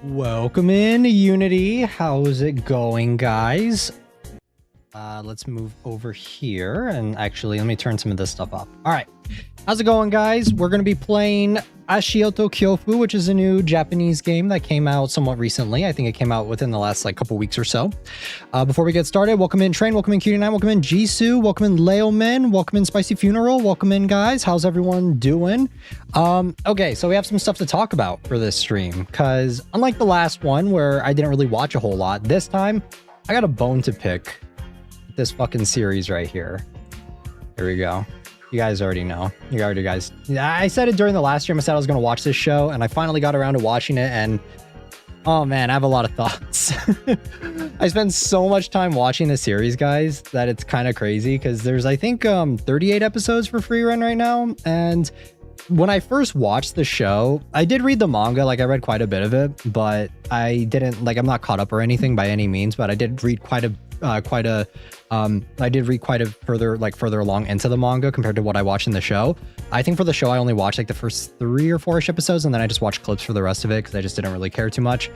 Welcome in, Unity. How's it going, guys? Let's move over here, and actually, let me turn some of this stuff up. All right. How's it going, guys? We're going to be playing足音恐怖, which is a new Japanese game that came out somewhat recently. I think it came out within the last couple weeks or so. Before we get started, welcome in Train, welcome in Cutie9, welcome in Jisoo, welcome in Leomin, welcome in Spicy Funeral, welcome in, guys. How's everyone doing? Okay, so we have some stuff to talk about for this stream, because unlike the last one where I didn't really watch a whole lot, this time I got a bone to pick with this fucking series right here. Here we go. You guys already know. I said it during the last stream. I said I was going to watch this show, and I finally got around to watching it, and oh man, I have a lot of thoughts. I spent so much time watching the series, guys, that it's kind of crazy, because there's, I think, 38 episodes for free run right now, and when I first watched the show, I did read the manga, I read quite a bit of it, but I didn't, I'm not caught up or anything by any means, but I did read quite a further along into the manga compared to what I watched in the show. I think for the show, I only watched the first 3 or 4-ish episodes, and then I just watched clips for the rest of it because I just didn't really care too much.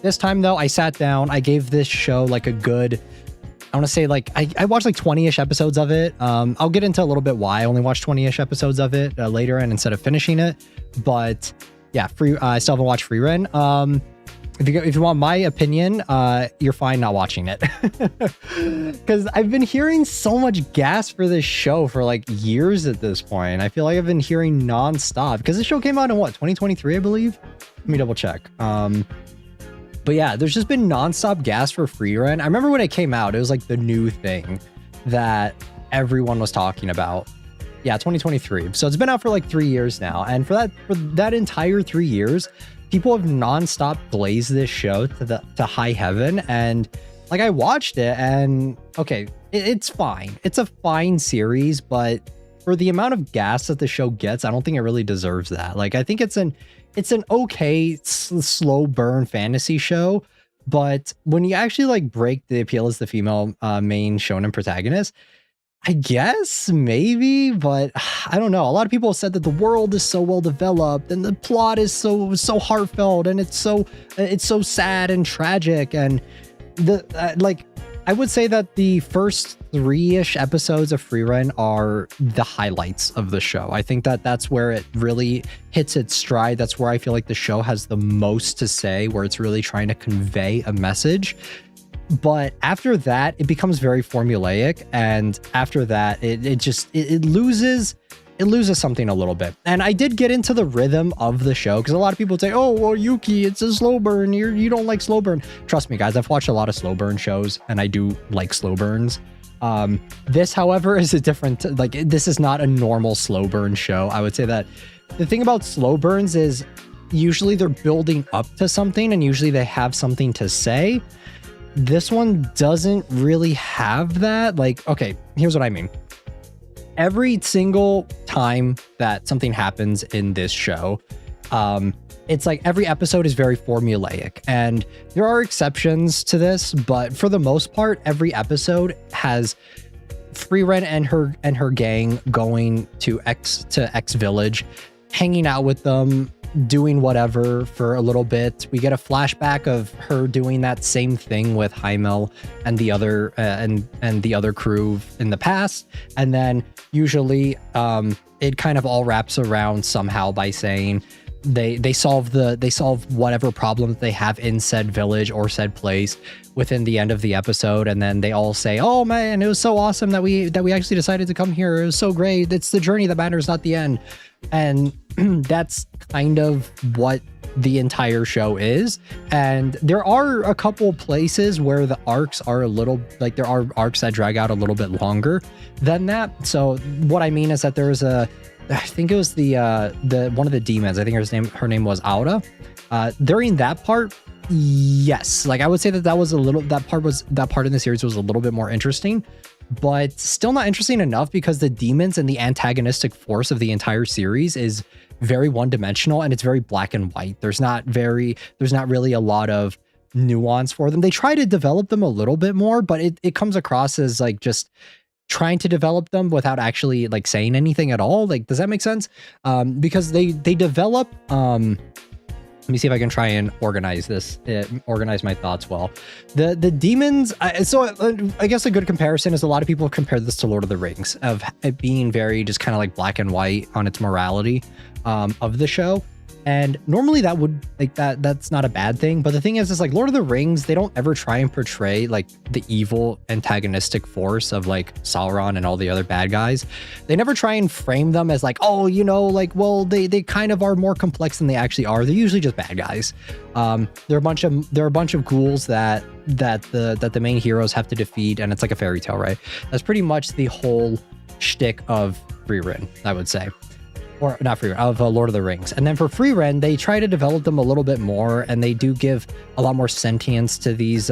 This time though, I sat down, I gave this show a good, I want to say I watched 20-ish episodes of it. I'll get into a little bit why I only watched 20-ish episodes of it later and instead of finishing it. But yeah, I still haven't watched Free Run. If you want my opinion, you're fine not watching it. Because I've been hearing so much gas for this show for years at this point. I feel like I've been hearing nonstop. Because the show came out in what, 2023, I believe? Let me double check. But yeah, there's just been nonstop gas for Free Run. I remember when it came out, it was the new thing that everyone was talking about. Yeah, 2023. So it's been out for 3 years now. And for that entire 3 years, people have nonstop blazed this show to high heaven, and I watched it, and okay, it's fine. It's a fine series, but for the amount of gas that the show gets, I don't think it really deserves that. I think it's an okay slow burn fantasy show, but when you actually break the appeal as the female main shonen protagonist, I guess maybe, but I don't know. A lot of people have said that the world is so well developed and the plot is so heartfelt, and it's so sad and tragic, and I would say that the first 3-ish episodes of Free Run are the highlights of the show. I think that that's where it really hits its stride. That's where I feel like the show has the most to say, where it's really trying to convey a message. But after that, it becomes very formulaic, and after that, it loses something a little bit. And I did get into the rhythm of the show, because a lot of people say, "Oh, well, Yuki, it's a slow burn. You don't like slow burn." Trust me, guys, I've watched a lot of slow burn shows, and I do like slow burns. This, however, is a different. This is not a normal slow burn show. I would say that the thing about slow burns is usually they're building up to something, and usually they have something to say. This one doesn't really have that. Okay, here's what I mean. Every single time that something happens in this show, it's every episode is very formulaic, and there are exceptions to this, but for the most part, every episode has Free Run and her gang going to X village, hanging out with them, doing whatever for a little bit. We get a flashback of her doing that same thing with Heimel and the other and the other crew in the past, and then usually it kind of all wraps around somehow by saying they solve whatever problem they have in said village or said place within the end of the episode, and then they all say, "Oh man, it was so awesome that we actually decided to come here. It was so great. It's the journey that matters, not the end." And that's kind of what the entire show is. And there are a couple places where the arcs are a little there are arcs that drag out a little bit longer than that. So what I mean is that there is I think it was the one of the demons, I think her name was Aura. During that part, yes, I would say that part in the series was a little bit more interesting, but still not interesting enough, because the demons and the antagonistic force of the entire series is very one-dimensional, and it's very black and white. There's not really a lot of nuance for them. They try to develop them a little bit more, but it comes across as just trying to develop them without actually saying anything at all. Does that make sense? Because they develop let me see if I can try and organize this, organize my thoughts well. The demons, I guess a good comparison is a lot of people have compared this to Lord of the Rings, of it being very just kind of like black and white on its morality of the show. And normally that would that's not a bad thing. But the thing is like Lord of the Rings, they don't ever try and portray like the evil antagonistic force of like Sauron and all the other bad guys. They never try and frame them as like, oh, you know, like, well, they kind of are more complex than they actually are. They're usually just bad guys. There are a bunch of ghouls that the main heroes have to defeat, and it's like a fairy tale, right? That's pretty much the whole shtick of Frieren, I would say. Or not Frieren, of Lord of the Rings. And then for Frieren, they try to develop them a little bit more, and they do give a lot more sentience to these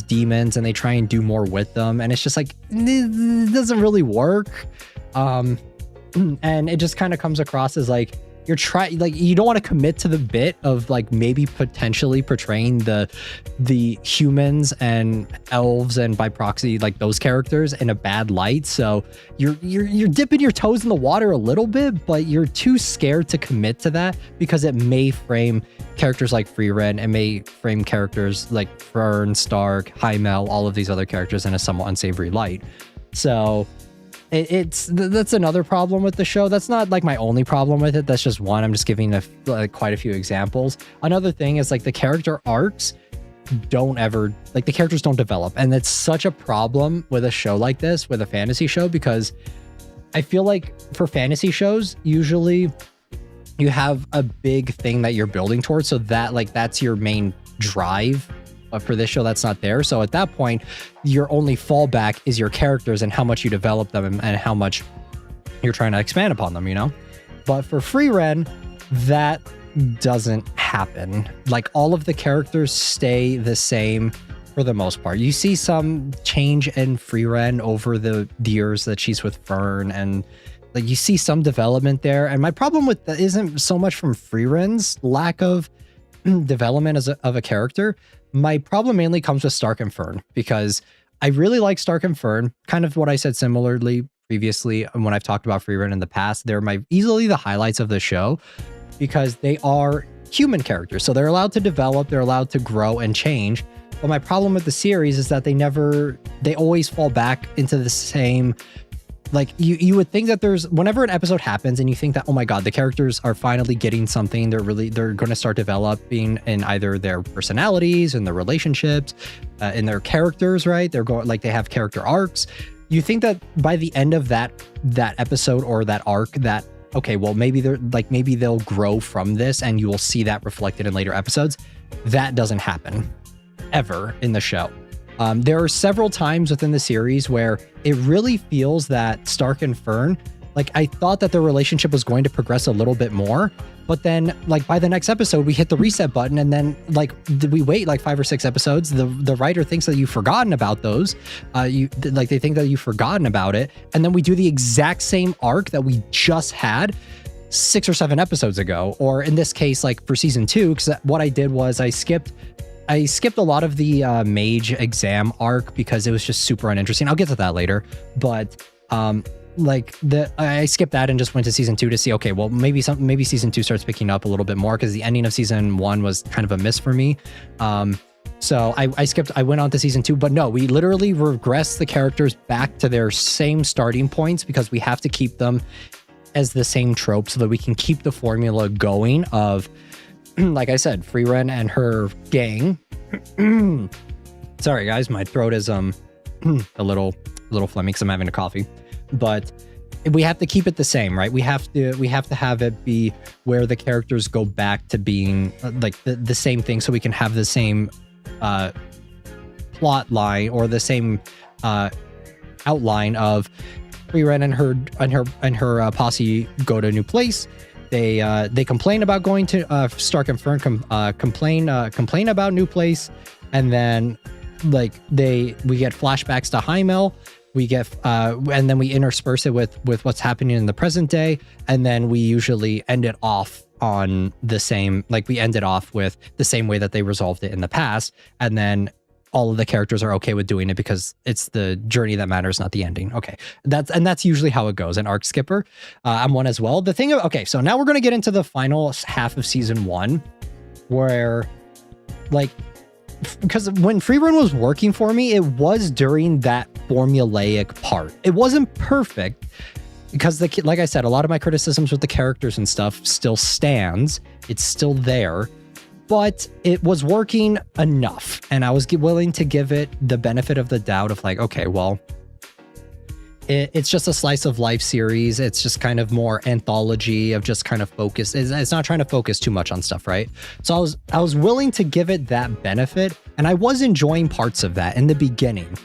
demons, and they try and do more with them. And it's just like, it doesn't really work. And it just kind of comes across as like, you don't want to commit to the bit of like maybe potentially portraying the humans and elves and by proxy like those characters in a bad light. So you're dipping your toes in the water a little bit, but you're too scared to commit to that because it may frame characters like Frieren, and may frame characters like Fern, Stark, Heimel, all of these other characters in a somewhat unsavory light. So that's another problem with the show. That's not like my only problem with it. That's just one. I'm just giving quite a few examples. Another thing is like the character arcs the characters don't develop. And it's such a problem with a show like this, with a fantasy show, because I feel like for fantasy shows, usually you have a big thing that you're building towards. So that that's your main drive. But for this show, that's not there. So at that point, your only fallback is your characters and how much you develop them and how much you're trying to expand upon them, you know? But for Frieren, that doesn't happen. Like all of the characters stay the same for the most part. You see some change in Frieren over the years that she's with Fern, and like you see some development there. And my problem with that isn't so much from Frieren's lack of development of a character. My problem mainly comes with Stark and Fern, because I really like Stark and Fern, kind of what I said similarly previously when I've talked about Frieren in the past. They're easily the highlights of the show because they are human characters. So they're allowed to develop, they're allowed to grow and change. But my problem with the series is that they always fall back into the same. Like you would think that whenever an episode happens and you think that, oh my God, the characters are finally getting something, they're going to start developing in either their personalities and their relationships, in their characters, right? They have character arcs. You think that by the end of that episode or that arc that, okay, well, maybe they'll grow from this and you will see that reflected in later episodes. That doesn't happen ever in the show. There are several times within the series where it really feels that Stark and Fern, like I thought that their relationship was going to progress a little bit more, but then like by the next episode, we hit the reset button and then like we wait like 5 or 6 episodes. The writer thinks that you've forgotten about those. They think that you've forgotten about it. And then we do the exact same arc that we just had 6 or 7 episodes ago. Or in this case, like for season 2, because what I did was I skipped a lot of the mage exam arc because it was just super uninteresting. I'll get to that later, but I skipped that and just went to season 2 to see, okay, well, maybe season 2 starts picking up a little bit more because the ending of season 1 was kind of a miss for me. So I went on to season 2, but no, we literally regress the characters back to their same starting points because we have to keep them as the same trope so that we can keep the formula going of, like I said, Frieren and her gang. Sorry guys, my throat is a little phlegmy because I'm having a coffee. But we have to keep it the same, right? We have to have it be where the characters go back to being like the same thing, so we can have the same plot line or the same outline of Frieren and her posse go to a new place. They complain about going to Stark and Fern complain about new place, and then like we get flashbacks to Heimel. We get and then we intersperse it with what's happening in the present day, and then we usually end it off on the same, like we end it off with the same way that they resolved it in the past, and then all of the characters are okay with doing it because it's the journey that matters, not the ending. Okay, that's usually how it goes. An arc skipper, I'm one as well. The thing of, okay, so now we're going to get into the final half of season 1. where like, because when free run was working for me, it was during that formulaic part. It wasn't perfect because like I said, a lot of my criticisms with the characters and stuff still stands. It's still there, but it was working enough. And I was willing to give it the benefit of the doubt of like, okay, well, it's just a slice of life series. It's just kind of more anthology of just kind of focus. It's not trying to focus too much on stuff, right? So I was willing to give it that benefit, and I was enjoying parts of that in the beginning.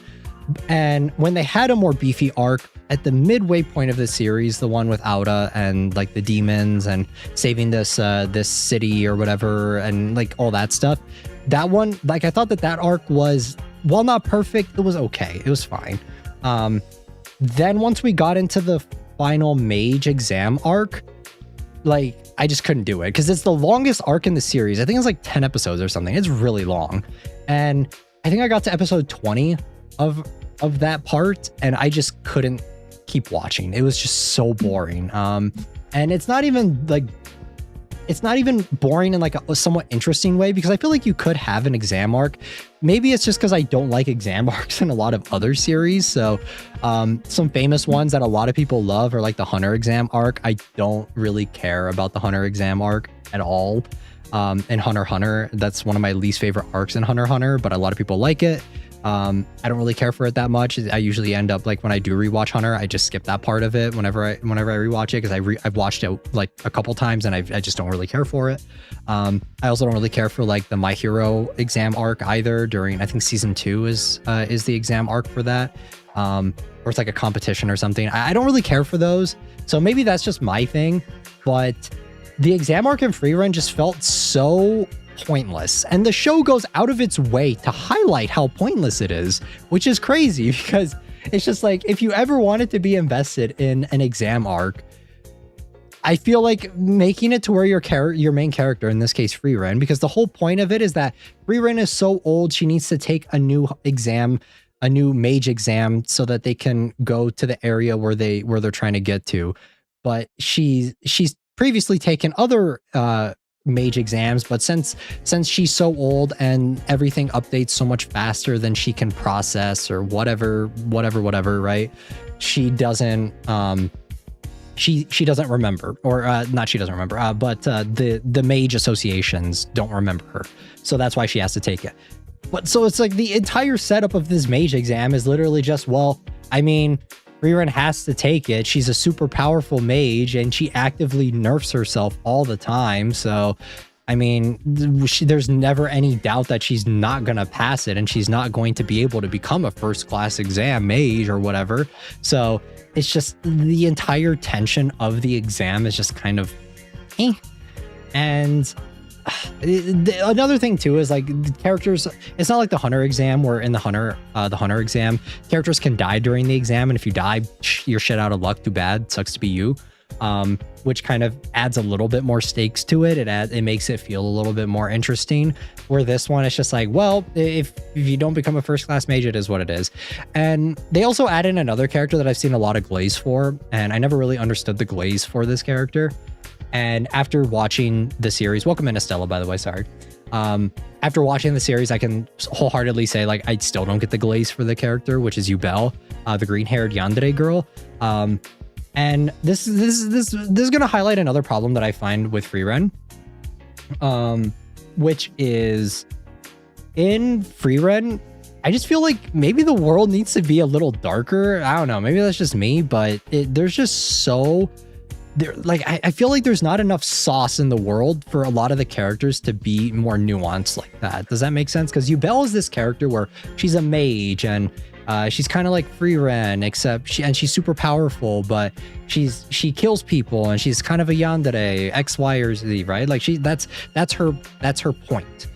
And when they had a more beefy arc at the midway point of the series, the one with Auda and like the demons and saving this this city or whatever and like all that stuff, that one, like I thought that arc was, while not perfect, it was okay. It was fine. Then once we got into the final mage exam arc, like I just couldn't do it because it's the longest arc in the series. I think it's like 10 episodes or something. It's really long. And I think I got to episode 20 of that part and I just couldn't keep watching. It was just so boring. And it's not even like, it's not even boring in like a somewhat interesting way, because I feel like you could have an exam arc. Maybe it's just because I don't like exam arcs in a lot of other series. So some famous ones that a lot of people love are like the Hunter exam arc. I don't really care about the Hunter exam arc at all. In Hunter x Hunter, that's one of my least favorite arcs in Hunter x Hunter, but a lot of people like it. I don't really care for it that much. I usually end up like when I do rewatch Hunter, I just skip that part of it whenever I rewatch it, because I've watched it like a couple times and I just don't really care for it. I also don't really care for like the My Hero exam arc either. During, I think season 2 is the exam arc for that, or it's like a competition or something. I don't really care for those, so maybe that's just my thing. But the exam arc in Free Run just felt so pointless, and the show goes out of its way to highlight how pointless it is, which is crazy because it's just like, if you ever wanted to be invested in an exam arc, I feel like making it to where your main character, in this case Free Ren, because the whole point of it is that Free Ren is so old, she needs to take a new exam, a new mage exam, so that they can go to the area where they're trying to get to. But she's previously taken other mage exams, but since she's so old and everything updates so much faster than she can process or whatever, right? She doesn't she doesn't remember, or not she doesn't remember, but the mage associations don't remember her, so that's why she has to take it. But so it's like the entire setup of this mage exam is literally just, well, I mean, Riren has to take it. She's a super powerful mage and she actively nerfs herself all the time. So, I mean, there's never any doubt that she's not going to pass it and she's not going to be able to become a first class exam mage or whatever. So it's just the entire tension of the exam is just kind of eh. And another thing too is like the characters, it's not like the Hunter exam where in the Hunter exam characters can die during the exam, and if you die, you're shit out of luck, too bad, sucks to be you, which kind of adds a little bit more stakes to it. It makes it feel a little bit more interesting, where this one it's just like, well, if you don't become a first class mage, it is what it is. And they also add in another character that I've seen a lot of glaze for, and I never really understood the glaze for this character. And after watching the series, welcome in Estella, by the way, sorry. After watching the series, I can wholeheartedly say, like, I still don't get the glaze for the character, which is Yubel, the green-haired yandere girl. And this is going to highlight another problem that I find with Free Ren, which is in Free Ren, I just feel like maybe the world needs to be a little darker. I don't know, maybe that's just me, but there's just so... Like I feel like there's not enough sauce in the world for a lot of the characters to be more nuanced like that. Does that make sense? Because Yubel is this character where she's a mage and she's kind of like Free Ren, except she's super powerful, but she kills people and she's kind of a yandere, X, Y, or Z, right? Like that's her point.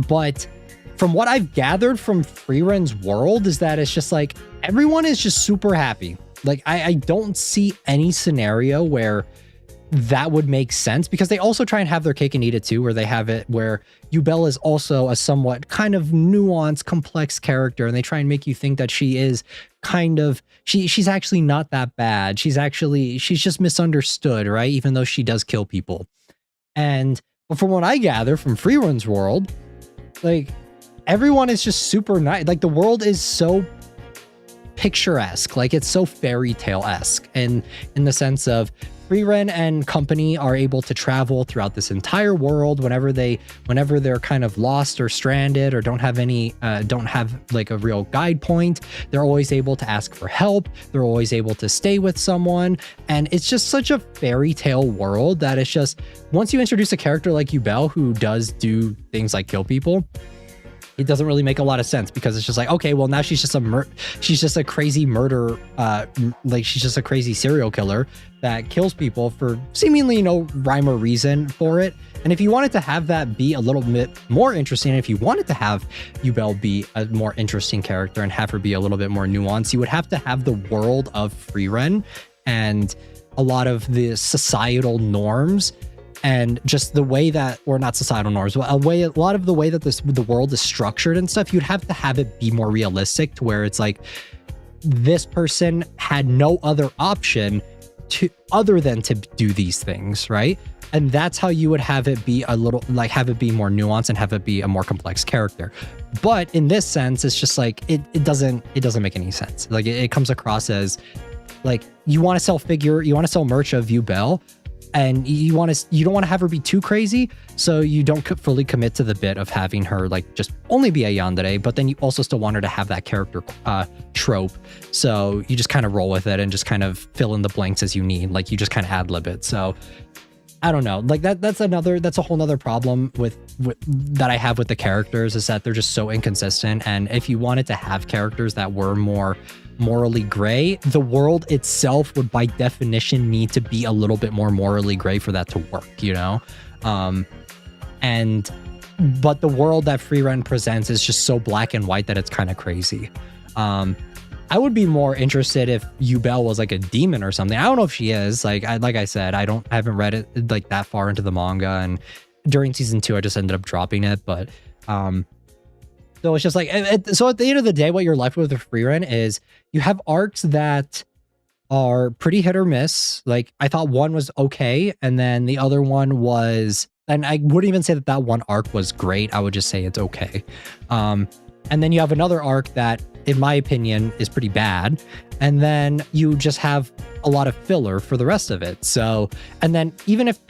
But from what I've gathered from Free Ren's world is that it's just like everyone is just super happy. Like, I don't see any scenario where that would make sense, because they also try and have their cake and eat it too, where they have it where Yubel is also a somewhat kind of nuanced, complex character, and they try and make you think that she is kind of, she's actually not that bad. She's just misunderstood, right? Even though she does kill people. And But from what I gather from Freerun's world, like everyone is just super nice. Like the world is so picturesque, like it's so fairy tale-esque, and in the sense of Freerun and company are able to travel throughout this entire world whenever they're kind of lost or stranded or don't have like a real guide point. They're always able to ask for help. They're always able to stay with someone. And it's just such a fairy tale world that it's just, once you introduce a character like Yubel who does do things like kill people, it doesn't really make a lot of sense, because it's just like, okay, well now she's just a crazy murder, like she's just a crazy serial killer that kills people for seemingly no rhyme or reason for it. And if you wanted to have that be a little bit more interesting, if you wanted to have Yubel be a more interesting character and have her be a little bit more nuanced, you would have to have the world of Freerun and a lot of the societal norms and just the way that, or not societal norms, a lot of the way that the world is structured and stuff, you'd have to have it be more realistic, to where it's like this person had no other option other than to do these things, right? And that's how you would have it be have it be more nuanced and have it be a more complex character. But in this sense, it's just like it doesn't make any sense. Like it comes across as like you want to sell merch of Yubel, and you don't want to have her be too crazy, so you don't fully commit to the bit of having her like just only be a yandere, but then you also still want her to have that character trope, so you just kind of roll with it and just kind of fill in the blanks as you need. Like you just kind of ad-lib it. So I don't know, like that's a whole nother problem with that I have with the characters, is that they're just so inconsistent. And if you wanted to have characters that were more morally gray, the world itself would by definition need to be a little bit more morally gray for that to work, you know? But the world that Freerun presents is just so black and white that it's kind of crazy. I would be more interested if Yubel was like a demon or something. I don't know if she is. Like I said, I haven't read it like that far into the manga, and during season 2 I just ended up dropping it. But so it's just like, so at the end of the day, what you're left with Freerun is you have arcs that are pretty hit or miss. Like I thought one was okay, and then the other one was, and I wouldn't even say that one arc was great. I would just say it's okay. And then you have another arc that, in my opinion, is pretty bad. And then you just have a lot of filler for the rest of it. So, and then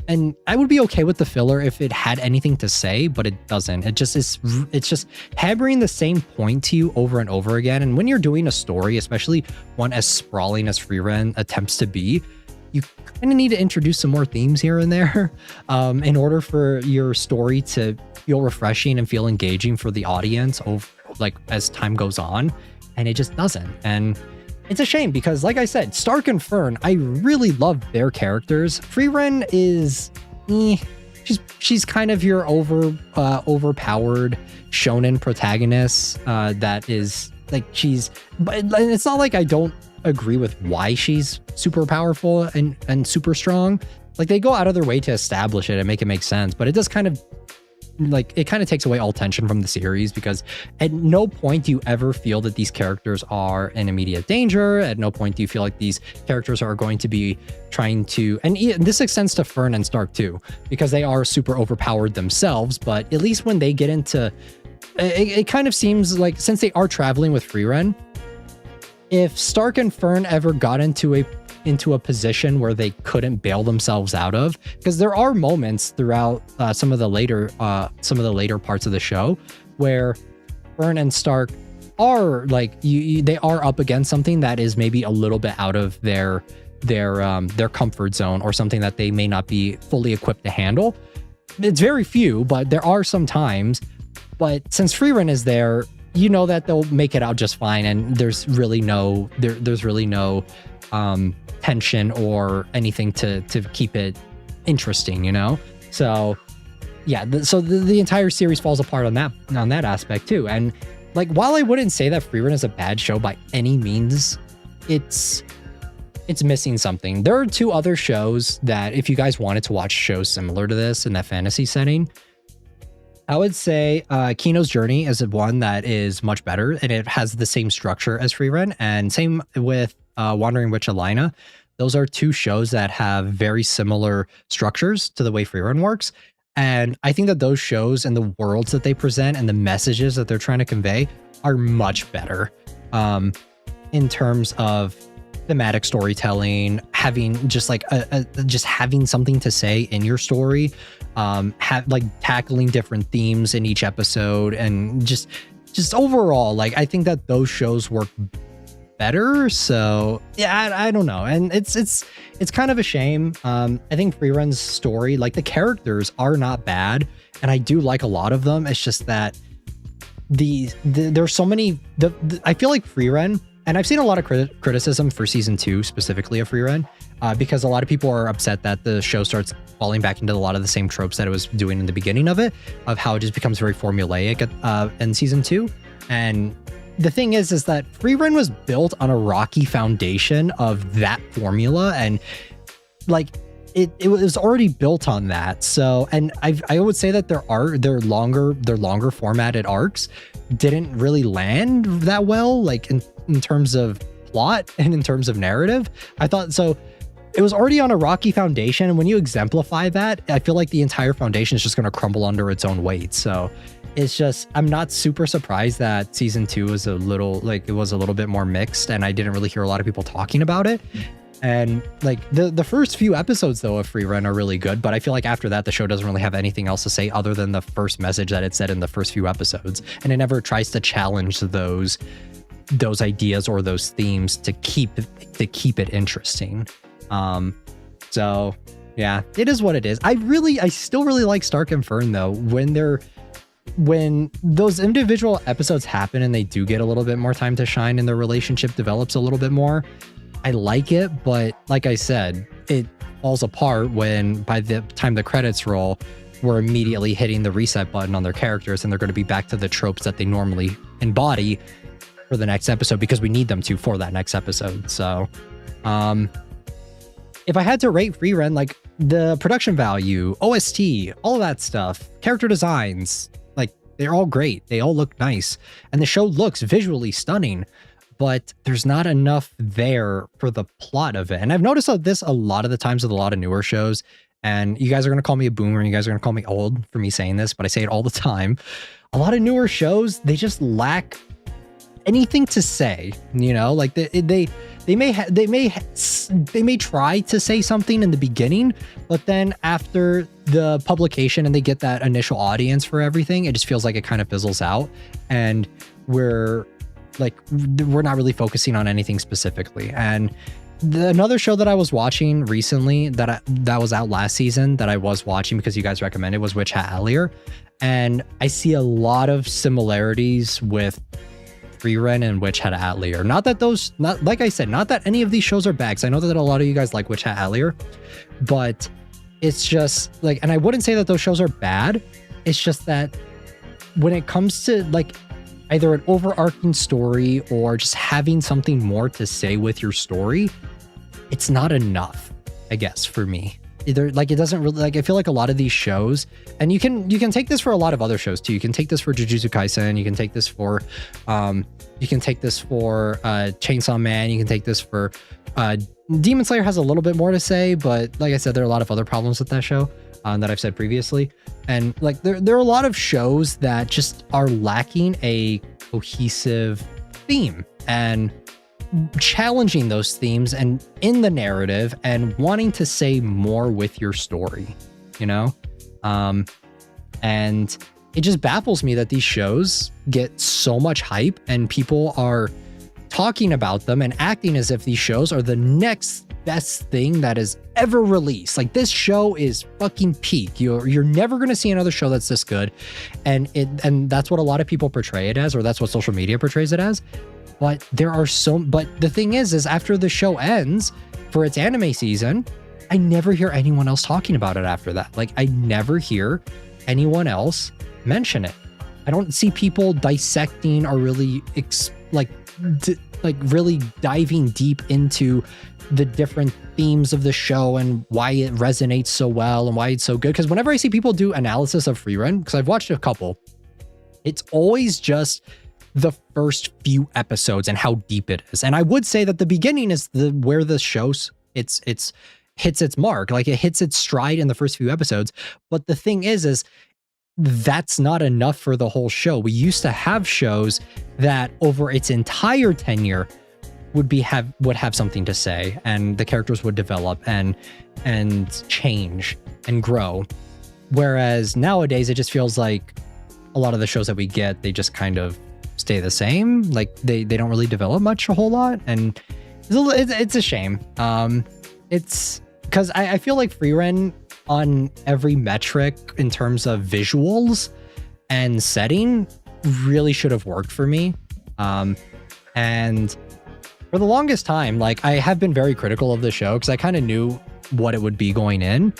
and I would be okay with the filler if it had anything to say, but it doesn't. It's just hammering the same point to you over and over again. And when you're doing a story, especially one as sprawling as Freerun attempts to be, you kind of need to introduce some more themes here and there in order for your story to feel refreshing and feel engaging for the audience like as time goes on. And it just doesn't. And it's a shame, because like I said, Stark and Fern, I really love their characters. Freerun is she's kind of your overpowered shonen protagonist that is like, but it's not like I don't agree with why she's super powerful and super strong. Like they go out of their way to establish it and make it make sense, but it does kind of takes away all tension from the series, because at no point do you ever feel that these characters are in immediate danger. At no point do you feel like these characters are going to be trying to, and this extends to Fern and Stark too, because they are super overpowered themselves. But at least when they get into it kind of seems like, since they are traveling with Freerun, if Stark and Fern ever got into a position where they couldn't bail themselves out of, because there are moments throughout some of the later parts of the show where Fern and Stark are like, they are up against something that is maybe a little bit out of their comfort zone, or something that they may not be fully equipped to handle. It's very few, but there are some times. But since Freerun is there, you know that they'll make it out just fine, and there's really no tension or anything to keep it interesting, you know? So yeah, the entire series falls apart on that aspect too. And like, while I wouldn't say that Freerun is a bad show by any means, it's missing something. There are 2 other shows that, if you guys wanted to watch shows similar to this in that fantasy setting, I would say Kino's Journey is one that is much better, and it has the same structure as Freerun, and same with Wandering Witch Alina. Those are 2 shows that have very similar structures to the way Freerun works. And I think that those shows and the worlds that they present and the messages that they're trying to convey are much better in terms of thematic storytelling, having just like just having something to say in your story, like tackling different themes in each episode, and just overall, like I think that those shows work better. So yeah, I don't know, and it's kind of a shame. I think Freerun's story, like the characters are not bad, and I do like a lot of them. It's just that there's so many. I feel like Freerun, and I've seen a lot of criticism for season 2 specifically of Freerun, because a lot of people are upset that the show starts falling back into a lot of the same tropes that it was doing in the beginning of it, of how it just becomes very formulaic in season 2. And the thing is that Freerun was built on a rocky foundation of that formula, and like it was already built on that. So, and I would say that their longer formatted arcs didn't really land that well, like in terms of plot and in terms of narrative. I thought so. It was already on a rocky foundation, and when you exemplify that, I feel like the entire foundation is just going to crumble under its own weight. So it's just, I'm not super surprised that season 2 was a little bit more mixed, and I didn't really hear a lot of people talking about it. And like the first few episodes though of Freerun are really good, but I feel like after that the show doesn't really have anything else to say other than the first message that it said in the first few episodes, and it never tries to challenge those ideas or those themes to keep it interesting. So yeah, it is what it is. I still really like Stark and Fern though, when those individual episodes happen and they do get a little bit more time to shine and their relationship develops a little bit more. I like it, but like I said, it falls apart when by the time the credits roll, we're immediately hitting the reset button on their characters, and they're going to be back to the tropes that they normally embody for the next episode because we need them to for that next episode. So if I had to rate Freerun, like the production value, OST, all of that stuff, character designs, like they're all great. They all look nice, and the show looks visually stunning, but there's not enough there for the plot of it. And I've noticed this a lot of the times with a lot of newer shows, and you guys are going to call me a boomer, and you guys are going to call me old for me saying this, but I say it all the time. A lot of newer shows, they just lack anything to say, you know, like they may try to say something in the beginning, but then after the publication and they get that initial audience for everything, it just feels like it kind of fizzles out, and we're not really focusing on anything specifically. And another show that I was watching recently that was out last season that I was watching because you guys recommended was Witch Hat Atelier, and I see a lot of similarities with Freerun and Witch Hat Atelier. Not like I said, not that any of these shows are bad, 'cause I know that a lot of you guys like Witch Hat Atelier, but it's just like, and I wouldn't say that those shows are bad. It's just that when it comes to like either an overarching story or just having something more to say with your story, it's not enough, I guess, for me. Either like it doesn't really, like I feel like a lot of these shows, and you can take this for a lot of other shows too. You can take this for Jujutsu Kaisen, you can take this for Chainsaw Man, you can take this for Demon Slayer has a little bit more to say, but like I said, there are a lot of other problems with that show that I've said previously. And like there are a lot of shows that just are lacking a cohesive theme and challenging those themes and in the narrative and wanting to say more with your story, you know? And it just baffles me that these shows get so much hype and people are talking about them and acting as if these shows are the next best thing that is ever released. Like, this show is fucking peak. You're never going to see another show that's this good. And that's what a lot of people portray it as, or that's what social media portrays it as. But but the thing is after the show ends for its anime season, I never hear anyone else talking about it after that. Like, I never hear anyone else mention it. I don't see people dissecting or really really diving deep into the different themes of the show and why it resonates so well and why it's so good. Because whenever I see people do analysis of Freerun, because I've watched a couple, it's always just the first few episodes and how deep it is. And I would say that the beginning is where the show's its hits its mark. Like, it hits its stride in the first few episodes. But the thing is that's not enough for the whole show. We used to have shows that over its entire tenure would have something to say, and the characters would develop and change and grow. Whereas nowadays, it just feels like a lot of the shows that we get, they just kind of stay the same. Like, they don't really develop much a whole lot, and it's a shame. It's because I feel like Frieren on every metric in terms of visuals and setting really should have worked for me. And for the longest time, like, I have been very critical of the show because I kind of knew what it would be going in.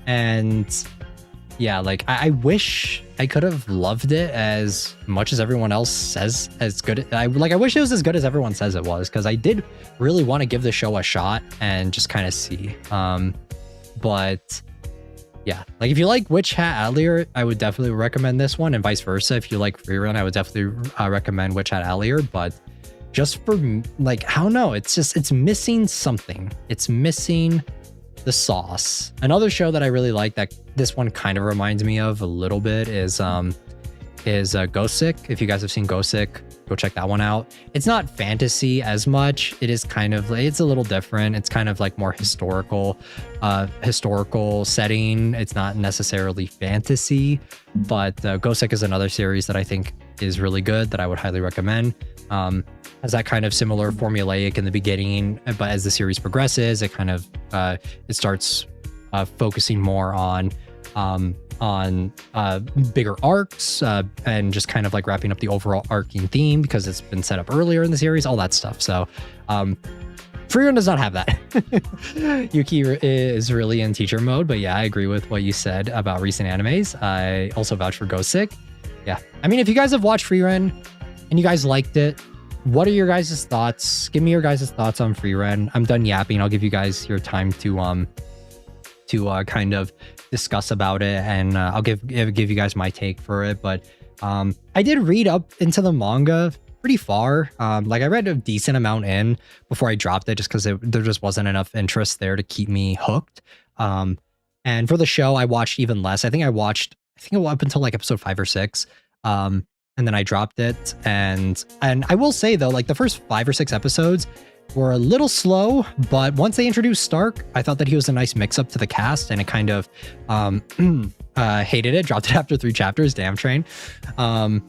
And yeah, like, I wish I could have loved it as much as everyone else says as good. I wish it was as good as everyone says it was, because I did really want to give the show a shot and just kind of see. But yeah, like, if you like Witch Hat Atelier, I would definitely recommend this one, and vice versa. If you like Freerun, I would definitely recommend Witch Hat Atelier. But just for, like, I don't know, it's missing something. It's missing the sauce. Another show that I really like that this one kind of reminds me of a little bit is Ghostsick. If you guys have seen Ghostsick, go check that one out. It's not fantasy as much. It is kind of, it's a little different. It's kind of like more historical setting. It's not necessarily fantasy, but Ghostsick is another series that I think is really good that I would highly recommend. Has that kind of similar formulaic in the beginning, but as the series progresses, it kind of it starts focusing more on bigger arcs and just kind of like wrapping up the overall arcing theme because it's been set up earlier in the series, all that stuff. So Freerun does not have that. Yuki is really in teacher mode, but yeah, I agree with what you said about recent animes. I also vouch for Ghostsick. Yeah, I mean, if you guys have watched Freerun and you guys liked it, what are your guys' thoughts? Give me your guys' thoughts on Freerun. I'm done yapping. I'll give you guys your time to kind of discuss about it, and I'll give you guys my take for it. But I did read up into the manga pretty far. Like, I read a decent amount in before I dropped it, just because there just wasn't enough interest there to keep me hooked. And for the show, I watched even less. I think up until like episode 5 or 6. And then I dropped it. And I will say, though, like, the first 5 or 6 episodes were a little slow, but once they introduced Stark, I thought that he was a nice mix-up to the cast, and it kind of hated it, dropped it after 3 chapters, damn train. And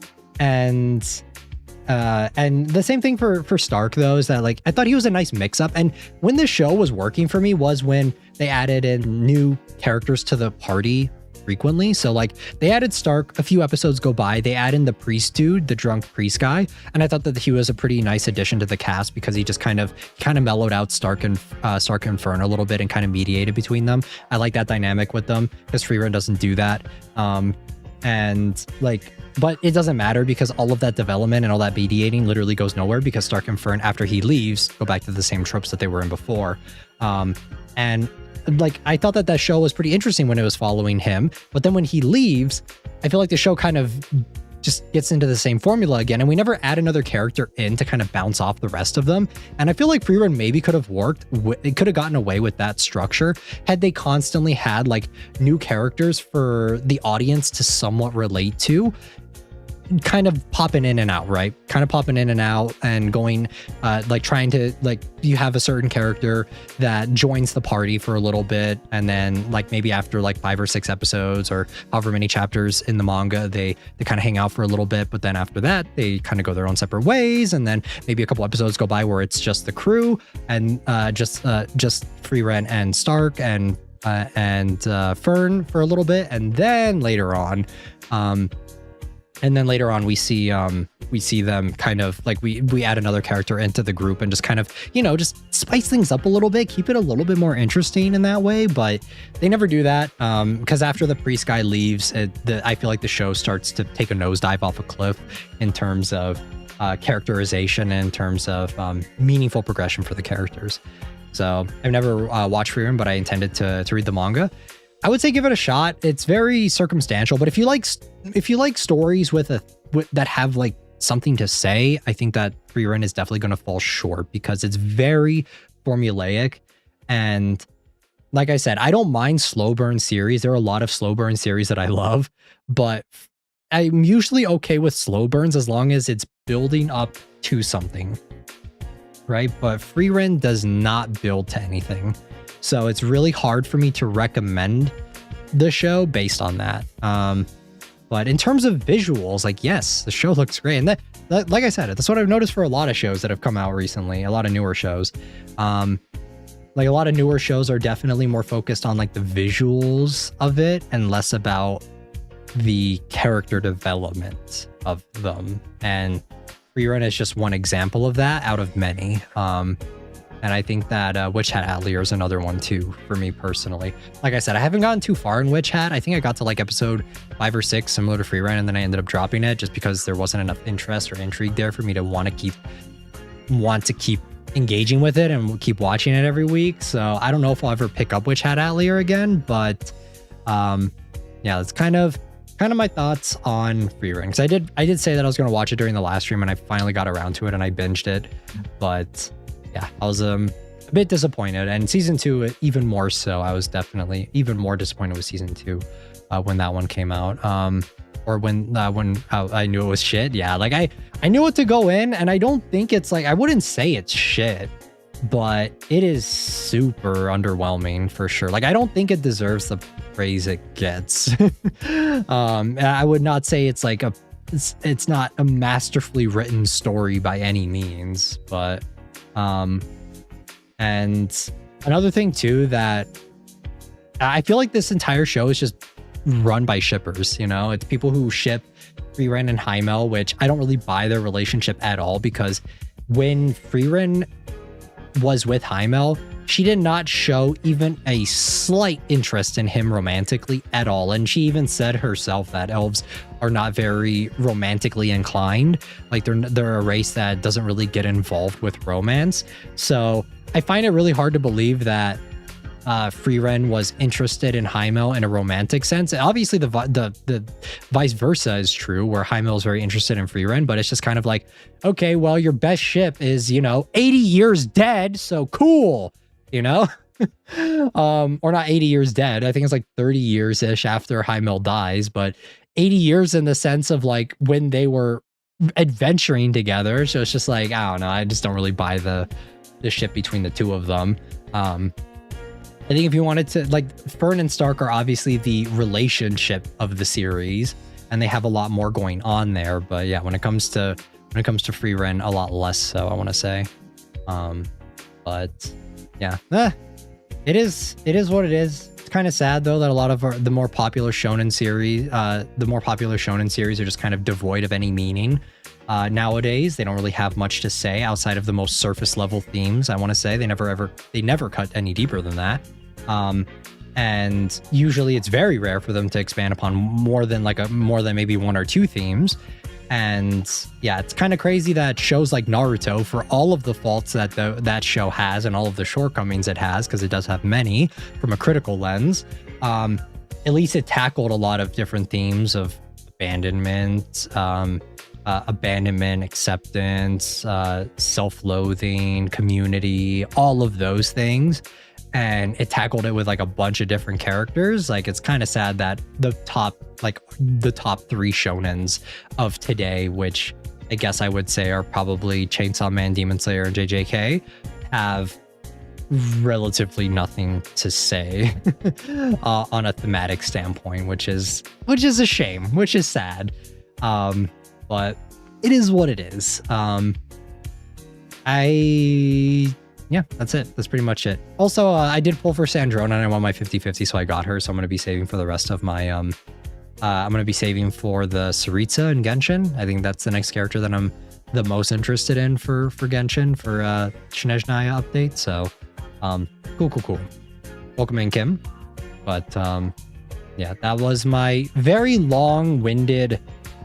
the same thing for Stark, though, is that, like, I thought he was a nice mix-up, and when this show was working for me was when they added in new characters to the party frequently. So, like, they added Stark, a few episodes go by, they add in the priest dude, the drunk priest guy, and I thought that he was a pretty nice addition to the cast because he just kind of mellowed out Stark and Fern a little bit and kind of mediated between them. I like that dynamic with them because Freerun doesn't do that. And like, but it doesn't matter because all of that development and all that mediating literally goes nowhere because Stark and Fern, after he leaves, go back to the same tropes that they were in before. And like, I thought that show was pretty interesting when it was following him, but then when he leaves, I feel like the show kind of just gets into the same formula again, and we never add another character in to kind of bounce off the rest of them. And I feel like Freerun maybe could have worked, it could have gotten away with that structure had they constantly had like new characters for the audience to somewhat relate to, kind of popping in and out, right? Kind of popping in and out and going, like, trying to, like, you have a certain character that joins the party for a little bit, and then, like, maybe after like 5 or 6 episodes or however many chapters in the manga, they kind of hang out for a little bit, but then after that, they kind of go their own separate ways, and then maybe a couple episodes go by where it's just the crew and just Freerun and Stark and Fern for a little bit, and then later on, we see them kind of like we add another character into the group and just kind of, you know, just spice things up a little bit, keep it a little bit more interesting in that way. But they never do that because after the priest guy leaves, I feel like the show starts to take a nosedive off a cliff in terms of characterization and in terms of meaningful progression for the characters. So I've never watched Freerun, but I intended to read the manga. I would say give it a shot. It's very circumstantial, but if you like stories that have like something to say, I think that Freerun is definitely going to fall short because it's very formulaic, and like I said, I don't mind slow burn series. There are a lot of slow burn series that I love, but I'm usually okay with slow burns as long as it's building up to something, right? But Frieren does not build to anything. So it's really hard for me to recommend the show based on that. But in terms of visuals, like, yes, the show looks great. And that, like I said, that's what I've noticed for a lot of shows that have come out recently, a lot of newer shows. Like a lot of newer shows are definitely more focused on like the visuals of it and less about the character development of them. And Frieren is just one example of that out of many. And I think that Witch Hat Atelier is another one too, for me personally. Like I said, I haven't gotten too far in Witch Hat. I think I got to like episode 5 or 6, similar to Frieren, and then I ended up dropping it just because there wasn't enough interest or intrigue there for me to want to keep engaging with it and keep watching it every week. So I don't know if I'll ever pick up Witch Hat Atelier again, but yeah, that's kind of my thoughts on Frieren. Because I did say that I was going to watch it during the last stream, and I finally got around to it and I binged it. But yeah, I was a bit disappointed, and season 2 even more so. I was definitely even more disappointed with season 2 when that one came out. Or when I knew it was shit. Yeah, like I knew it to go in, and I don't think it's like, I wouldn't say it's shit, but it is super underwhelming for sure. Like, I don't think it deserves the praise it gets. I would not say it's like it's not a masterfully written story by any means, but and another thing too, that I feel like this entire show is just run by shippers, you know? It's people who ship Frieren and Hyemel, which I don't really buy their relationship at all, because when Frieren was with Hyemel, she did not show even a slight interest in him romantically at all. And she even said herself that elves are not very romantically inclined. Like they're a race that doesn't really get involved with romance. So I find it really hard to believe that Frieren was interested in Hyemel in a romantic sense. Obviously, the vice versa is true, where Hyemel is very interested in Frieren, but it's just kind of like, okay, well, your best ship is, 80 years dead, so cool, or not 80 years dead. I think it's like 30 years-ish after Hyemel dies, but 80 years in the sense of like when they were adventuring together. So it's just like, I don't know, I just don't really buy the ship between the two of them. I think if you wanted to, like, Fern and Stark are obviously the relationship of the series, and they have a lot more going on there. But yeah, when it comes to Frieren, a lot less so, I want to say. But yeah, it is what it is. It's kind of sad though that a lot of the more popular shonen series are just kind of devoid of any meaning. Nowadays, they don't really have much to say outside of the most surface level themes. I want to say they never cut any deeper than that. And usually it's very rare for them to expand upon more than maybe 1 or 2 themes. And yeah, it's kind of crazy that shows like Naruto, for all of the faults that that show has and all of the shortcomings it has, because it does have many from a critical lens, at least it tackled a lot of different themes of abandonment, acceptance, self-loathing, community, all of those things. And it tackled it with like a bunch of different characters. Like, it's kind of sad that the top 3 shonens of today, which I guess I would say are probably Chainsaw Man, Demon Slayer, and JJK, have relatively nothing to say on a thematic standpoint, which is a shame, which is sad. But it is what it is. Yeah, that's it. That's pretty much it. Also, I did pull for Sandrona, and I won my 50-50, so I got her. So I'm going to be saving for the rest of my, I'm going to be saving for the Saritsa in Genshin. I think that's the next character that I'm the most interested in for Genshin, for Shinejnaya update. So, cool. Welcome in, Kim. But, yeah, that was my very long-winded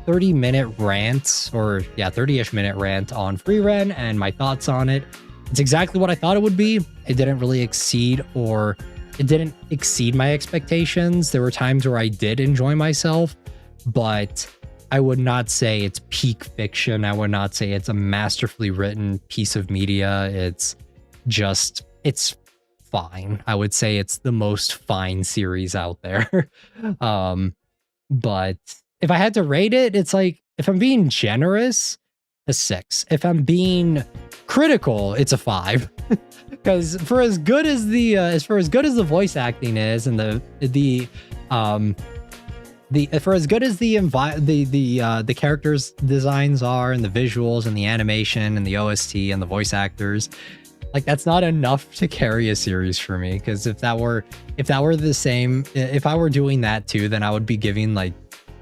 30-minute rant, or yeah, 30-ish minute rant on Frieren and my thoughts on it. It's exactly what I thought it would be. It didn't exceed my expectations. There were times where I did enjoy myself, but I would not say it's peak fiction. I would not say it's a masterfully written piece of media. It's fine. I would say it's the most fine series out there. But if I had to rate it, it's like, if I'm being generous, a 6. If I'm being critical, it's a 5. Because for as good as the voice acting is, and for as good as the characters designs are, and the visuals and the animation and the OST and the voice actors, like, that's not enough to carry a series for me. Because if that were the same, if I were doing that too, then I would be giving like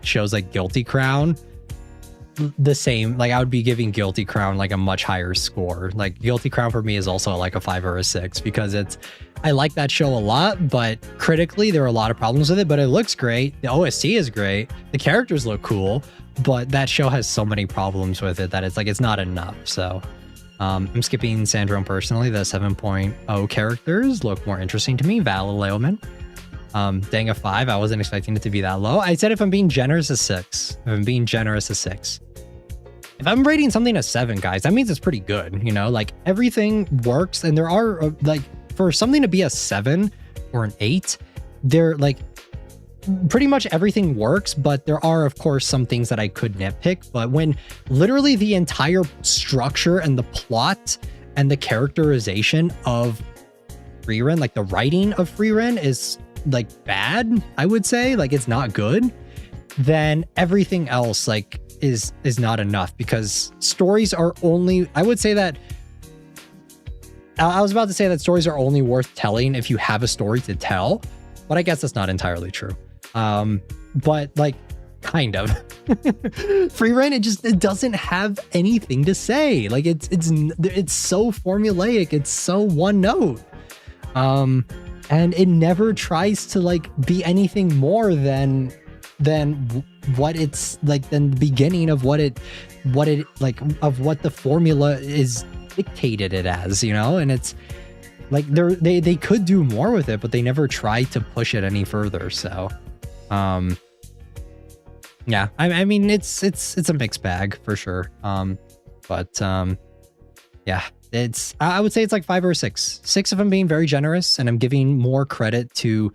shows like Guilty Crown the same. Like, I would be giving Guilty Crown like a much higher score. Like, Guilty Crown for me is also like a 5 or a 6, because I like that show a lot, but critically there are a lot of problems with it. But it looks great, the OST is great, the characters look cool, but that show has so many problems with it that it's like, it's not enough. So I'm skipping Sandrone personally. The 7.0 characters look more interesting to me. Vala Leoman. Dang, a 5. I wasn't expecting it to be that low. I said if I'm being generous, a 6. If I'm being generous, a 6. If I'm rating something a 7, guys, that means it's pretty good. You know, like, everything works, and there are like, for something to be a 7 or an 8, there, like, pretty much everything works, but there are, of course, some things that I could nitpick. But when literally the entire structure and the plot and the characterization of Frieren, like the writing of Frieren, is like bad, I would say, like, it's not good, then everything else like is not enough. Because stories are only, I would say that, I was about to say that stories are only worth telling if you have a story to tell, but I guess that's not entirely true. But like, kind of. Frieren, it doesn't have anything to say. Like, it's so formulaic, it's so one note. And it never tries to like be anything more than what it's like, than the beginning of what it like, of what the formula is dictated it as, you know. And it's like, they could do more with it, but they never try to push it any further. So yeah, I mean, it's a mixed bag for sure. But yeah, I would say it's like 5 or 6. 6 if I'm being very generous, and I'm giving more credit to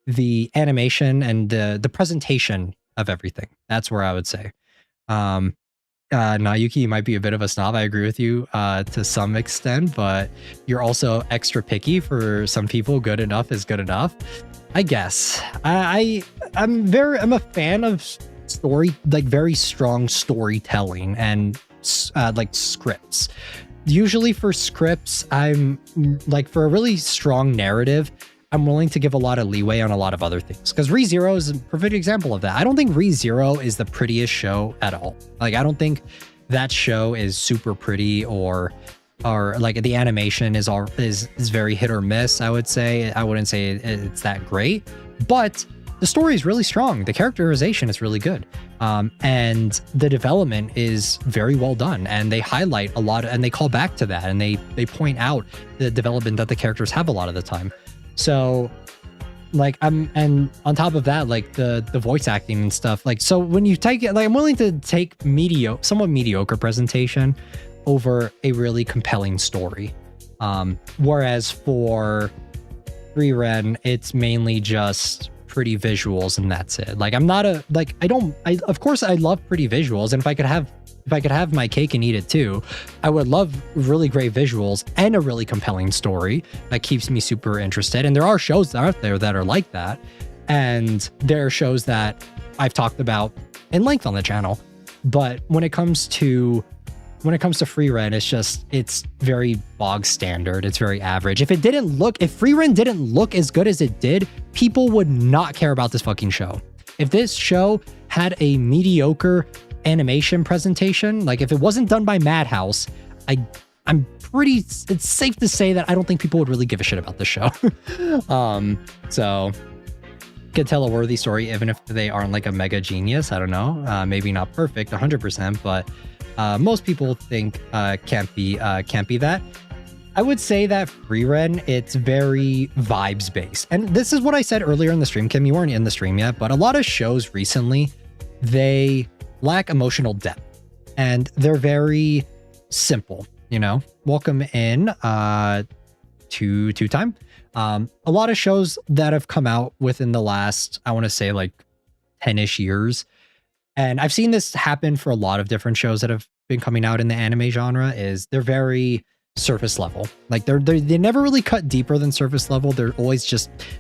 the animation and the presentation of everything. That's where I would say. Nayuki, you might be a bit of a snob. I agree with you to some extent, but you're also extra picky. For some people, good enough is good enough, I guess. I'm a fan of story, like very strong storytelling and like scripts. Usually for scripts, I'm like, for a really strong narrative, I'm willing to give a lot of leeway on a lot of other things. Because Re:Zero is a perfect example of that. I don't think Re:Zero is the prettiest show at all. Like, I don't think that show is super pretty, or like the animation is very hit or miss, I would say. I wouldn't say it's that great, but the story is really strong. The characterization is really good. And the development is very well done. And they highlight a lot, and they call back to that, and they point out the development that the characters have a lot of the time. So like, and on top of that, like the voice acting and stuff, like, so when you take it, like, I'm willing to take somewhat mediocre presentation over a really compelling story. Whereas for Frieren, it's mainly just pretty visuals, and that's it. Like, I'm not of course I love pretty visuals, and if I could have my cake and eat it too, I would love really great visuals and a really compelling story that keeps me super interested. And there are shows out there that are like that, and there are shows that I've talked about in length on the channel. But when it comes to Frieren, it's very bog standard. It's very average. If Frieren didn't look as good as it did, people would not care about this fucking show. If this show had a mediocre animation presentation, like if it wasn't done by Madhouse, it's safe to say that I don't think people would really give a shit about the show. So could tell a worthy story even if they aren't like a mega genius. I don't know. Maybe not perfect 100%, but most people think can't be that. I would say that Frieren, it's very vibes based. And this is what I said earlier in the stream, Kim. You weren't in the stream yet, but a lot of shows recently, they lack emotional depth, and they're very simple, you know. Welcome in to two time. A lot of shows that have come out within the last, I want to say like 10-ish years. And I've seen this happen for a lot of different shows that have been coming out in the anime genre, is they're very surface level. Like they never really cut deeper than surface level. They're always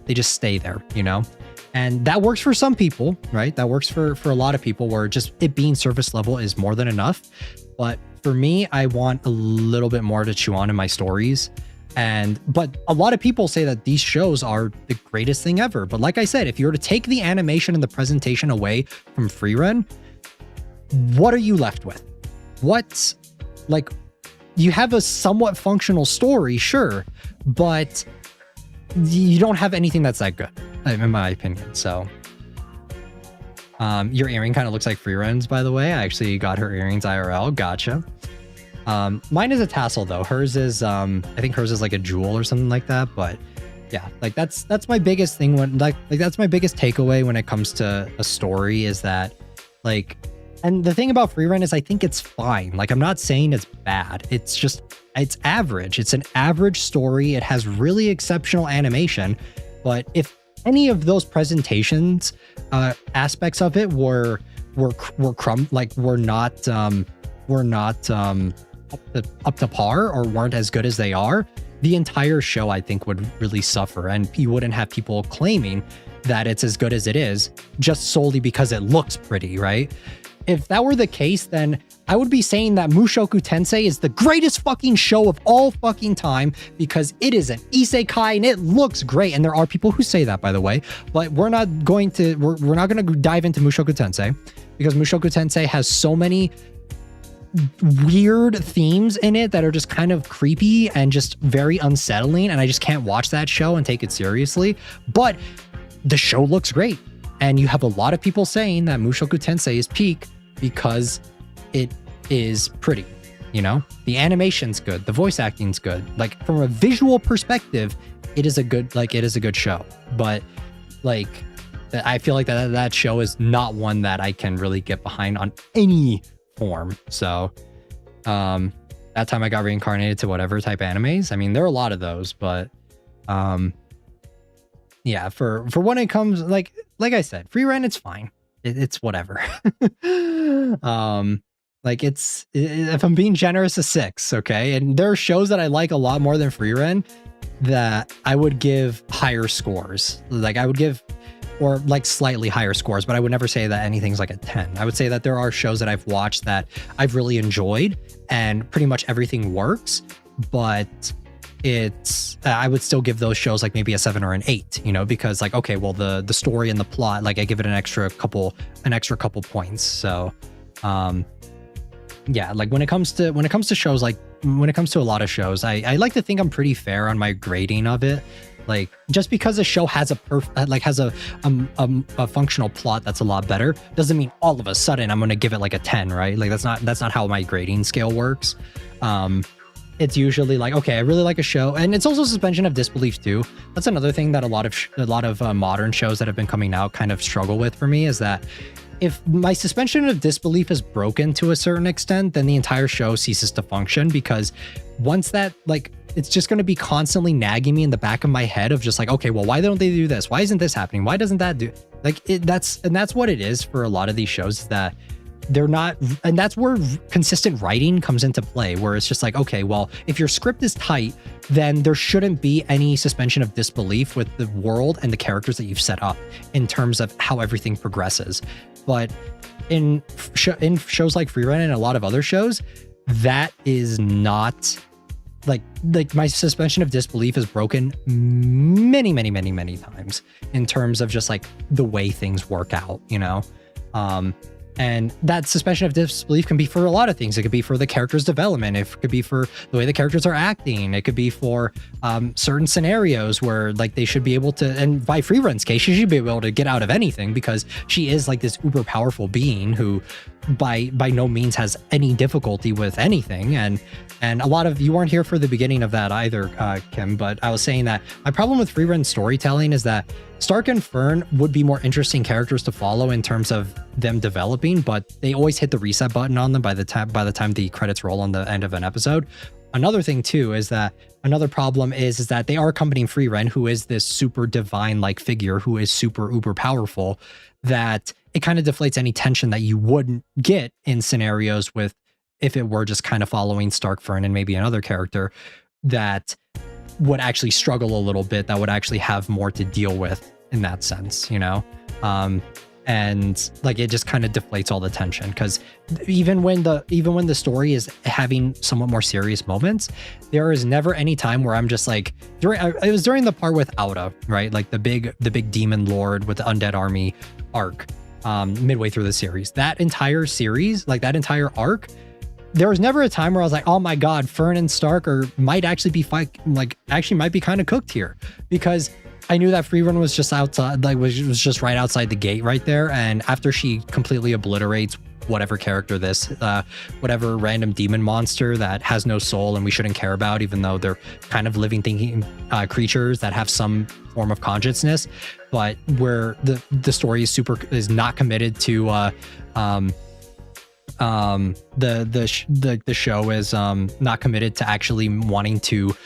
they just stay there, you know? And that works for some people, right? That works for a lot of people, where just it being surface level is more than enough. But for me, I want a little bit more to chew on in my stories. But a lot of people say that these shows are the greatest thing ever. But like I said, if you were to take the animation and the presentation away from Frieren, what are you left with? What's like, you have a somewhat functional story, sure, but you don't have anything that's that good, in my opinion. So your earring kind of looks like Frieren's, by the way. I actually got her earrings IRL. Gotcha. Mine is a tassel though. Hers is I think hers is like a jewel or something like that. But yeah, like that's my biggest thing when like that's my biggest takeaway when it comes to a story, is that like, and the thing about Frieren is I think it's fine. Like, I'm not saying it's bad. It's just, it's average. It's an average story. It has really exceptional animation. But if any of those presentations aspects of it were not up to par, or weren't as good as they are, the entire show I think would really suffer, and you wouldn't have people claiming that it's as good as it is just solely because it looks pretty, right? If that were the case, then I would be saying that Mushoku Tensei is the greatest fucking show of all fucking time, because it is an isekai and it looks great. And there are people who say that, by the way, but we're not going to dive into Mushoku Tensei, because Mushoku Tensei has so many weird themes in it that are just kind of creepy and just very unsettling, and I just can't watch that show and take it seriously. But the show looks great, and you have a lot of people saying that Mushoku Tensei is peak because it is pretty, you know? The animation's good, the voice acting's good. Like, from a visual perspective, it is a good show. But like, I feel like that show is not one that I can really get behind on any form. So that time I got reincarnated to whatever type animes. I mean, there are a lot of those, but yeah, for when it comes, like I said, Frieren, it's fine. It's whatever. Like, if I'm being generous, a 6, okay? And there are shows that I like a lot more than Frieren that I would give higher scores. Like, I would give, or like slightly higher scores, but I would never say that anything's like a 10. I would say that there are shows that I've watched that I've really enjoyed and pretty much everything works, but it's I would still give those shows like maybe a 7 or an 8, you know, because like, okay, well, the story and the plot, like, I give it an extra couple points. So yeah, like when it comes to shows, like when it comes to a lot of shows, I like to think I'm pretty fair on my grading of it. Like, just because a show has a functional plot that's a lot better doesn't mean all of a sudden I'm going to give it like a 10, right? Like, that's not how my grading scale works. It's usually like, okay, I really like a show, and it's also suspension of disbelief too. That's another thing that a lot of modern shows that have been coming out kind of struggle with for me, is that if my suspension of disbelief is broken to a certain extent, then the entire show ceases to function, because once that, like, it's just going to be constantly nagging me in the back of my head of just like, okay, well, why don't they do this? Why isn't this happening? Why doesn't that do, like, that's what it is for a lot of these shows, is that they're not, and that's where consistent writing comes into play, where it's just like, okay, well, if your script is tight, then there shouldn't be any suspension of disbelief with the world and the characters that you've set up in terms of how everything progresses. But in shows like Frieren and a lot of other shows, that is not like my suspension of disbelief is broken many times in terms of just like the way things work out, you know? And that suspension of disbelief can be for a lot of things. It could be for the character's development. It could be for the way the characters are acting. It could be for certain scenarios where like they should be able to, and by Frieren's case, she should be able to get out of anything, because she is like this uber powerful being who by no means has any difficulty with anything. And a lot of you weren't here for the beginning of that either, Kim, but I was saying that my problem with Frieren's storytelling is that Stark and Fern would be more interesting characters to follow in terms of them developing, but they always hit the reset button on them by the time the credits roll on the end of an episode. another thing too is that another problem is that they are accompanying Frieren, who is this super divine like figure who is super uber powerful, that it kind of deflates any tension that you wouldn't get in scenarios with if it were just kind of following Starkfern and maybe another character that would actually struggle a little bit, that would actually have more to deal with in that sense, you know? And like it just kind of deflates all the tension, because even when the story is having somewhat more serious moments, there is never any time where I'm just like, it was during the part with Auda, right? Like the big demon lord with the undead army arc, midway through the series. That entire series, like that entire arc, there was never a time where I was like, oh my god, Fern and Stark might actually be might be kind of cooked here, because I knew that Frieren was just outside, like was just right outside the gate right there. And after she completely obliterates whatever character whatever random demon monster that has no soul and we shouldn't care about, even though they're kind of living thinking creatures that have some form of consciousness, but where the story is not committed to the show is not committed to actually wanting to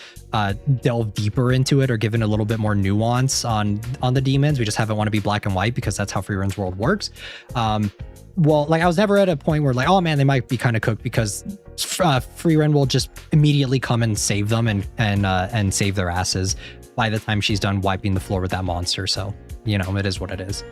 delve deeper into it or give it a little bit more nuance on the demons. We just have it want to be black and white because that's how Frieren's world works. Well, like I was never at a point where like, oh man, they might be kind of cooked, because Frieren will just immediately come and save them and save their asses by the time she's done wiping the floor with that monster. So, you know, it is what it is.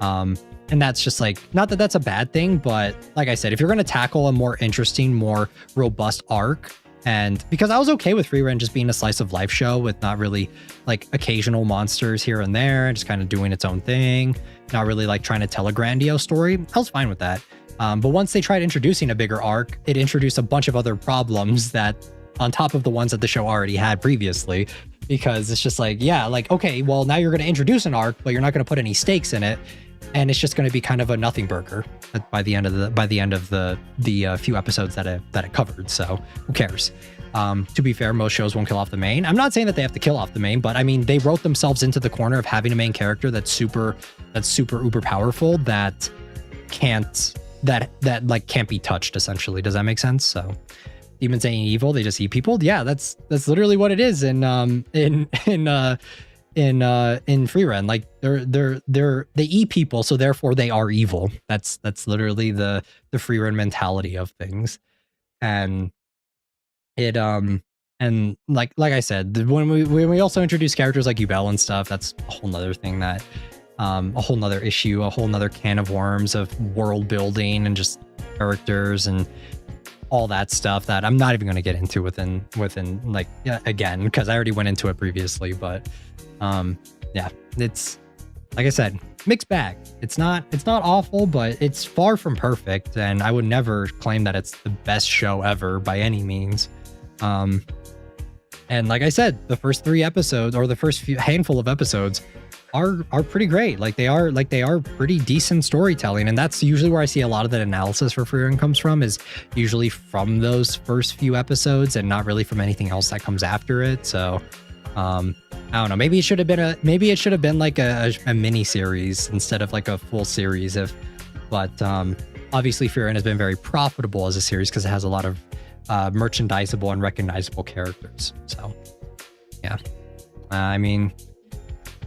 And that's just like, not that that's a bad thing, but like I said, if you're going to tackle a more interesting, more robust arc, and because I was okay with Frieren just being a slice of life show with not really like occasional monsters here and there, just kind of doing its own thing, not really like trying to tell a grandiose story, I was fine with that. But once they tried introducing a bigger arc, it introduced a bunch of other problems that on top of the ones that the show already had previously, because it's just like, yeah, like, okay, well now you're going to introduce an arc, but you're not going to put any stakes in it. And it's just going to be kind of a nothing burger by the end of the few episodes that it covered. So who cares? To be fair, most shows won't kill off the main. I'm not saying that they have to kill off the main, but I mean, they wrote themselves into the corner of having a main character that's super uber powerful that can't be touched, essentially. Does that make sense? So demons ain't evil, they just eat people. Yeah, that's literally what it is in Frieren. Like they eat people, so therefore they are evil. That's literally the Frieren mentality of things. And it and like I said, when we also introduce characters like Yubel and stuff, that's a whole nother thing, that a whole nother issue, a whole nother can of worms of world building and just characters and all that stuff that I'm not even going to get into within like, again, because I already went into it previously. But yeah, it's like I said, mixed bag. It's not awful, but it's far from perfect, and I would never claim that it's the best show ever by any means. And like I said, the first 3 episodes, or the first handful of episodes, are pretty great. Like they are pretty decent storytelling, and that's usually where I see a lot of the analysis for Frieren comes from, is usually from those first few episodes and not really from anything else that comes after it. So I don't know, maybe it should have been like a mini series instead of like a full series. But obviously Frieren has been very profitable as a series because it has a lot of merchandisable and recognizable characters. So yeah, I mean,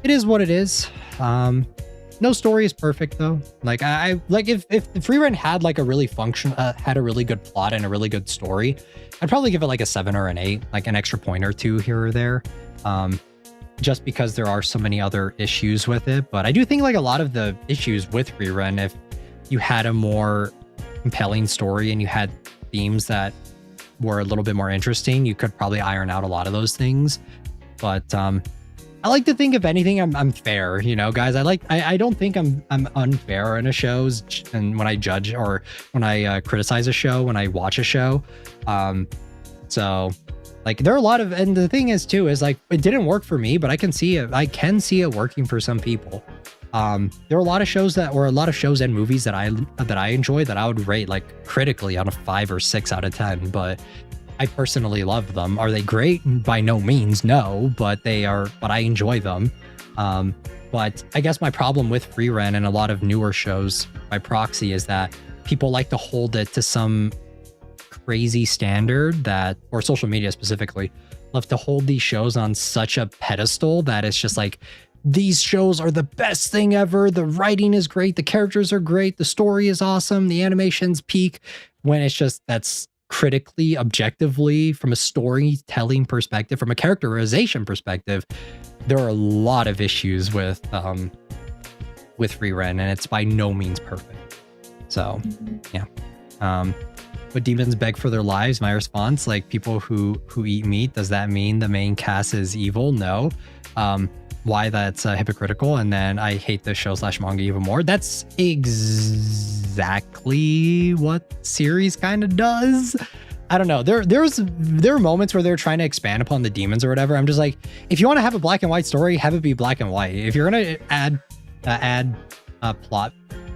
it is what it is. No story is perfect though. Like I like if Frieren had like a really had a really good plot and a really good story, I'd probably give it like a 7 or an 8, like an extra point or 2 here or there. Just because there are so many other issues with it. But I do think like a lot of the issues with Frieren, if you had a more compelling story and you had themes that were a little bit more interesting, you could probably iron out a lot of those things. But I like to think, if anything, I'm fair, you know, guys. I don't think I'm unfair in a shows, and when I judge or when I criticize a show, when I watch a show. So like there are a lot of, and the thing is too, is like it didn't work for me, but I can see it working for some people. There are a lot of shows and movies that I enjoy that I would rate like critically on a 5 or 6 out of 10, but I personally love them. Are they great? By no means, no, but I enjoy them. But I guess my problem with Frieren and a lot of newer shows by proxy is that people like to hold it to some crazy standard that, or social media specifically, love to hold these shows on such a pedestal that it's just like, these shows are the best thing ever. The writing is great. The characters are great. The story is awesome. The animation's peak, when it's just, that's critically, objectively, from a storytelling perspective, from a characterization perspective, there are a lot of issues with Free Ren, and it's by no means perfect. So yeah. But demons beg for their lives. My response, like, people who eat meat, does that mean the main cast is evil? No. Why that's hypocritical? And then I hate this show / manga even more. That's exactly what series kind of does. I don't know. There are moments where they're trying to expand upon the demons or whatever. I'm just like, if you want to have a black and white story, have it be black and white. If you're gonna add plot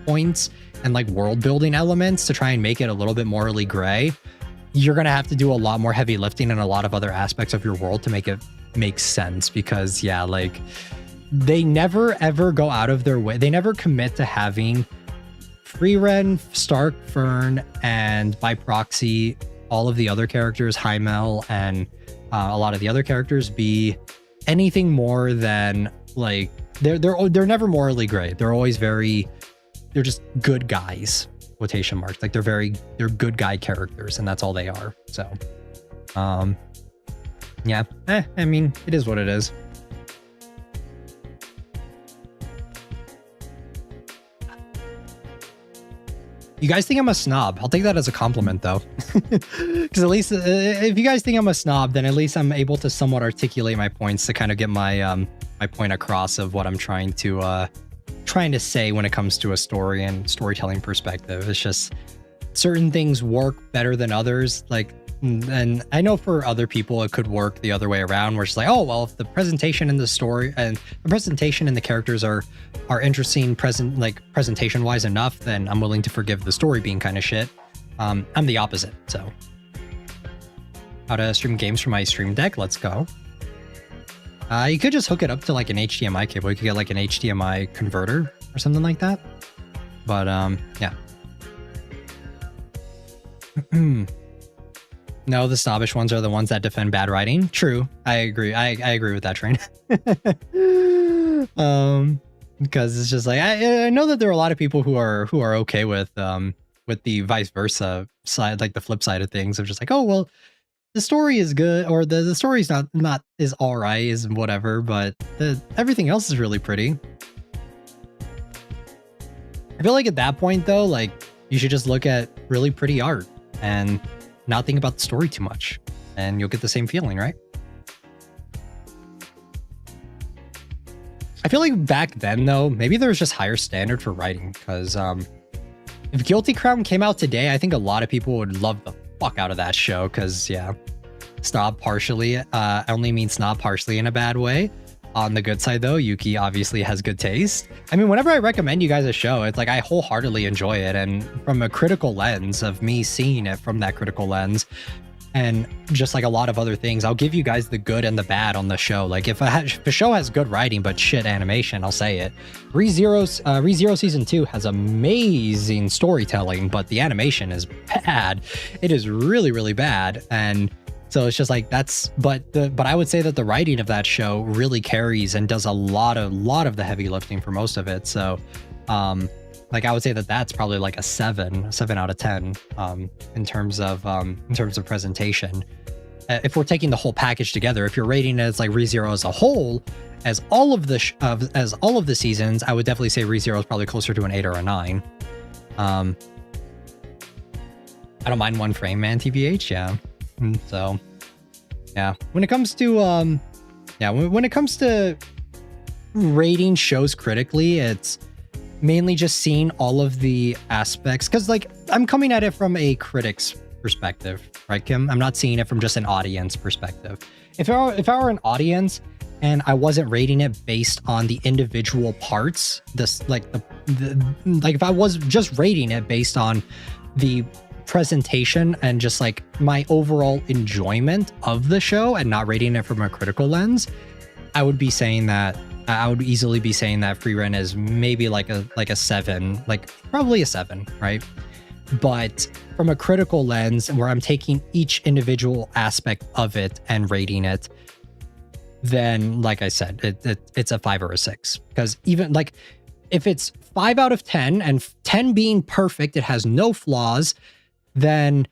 points and like world building elements to try and make it a little bit morally gray, you're gonna have to do a lot more heavy lifting in a lot of other aspects of your world to make it make sense. Because yeah, like, they never ever go out of their way. They never commit to having Free Ren, Stark, Fern, and by proxy all of the other characters, Hyemel, and a lot of the other characters, be anything more than like, they're never morally gray. They're always very, they're just good guys, quotation marks. Like, they're good guy characters, and that's all they are. So yeah, I mean, it is what it is. You guys think I'm a snob? I'll take that as a compliment, though. Because at least if you guys think I'm a snob, then at least I'm able to somewhat articulate my points to kind of get my my point across of what I'm trying to say when it comes to a story and storytelling perspective. It's just certain things work better than others. Like, and I know for other people it could work the other way around, where it's like, oh well, if the presentation in the story and the presentation and the characters are interesting, presentation wise enough, then I'm willing to forgive the story being kind of shit. I'm the opposite. So how to stream games from my stream deck? Let's go. You could just hook it up to like an HDMI cable. You could get like an HDMI converter or something like that. But yeah. No, the snobbish ones are the ones that defend bad writing. True. I agree. I agree with that train. Because it's just like, I know that there are a lot of people who are okay with the vice versa side, like the flip side of things, of just like, oh well, the story is good, or the story's not is all right, is whatever, but everything else is really pretty. I feel like at that point though, like, you should just look at really pretty art and not think about the story too much, and you'll get the same feeling, right? I feel like back then though, maybe there was just higher standard for writing, because if Guilty Crown came out today, I think a lot of people would love the fuck out of that show, because yeah, snob partially, I only mean snob partially in a bad way. On the good side though, Yuki obviously has good taste. I mean, whenever I recommend you guys a show, it's like I wholeheartedly enjoy it, and from a critical lens of me seeing it from that critical lens, and just like a lot of other things, I'll give you guys the good and the bad on the show. Like if a show has good writing but shit animation, I'll say it. ReZero season 2 has amazing storytelling, but the animation is bad. It is really, really bad. And so it's just like, but I would say that the writing of that show really carries and does a lot of the heavy lifting for most of it. So like I would say that that's probably like a 7 out of 10 in terms of presentation. If we're taking the whole package together, if you're rating it as like ReZero as a whole, as all of the seasons, I would definitely say ReZero is probably closer to an 8 or a 9. I don't mind one frame, man. TBH, yeah. So yeah, when it comes to when it comes to rating shows critically, it's mainly just seeing all of the aspects, because like I'm coming at it from a critic's perspective, right, Kim? I'm not seeing it from just an audience perspective. If I were an audience and I wasn't rating it based on the individual parts, like if I was just rating it based on the presentation and just like my overall enjoyment of the show and not rating it from a critical lens, I would easily be saying that Free Ren is maybe like a 7, like probably a 7, right? But from a critical lens where I'm taking each individual aspect of it and rating it, then like I said, it's a 5 or a 6. Because even like if it's 5 out of 10 and 10 being perfect, it has no flaws, then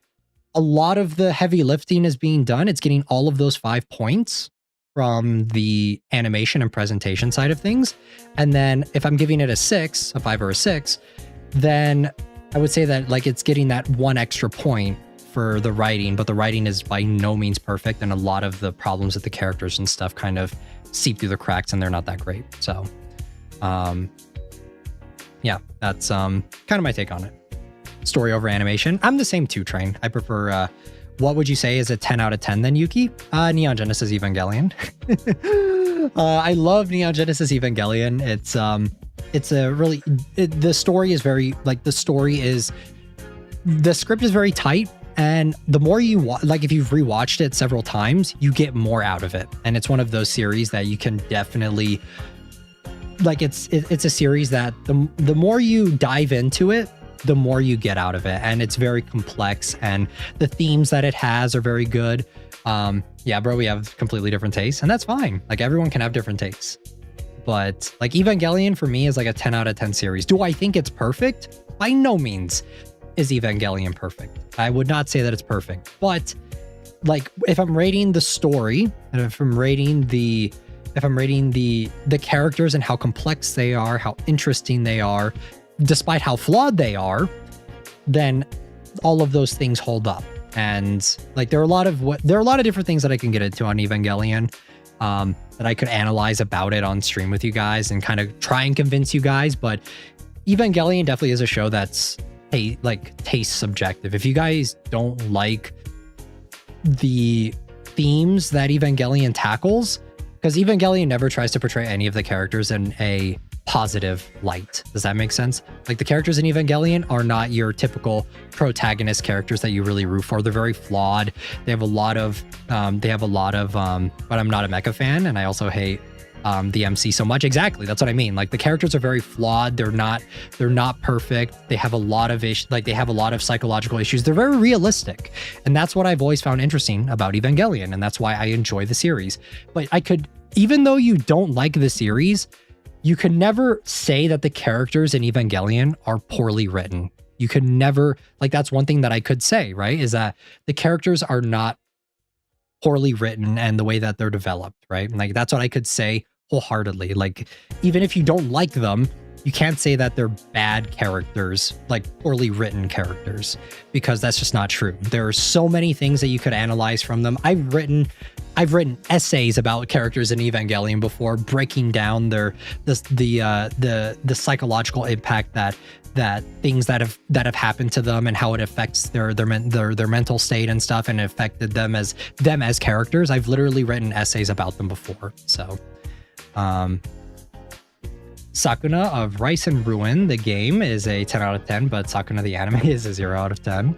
a lot of the heavy lifting is being done. It's getting all of those 5 points from the animation and presentation side of things. And then if I'm giving it a 6, a 5 or a 6, then I would say that like it's getting that 1 extra point for the writing, but the writing is by no means perfect, and a lot of the problems with the characters and stuff kind of seep through the cracks, and they're not that great. So, yeah, that's kind of my take on it. Story over animation. I'm the same 2 train. I prefer. What would you say is a 10 out of 10 then, Yuki? Neon Genesis Evangelion. I love Neon Genesis Evangelion. It's a really, the story is very, like the script is very tight, and the more you like if you've rewatched it several times, you get more out of it. And it's one of those series that you can definitely, like it's a series that the more you dive into it, the more you get out of it. And it's very complex, and the themes that it has are very good. Yeah, bro, we have completely different tastes, and that's fine. Like everyone can have different tastes. But like Evangelion for me is like a 10 out of 10 series. Do I think it's perfect? By no means is Evangelion perfect. I would not say that it's perfect. But like if I'm rating the story, and if I'm rating the characters and how complex they are, how interesting they are, despite how flawed they are, then all of those things hold up. And like there are a lot of different things that I can get into on Evangelion. That I could analyze about it on stream with you guys and kind of try and convince you guys. But Evangelion definitely is a show that's taste subjective. If you guys don't like the themes that Evangelion tackles, because Evangelion never tries to portray any of the characters in a positive light. Does that make sense? Like the characters in Evangelion are not your typical protagonist characters that you really root for. They're very flawed. They have a lot of but I'm not a mecha fan, and I also hate the MC so much. Exactly, that's what I mean. Like the characters are very flawed. They're not perfect. They have a lot of they have a lot of psychological issues. They're very realistic, and that's what I've always found interesting about Evangelion, and that's why I enjoy the series. But even though you don't like the series, you could never say that the characters in Evangelion are poorly written. You could never, like, that's one thing that I could say, right? Is that the characters are not poorly written and the way that they're developed, right? Like, that's what I could say wholeheartedly. Like, even if you don't like them, you can't say that they're bad characters, like poorly written characters, because that's just not true. There are so many things that you could analyze from them. I've written essays about characters in Evangelion before, breaking down the psychological impact that things that have happened to them and how it affects their mental state and stuff, and it affected them as characters. I've literally written essays about them before. So, Sakuna of Rice and Ruin, the game, is a 10 out of 10, but Sakuna the anime is a 0 out of 10.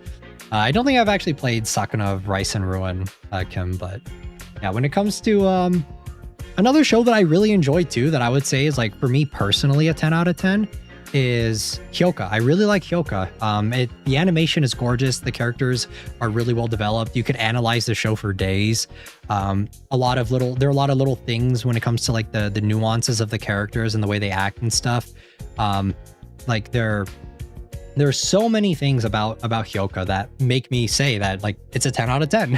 I don't think I've actually played Sakuna of Rice and Ruin, Kim, but yeah, when it comes to another show that I really enjoyed too, that I would say is, like, for me personally a 10 out of 10, is Hyoka. I really like Hyoka. The animation is gorgeous. The characters are really well developed. You could analyze the show for days. There are a lot of little things when it comes to like the nuances of the characters and the way they act and stuff. Like there's so many things about Hyoka that make me say that, like, it's a 10 out of 10.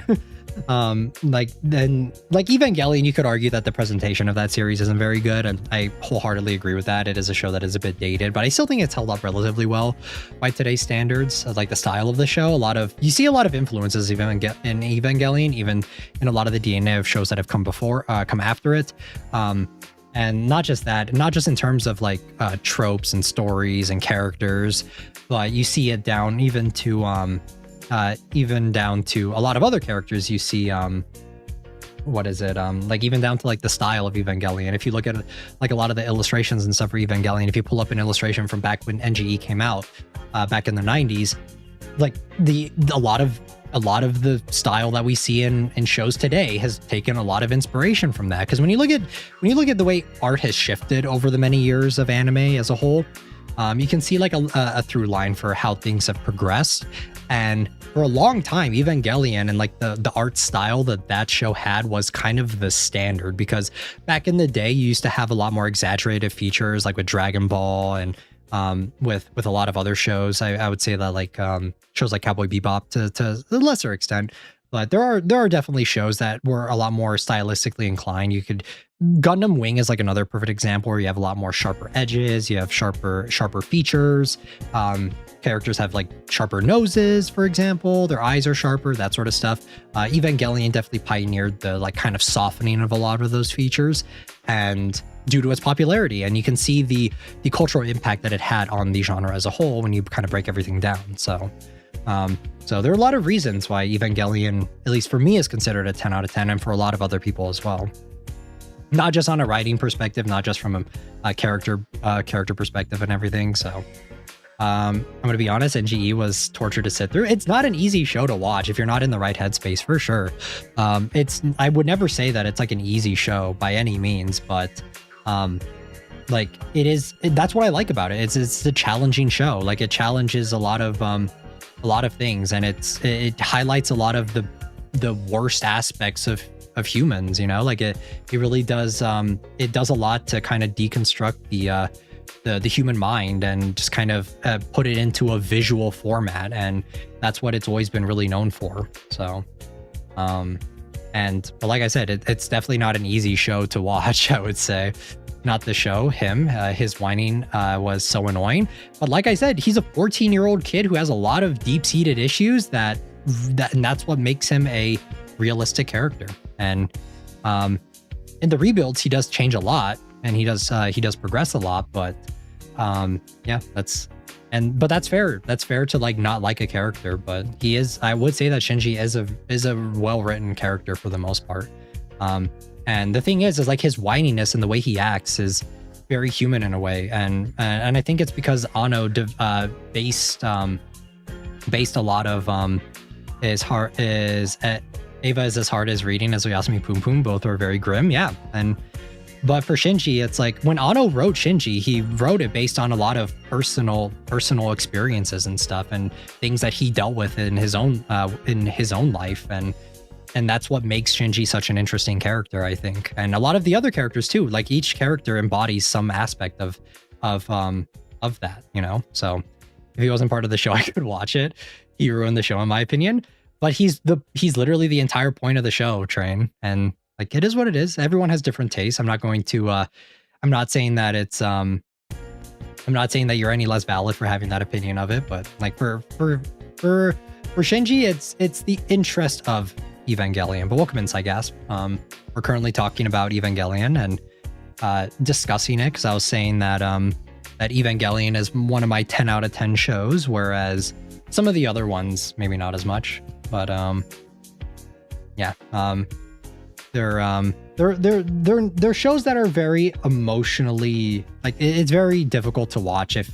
Like Evangelion, you could argue that the presentation of that series isn't very good, and I wholeheartely agree with that. It is a show that is a bit dated, but I still think it's held up relatively well by today's standards. Like the style of the show, you see a lot of influences even in Evangelion, even in a lot of the DNA of shows that have come after it. And not just that, not just in terms of like tropes and stories and characters, but you see it down even down to a lot of other characters. You see like even down to like the style of Evangelion. If you look at like a lot of the illustrations and stuff for Evangelion, if you pull up an illustration from back when NGE came out back in the 90s, like a lot of the style that we see in shows today has taken a lot of inspiration from that. Because when you look at the way art has shifted over the many years of anime as a whole, You can see like a through line for how things have progressed. And for a long time, Evangelion and like the art style that show had was kind of the standard, because back in the day, you used to have a lot more exaggerated features like with Dragon Ball and with a lot of other shows. I would say that like shows like Cowboy Bebop to a lesser extent. But there are definitely shows that were a lot more stylistically inclined. You could Gundam Wing is like another perfect example where you have a lot more sharper edges, you have sharper features. Characters have like sharper noses, for example. Their eyes are sharper, that sort of stuff. Evangelion definitely pioneered the like kind of softening of a lot of those features, and due to its popularity, and you can see the cultural impact that it had on the genre as a whole when you kind of break everything down. So there are a lot of reasons why Evangelion, at least for me, is considered a 10 out of 10, and for a lot of other people as well. Not just on a writing perspective, not just from a character perspective and everything. So I'm going to be honest, NGE was torture to sit through. It's not an easy show to watch if you're not in the right headspace, for sure. I would never say that it's like an easy show by any means, but like it is. That's what I like about it. It's a challenging show. Like it challenges a lot of things, and it highlights a lot of the worst aspects of humans, you know. Like it really does it does a lot to kind of deconstruct the human mind and just kind of put it into a visual format, and that's what it's always been really known for. So but like I said, it's definitely not an easy show to watch. I would say not the show, his whining was so annoying. But like I said, he's a 14-year-old kid who has a lot of deep-seated issues and that's what makes him a realistic character. And in the rebuilds, he does change a lot, and he does progress a lot. But yeah, but that's fair. That's fair to like not like a character, but he is. I would say that Shinji is a well-written character for the most part. And the thing is like his whininess and the way he acts is very human in a way, and I think it's because Ano based a lot of Eva is as hard as reading as Oyasumi Pum Pum. Both are very grim, yeah. But for Shinji, it's like when Ano wrote Shinji, he wrote it based on a lot of personal experiences and stuff, and things that he dealt with in his own life, and that's what makes Shinji such an interesting character, I think. And a lot of the other characters too. Like each character embodies some aspect of that, you know. So if he wasn't part of the show, I could watch it. He ruined the show, in my opinion. But he's literally the entire point of the show, Train. And like it is what it is. Everyone has different tastes. I'm not going to I'm not saying that it's I'm not saying that you're any less valid for having that opinion of it, but like for Shinji, it's the interest of Evangelion. But welcome inside, Gasp. We're currently talking about Evangelion and discussing it, because I was saying that that Evangelion is one of my 10 out of 10 shows, whereas some of the other ones maybe not as much. But yeah, they're shows that are very emotionally, like it's very difficult to watch if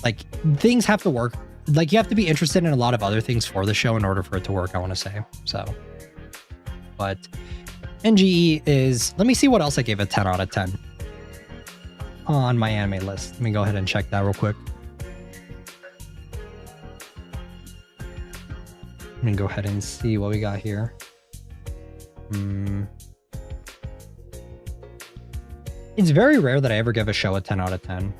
like things have to work. Like you have to be interested in a lot of other things for the show in order for it to work, I want to say. So, but NGE is, let me see what else I gave a 10 out of 10 on my anime list. Let me go ahead and check that real quick. Let me go ahead and see what we got here. It's very rare that I ever give a show a 10 out of 10.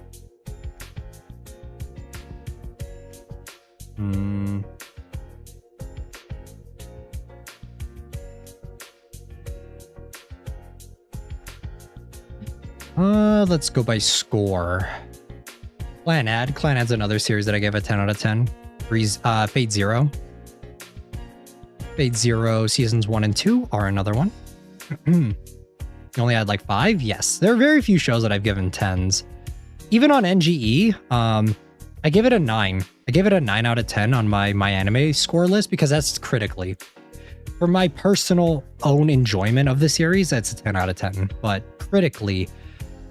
Let's go by score. Clanad's another series that I gave a 10 out of 10. Fate Zero. Fate Zero seasons 1 and 2 are another one. You only had like 5? Yes. There are very few shows that I've given 10s. Even on NGE, I give it a 9. I gave it a 9 out of 10 on my anime score list, because that's critically. For my personal own enjoyment of the series, that's a 10 out of 10. But critically,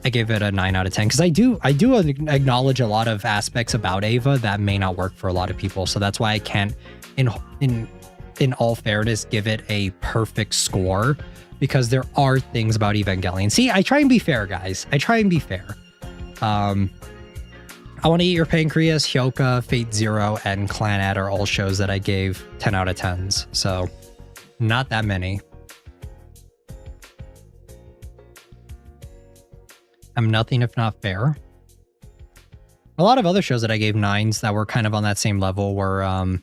I gave it a 9 out of 10, because I do acknowledge a lot of aspects about Eva that may not work for a lot of people. So that's why I can't, in all fairness, give it a perfect score, because there are things about Evangelion. See, I try and be fair, guys. I try and be fair. I Want to Eat Your Pancreas, Hyoka, Fate Zero, and Clannad are all shows that I gave 10 out of 10s. So not that many. I'm Nothing If Not Fair. A lot of other shows that I gave 9s that were kind of on that same level were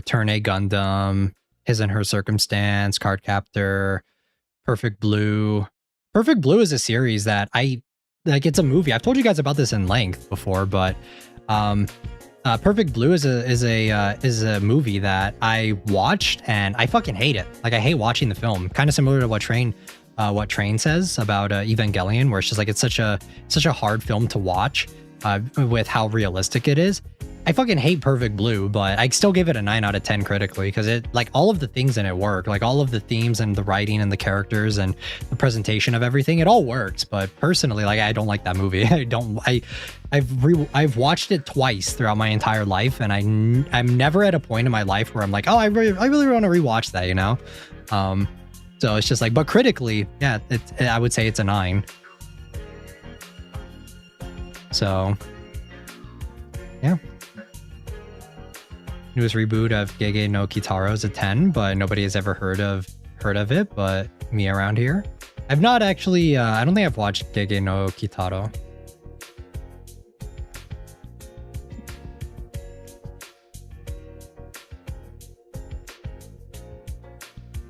Turn A Gundam, His and Her Circumstance, Cardcaptor, Perfect Blue. Perfect Blue is a series that it's a movie. I've told you guys about this in length before, but Perfect Blue is a movie that I watched and I fucking hate it. Like I hate watching the film. Kind of similar to what Train says about Evangelion, where it's just like it's such a hard film to watch with how realistic it is. I fucking hate Perfect Blue, but I still give it a 9 out of 10 critically because it, like, all of the things in it work. Like all of the themes and the writing and the characters and the presentation of everything, it all works. But personally, like, I don't like that movie. I've watched it twice throughout my entire life, and I'm never at a point in my life where I'm like, oh, I really want to rewatch that, you know? So it's just like, but critically, yeah, I would say it's a 9. So, yeah. Newest reboot of Gege no Kitaro is a 10, but nobody has ever heard of it, but me around here. I've not actually, I don't think I've watched Gege no Kitaro.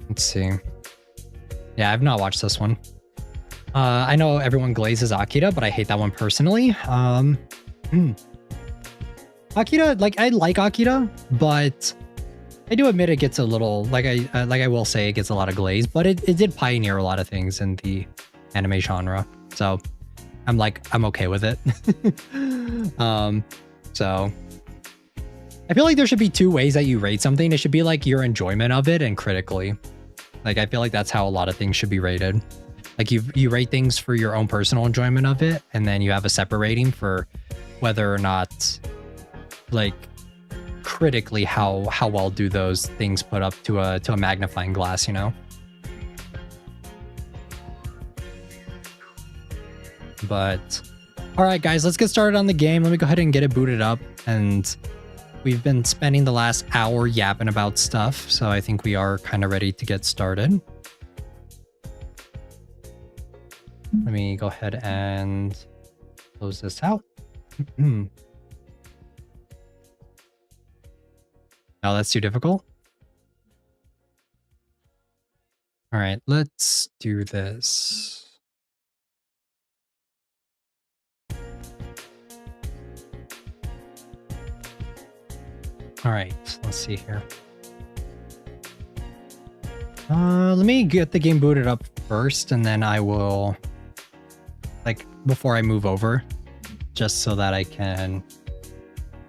Let's see. Yeah, I've not watched this one. I know everyone glazes Akira, but I hate that one personally. Akira, like, I like Akira, but I do admit it gets a little, like I will say, it gets a lot of glaze, but it did pioneer a lot of things in the anime genre. So I'm okay with it. So I feel like there should be 2 ways that you rate something. It should be like your enjoyment of it and critically. Like, I feel like that's how a lot of things should be rated. Like you rate things for your own personal enjoyment of it, and then you have a separate rating for whether or not, like, critically how well do those things put up to a magnifying glass, you know? But all right, guys, let's get started on the game. Let me go ahead and get it booted up. And we've been spending the last hour yapping about stuff, so I think we are kind of ready to get started. Let me go ahead and close this out. No, that's too difficult. All right, let's do this. All right, let's see here. Let me get the game booted up first, and then I will, like, before I move over, just so that I can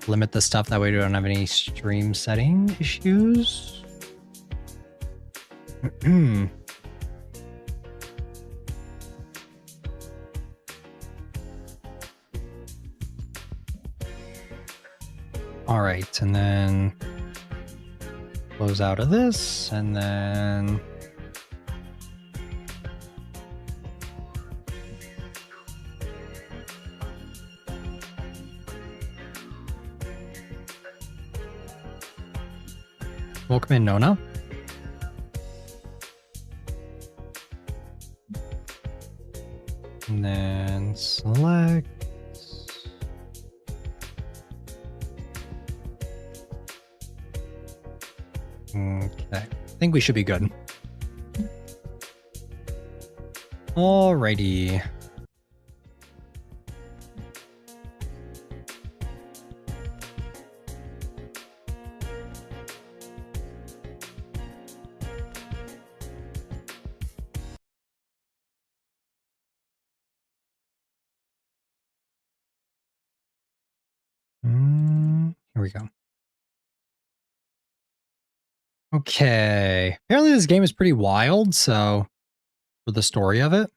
limit the stuff. That way we don't have any stream setting issues. All right, and then close out of this, and then welcome in, Nona. And then select. Okay, I think we should be good. Alrighty. Here we go. Okay. Apparently this game is pretty wild, so for the story of it.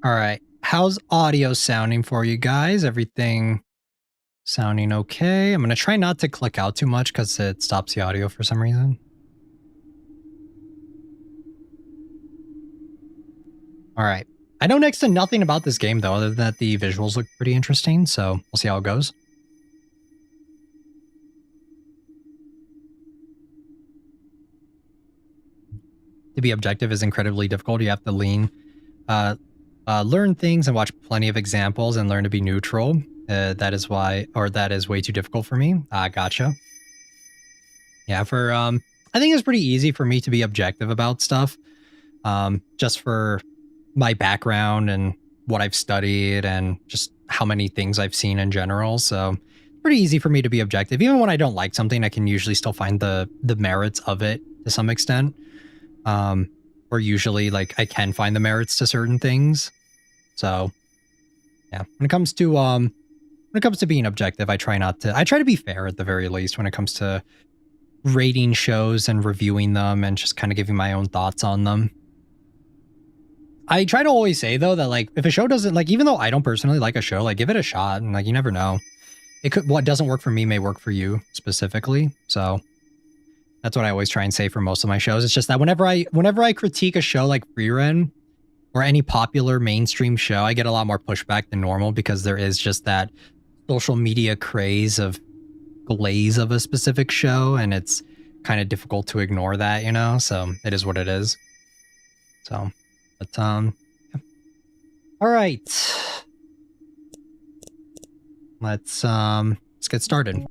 All right. How's audio sounding for you guys? Everything Sounding okay. I'm going to try not to click out too much because it stops the audio for some reason. All right. I know next to nothing about this game, though, other than that the visuals look pretty interesting, so we'll see how it goes. To be objective is incredibly difficult. You have to learn things and watch plenty of examples and learn to be neutral. That is way too difficult for me. Gotcha. Yeah, I think it's pretty easy for me to be objective about stuff. Just for my background and what I've studied and just how many things I've seen in general. So pretty easy for me to be objective. Even when I don't like something, I can usually still find the merits of it to some extent. Or usually like I can find the merits to certain things. So yeah, when it comes to being objective, I try to be fair at the very least when it comes to rating shows and reviewing them and just kind of giving my own thoughts on them. I try to always say though that like if a show doesn't like, even though I don't personally like a show, like give it a shot and like you never know. What doesn't work for me may work for you specifically. So that's what I always try and say for most of my shows. It's just that whenever I critique a show like Freeren or any popular mainstream show, I get a lot more pushback than normal because there is just that social media craze of glaze of a specific show, and it's kind of difficult to ignore that, you know? So it is what it is. So, but yeah. All right. Let's get started.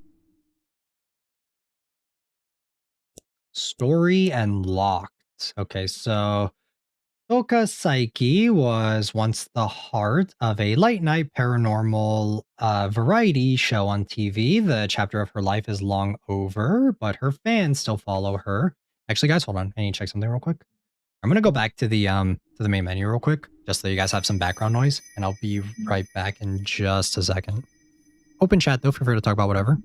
Story and locked. Okay, so Soka Psyche was once the heart of a late night paranormal variety show on TV. The chapter of her life is long over, but her fans still follow her. Actually, guys, hold on. I need to check something real quick. I'm gonna go back to the main menu real quick, just so you guys have some background noise, and I'll be right back in just a second. Open chat though, feel free to talk about whatever.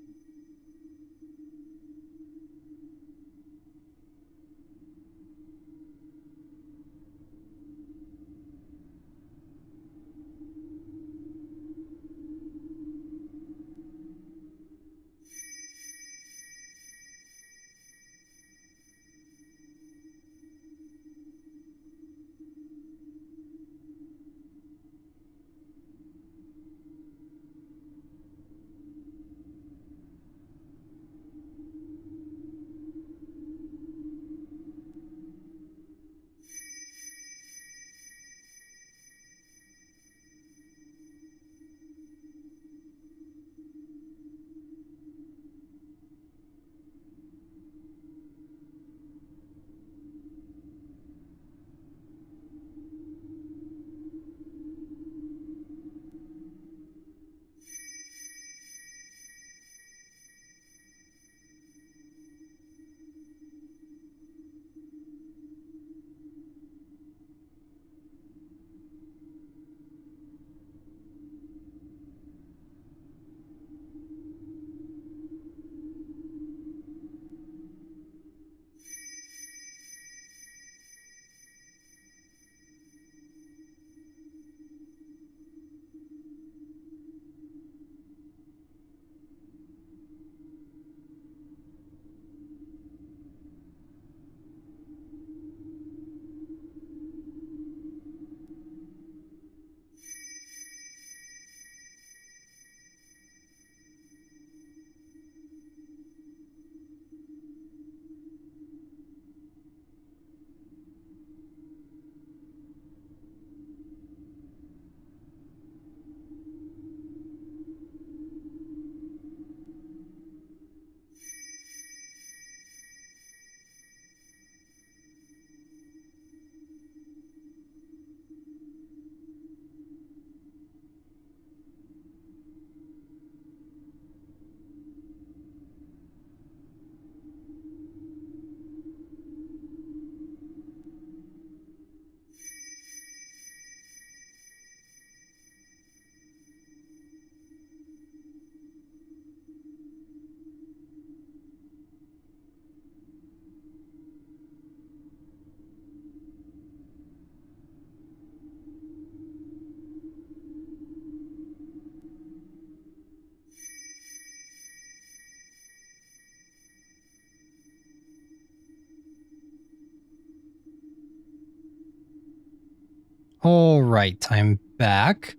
All right, I'm back.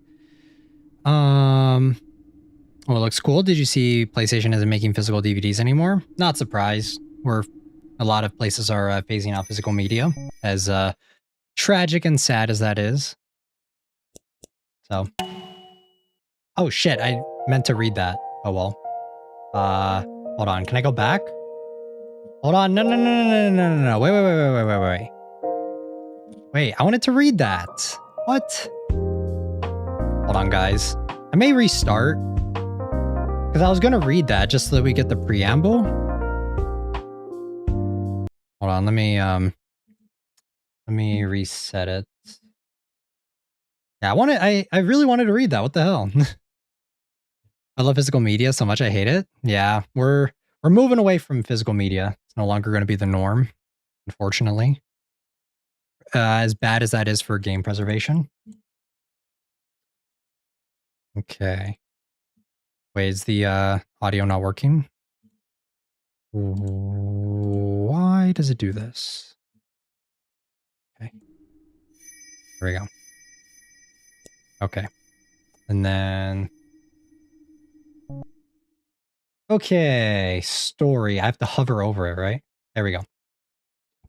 Oh, it looks cool. Did you see PlayStation isn't making physical DVDs anymore? Not surprised. A lot of places are phasing out physical media, as tragic and sad as that is. So, oh shit, I meant to read that. Oh well. Hold on. Can I go back? Hold on. No. Wait. Wait, I wanted to read that. What? Hold on, guys. I may restart. Because I was going to read that just so that we get the preamble. Hold on, let me reset it. Yeah, I really wanted to read that. What the hell? I love physical media so much I hate it. Yeah, we're moving away from physical media. It's no longer going to be the norm, unfortunately. As bad as that is for game preservation. Okay. Wait, is the audio not working? Why does it do this? Okay. Here we go. Okay. And then... Okay, story. I have to hover over it, right? There we go.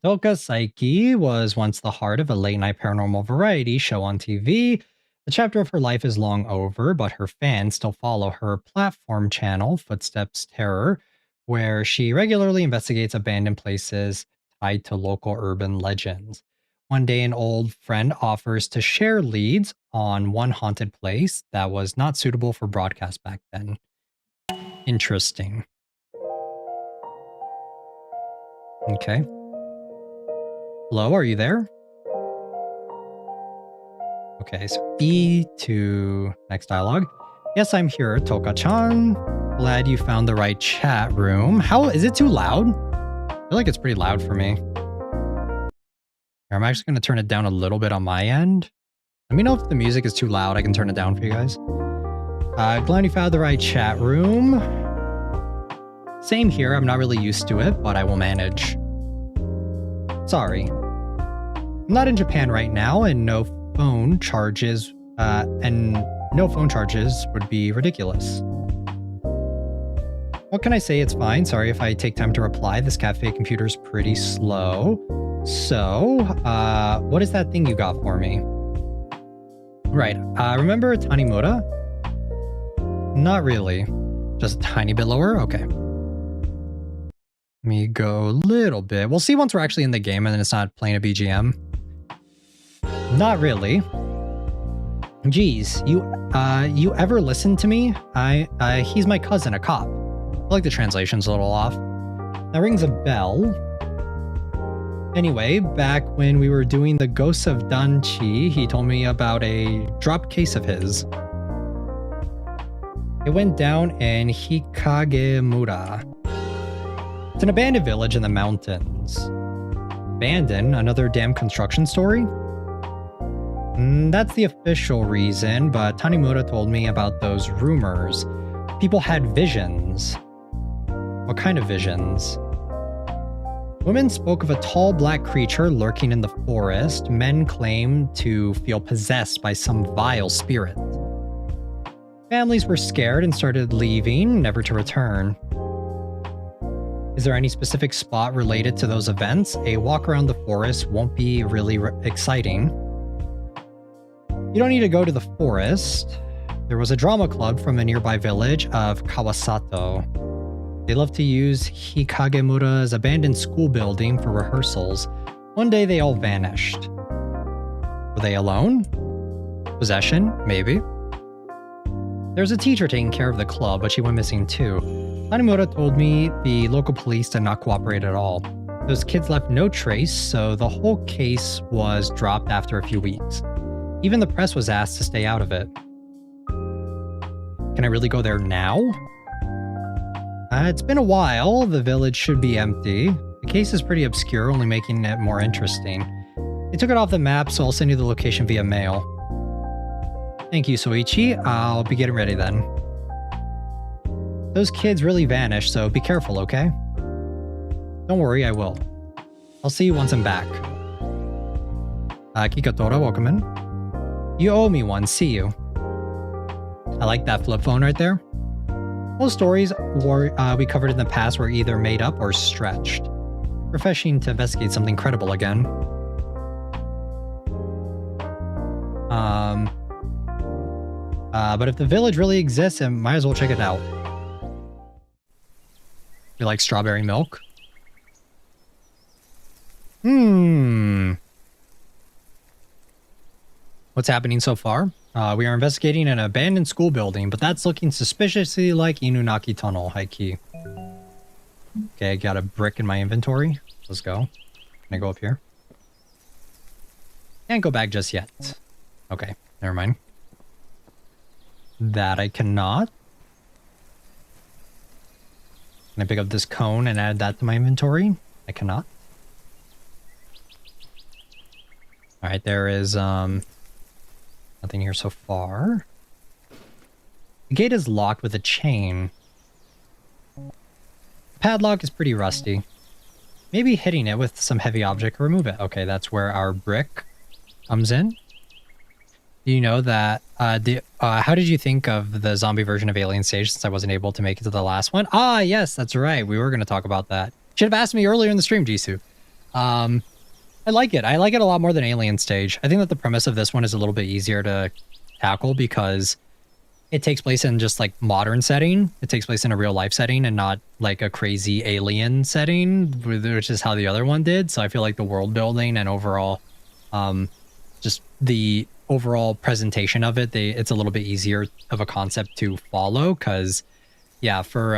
Toka Saiki was once the heart of a late-night paranormal variety show on TV. The chapter of her life is long over, but her fans still follow her platform channel, Footsteps Terror, where she regularly investigates abandoned places tied to local urban legends. One day, an old friend offers to share leads on one haunted place that was not suitable for broadcast back then. Interesting. Okay. Hello, are you there? Okay, so B to next dialogue. Yes, I'm here, Toka-chan. Glad you found the right chat room. How is it too loud? I feel like it's pretty loud for me. Here, I'm actually going to turn it down a little bit on my end. Let me know if the music is too loud. I can turn it down for you guys. Glad you found the right chat room. Same here. I'm not really used to it, but I will manage. Sorry. I'm not in Japan right now, and no phone charges would be ridiculous. What can I say? It's fine. Sorry if I take time to reply. This cafe computer's pretty slow. So, what is that thing you got for me? Right. Remember Tanimura? Not really. Just a tiny bit lower? Okay. Let me go a little bit. We'll see once we're actually in the game and then it's not playing a BGM. Not really. Geez, you ever listen to me? He's my cousin, a cop. I feel like the translation's a little off. That rings a bell. Anyway, back when we were doing the Ghosts of Danchi, he told me about a dropped case of his. It went down in Hikagemura. It's an abandoned village in the mountains. Abandoned? Another damn construction story? That's the official reason, but Tanimura told me about those rumors. People had visions. What kind of visions? Women spoke of a tall black creature lurking in the forest. Men claimed to feel possessed by some vile spirit. Families were scared and started leaving, never to return. Is there any specific spot related to those events? A walk around the forest won't be really exciting. You don't need to go to the forest. There was a drama club from a nearby village of Kawasato. They love to use Hikagemura's abandoned school building for rehearsals. One day they all vanished. Were they alone? Possession? Maybe. There was a teacher taking care of the club, but she went missing too. Tanimura told me the local police did not cooperate at all. Those kids left no trace, so the whole case was dropped after a few weeks. Even the press was asked to stay out of it. Can I really go there now? It's been a while. The village should be empty. The case is pretty obscure, only making it more interesting. They took it off the map, so I'll send you the location via mail. Thank you, Soichi. I'll be getting ready then. Those kids really vanished, so be careful, okay? Don't worry, I will. I'll see you once I'm back. Kikatora, welcome in. You owe me one, see you. I like that flip phone right there. Most stories we covered in the past were either made up or stretched. Refreshing to investigate something credible again. But if the village really exists, then might as well check it out. You like strawberry milk? What's happening so far? We are investigating an abandoned school building, but that's looking suspiciously like Inunaki Tunnel, high key. Okay, I got a brick in my inventory. Let's go. Can I go up here? Can't go back just yet. Okay, never mind. That I cannot. Can I pick up this cone and add that to my inventory? I cannot. Alright, there is nothing here so far. The gate is locked with a chain. The padlock is pretty rusty. Maybe hitting it with some heavy object will remove it. Okay, that's where our brick comes in. Do you know that how did you think of the zombie version of Alien Stage, since I wasn't able to make it to the last one? Ah, yes, that's right. We were going to talk about that. Should have asked me earlier in the stream, Jisoo. I like it. I like it a lot more than Alien Stage. I think that the premise of this one is a little bit easier to tackle because it takes place in just like modern setting. It takes place in a real life setting and not like a crazy alien setting, which is how the other one did. So I feel like the world building and overall, just the overall presentation of it, it's a little bit easier of a concept to follow. Because yeah, for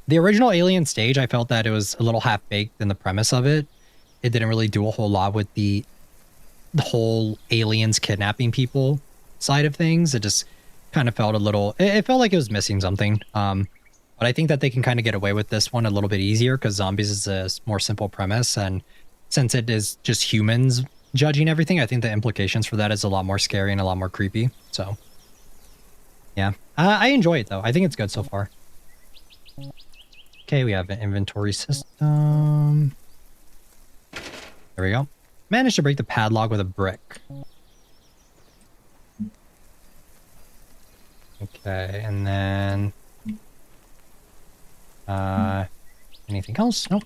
the original Alien Stage, I felt that it was a little half-baked in the premise of it. It didn't really do a whole lot with the whole aliens kidnapping people side of things. It just kind of felt a little, it felt like it was missing something. But I think that they can kind of get away with this one a little bit easier because zombies is a more simple premise. And since it is just humans judging everything, I think the implications for that is a lot more scary and a lot more creepy. So yeah, I enjoy it though. I think it's good so far. Okay, we have an inventory system. There we go. Managed to break the padlock with a brick. Okay, and then anything else? Nope.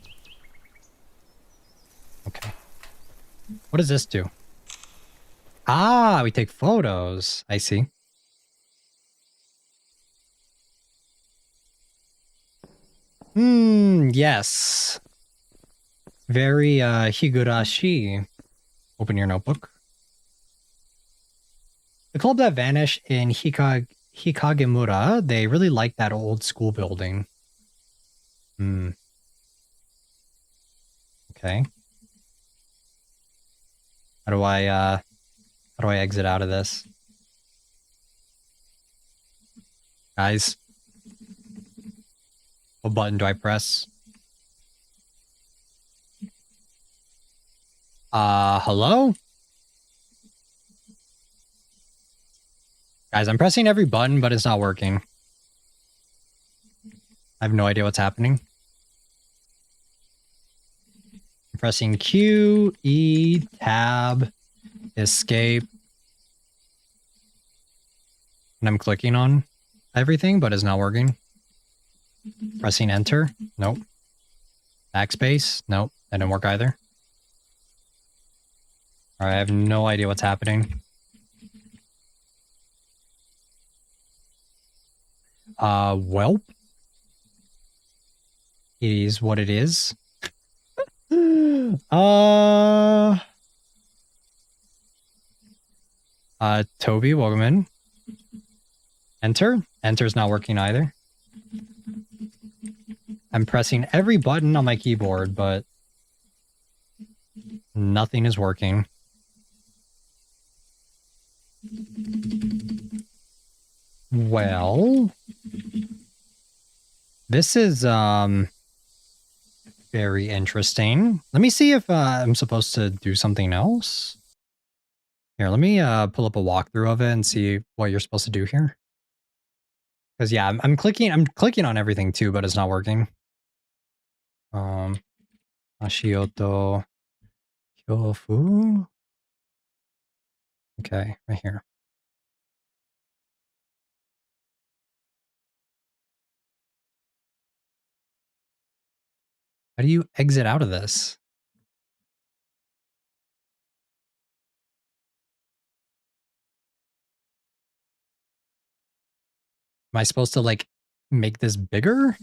Okay. What does this do? Ah, we take photos. I see. Yes. Very Higurashi. Open your notebook. The club that vanished in Hikagemura, they really like that old school building. Okay. How do I exit out of this? Guys. What button do I press? Hello? Guys, I'm pressing every button, but it's not working. I have no idea what's happening. I'm pressing Q, E, Tab, Escape. And I'm clicking on everything, but it's not working. Pressing Enter. Nope. Backspace. Nope. That didn't work either. Alright, I have no idea what's happening. Welp. It is what it is. Toby, welcome in. Enter. Enter's not working either. I'm pressing every button on my keyboard, but nothing is working. Well, this is very interesting. Let me see if I'm supposed to do something else. Here, let me pull up a walkthrough of it and see what you're supposed to do here. Because yeah, I'm clicking on everything too, but it's not working. Ashioto Kyofu. Okay, right here. How do you exit out of this? Am I supposed to, like, make this bigger?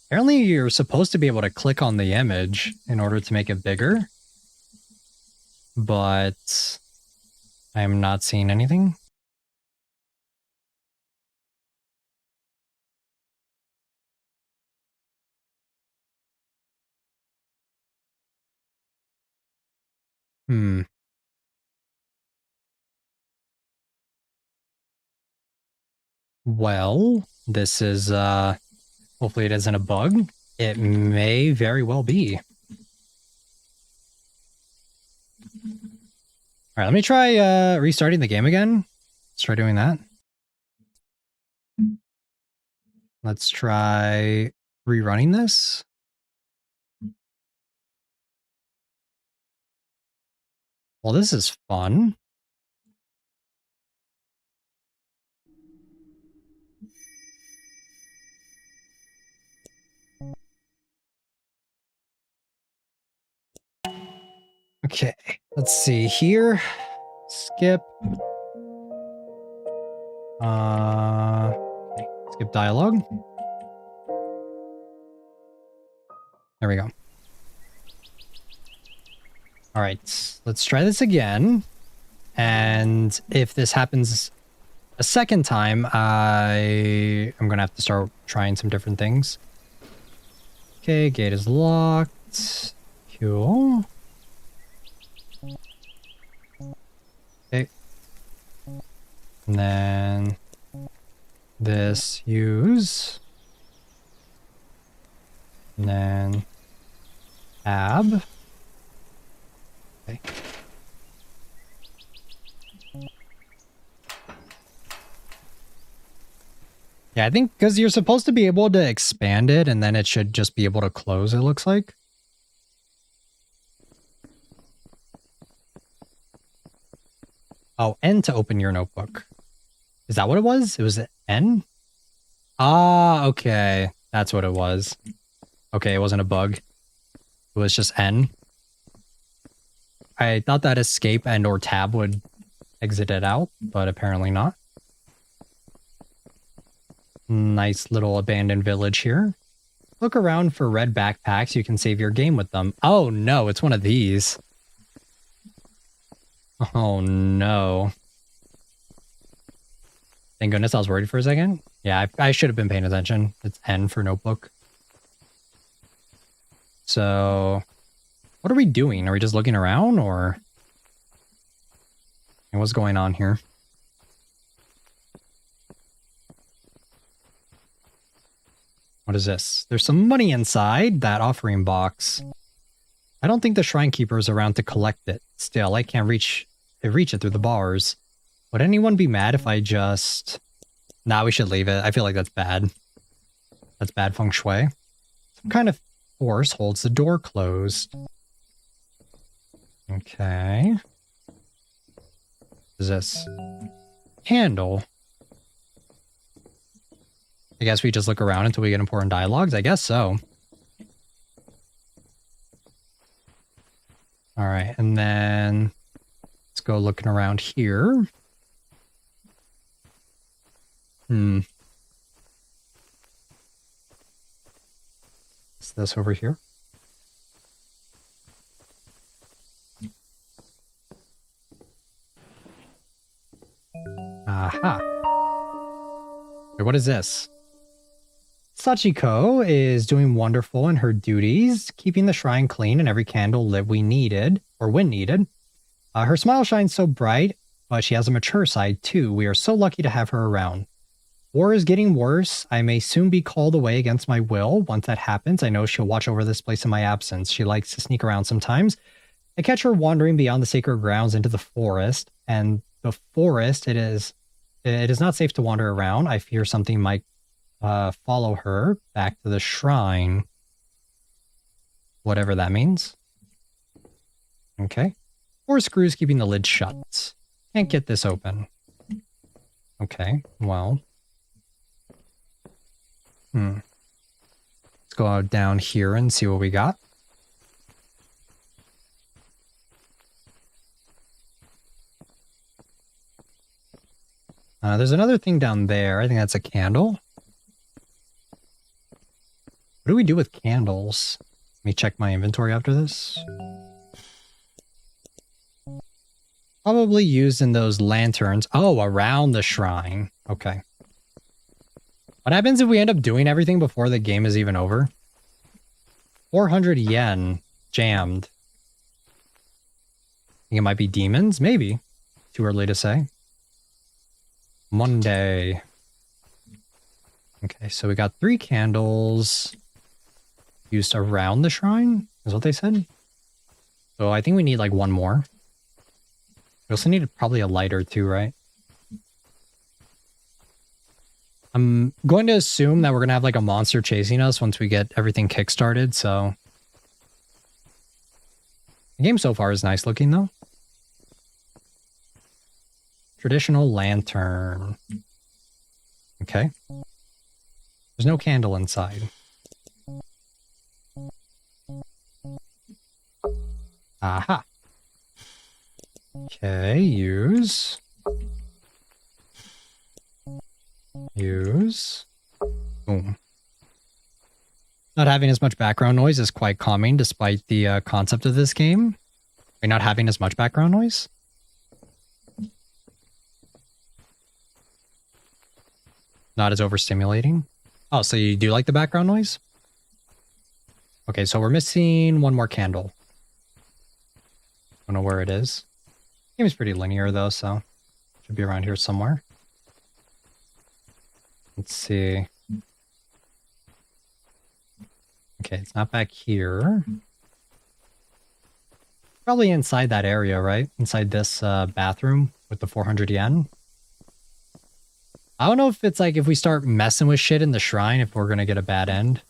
Apparently you're supposed to be able to click on the image in order to make it bigger. But I am not seeing anything. Well, this is, hopefully it isn't a bug. It may very well be. All right, let me try restarting the game again. Let's try doing that. Let's try rerunning this. Well, this is fun. Okay, let's see here. Skip. Okay, skip dialogue. There we go. All right, let's try this again. And if this happens a second time, I'm gonna have to start trying some different things. Okay, gate is locked. Cool. Okay. And then this use. And then tab. Okay. Yeah, I think because you're supposed to be able to expand it and then it should just be able to close, it looks like. Oh, N to open your notebook. Is that what it was? It was N? Ah, okay. That's what it was. Okay, it wasn't a bug. It was just N. I thought that escape and or tab would exit it out, but apparently not. Nice little abandoned village here. Look around for red backpacks. You can save your game with them. Oh no, it's one of these. Oh no. Thank goodness I was worried for a second. Yeah, I should have been paying attention. It's N for notebook. So, what are we doing? Are we just looking around or what's going on here? What is this? There's some money inside that offering box. I don't think the shrine keeper is around to collect it. Still, I can't reach it through the bars. Would anyone be mad if I just... Nah, we should leave it. I feel like that's bad. That's bad feng shui. Some kind of force holds the door closed. Okay. What is this? Handle. I guess we just look around until we get important dialogues? I guess so. Alright, and then... Let's go looking around here. Is this over here? Aha. Wait, what is this? Sachiko is doing wonderful in her duties, keeping the shrine clean and every candle lit when needed. Her smile shines so bright, but she has a mature side too. We are so lucky to have her around. War is getting worse. I may soon be called away against my will. Once that happens, I know she'll watch over this place in my absence. She likes to sneak around sometimes. I catch her wandering beyond the sacred grounds into the forest, and the forest, it is not safe to wander around. I fear something might follow her back to the shrine. Whatever that means. Okay. 4 screws keeping the lid shut. Can't get this open. Okay, well. Let's go down here and see what we got. There's another thing down there. I think that's a candle. What do we do with candles? Let me check my inventory after this. Probably used in those lanterns. Oh, around the shrine. Okay. What happens if we end up doing everything before the game is even over? 400 yen jammed. Think it might be demons? Maybe. Too early to say. Monday. Okay, so we got 3 candles used around the shrine, is what they said. So I think we need like 1 more. We also need probably a lighter too, right? I'm going to assume that we're going to have like a monster chasing us once we get everything kickstarted, so... The game so far is nice looking though. Traditional lantern. Okay. There's no candle inside. Aha. Okay, use. Use. Boom. Not having as much background noise is quite calming despite the concept of this game. Are you not having as much background noise? Not as overstimulating? Oh, so you do like the background noise? Okay, so we're missing 1 more candle. Don't know where it is. Game is pretty linear though, so should be around here somewhere. Let's see. Okay, it's not back here. Probably inside that area, right? Inside this bathroom with the 400 yen. I don't know if it's like if we start messing with shit in the shrine, if we're gonna get a bad end.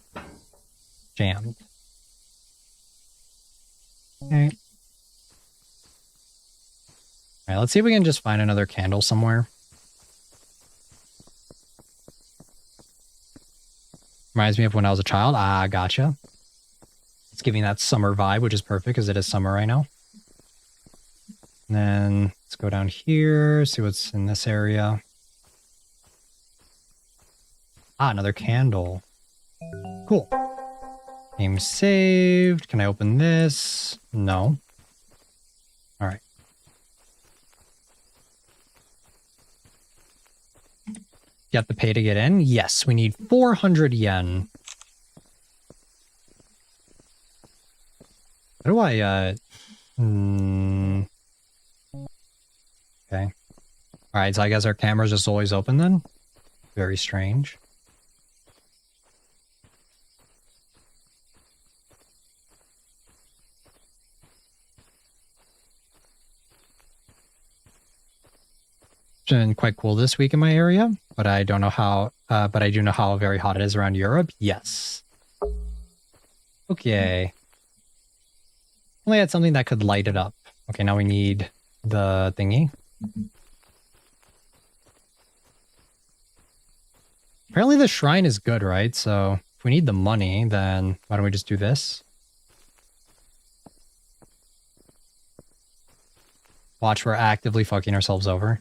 Jammed. Okay. Alright, let's see if we can just find another candle somewhere. Reminds me of when I was a child. Ah, gotcha. It's giving that summer vibe, which is perfect because it is summer right now. And then let's go down here, see what's in this area. Ah, another candle. Cool. Game saved. Can I open this? No. All right. You have to pay to get in? Yes, we need 400 yen. How do I, Okay. Alright, so I guess our camera's just always open then? Very strange. It's been quite cool this week in my area, but I don't know how, but I do know how very hot it is around Europe. Yes. Okay. Only had something that could light it up. Okay, now we need the thingy. Apparently the shrine is good, right? So if we need the money, then why don't we just do this? Watch, we're actively fucking ourselves over.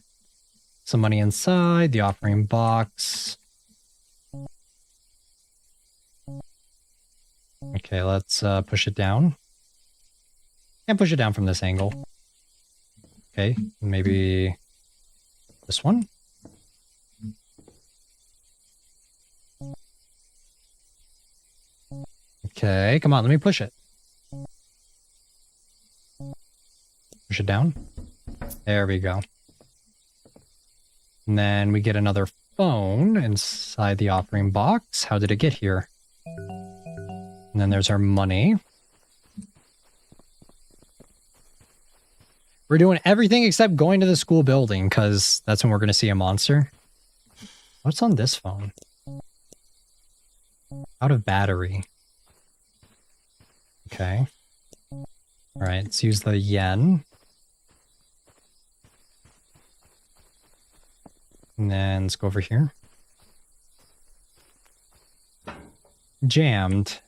Some money inside, the offering box. Okay, let's push it down. Can't push it down from this angle. Okay, maybe this one? Okay, come on, let me push it. Push it down. There we go. And then we get another phone inside the offering box. How did it get here? And then there's our money. We're doing everything except going to the school building, because that's when we're going to see a monster. What's on this phone? Out of battery. Okay. Alright, let's use the yen. And then let's go over here. Jammed.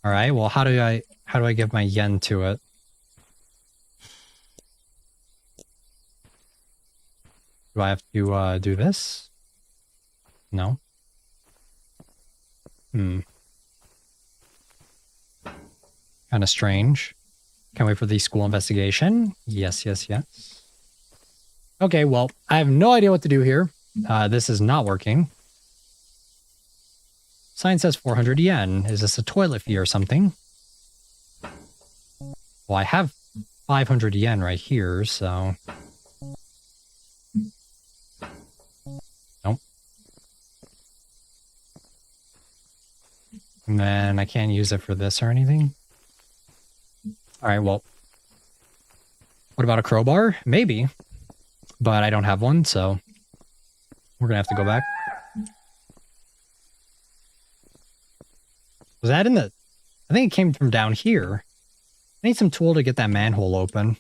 All right, well, how do I give my yen to it? Do I have to do this? No. Kind of strange. Can't wait for the school investigation. Yes, yes, yes. Okay, well, I have no idea what to do here. This is not working. Sign says 400 yen. Is this a toilet fee or something? Well, I have 500 yen right here, so... Nope. And then I can't use it for this or anything. Alright, well... What about a crowbar? Maybe. But I don't have one, so... We're gonna have to go back. Was that in the... I think it came from down here. I need some tool to get that manhole open.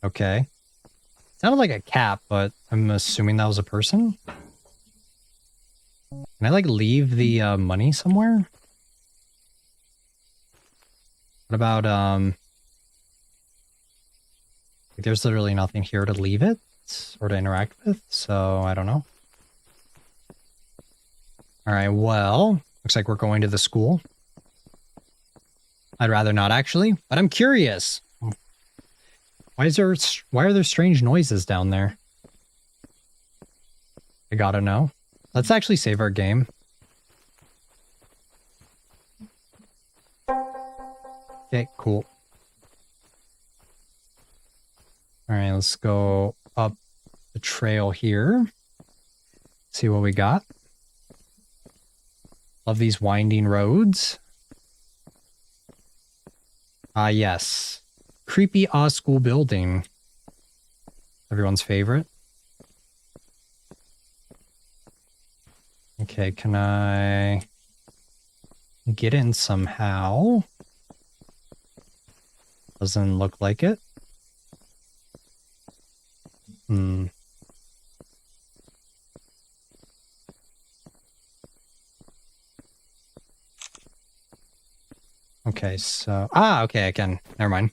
Okay. Sounded like a cat, but I'm assuming that was a person. Can I, like, leave the money somewhere? What about, there's literally nothing here to leave it or to interact with, so I don't know. Alright, well, looks like we're going to the school. I'd rather not, actually, but I'm curious. Why are there strange noises down there? I gotta know. Let's actually save our game. Okay, cool. Alright, let's go up the trail here. See what we got. Love these winding roads. Ah, yes. Creepy school building. Everyone's favorite. Okay, can I get in somehow? Doesn't look like it. Okay, so... Ah, okay, I can. Never mind.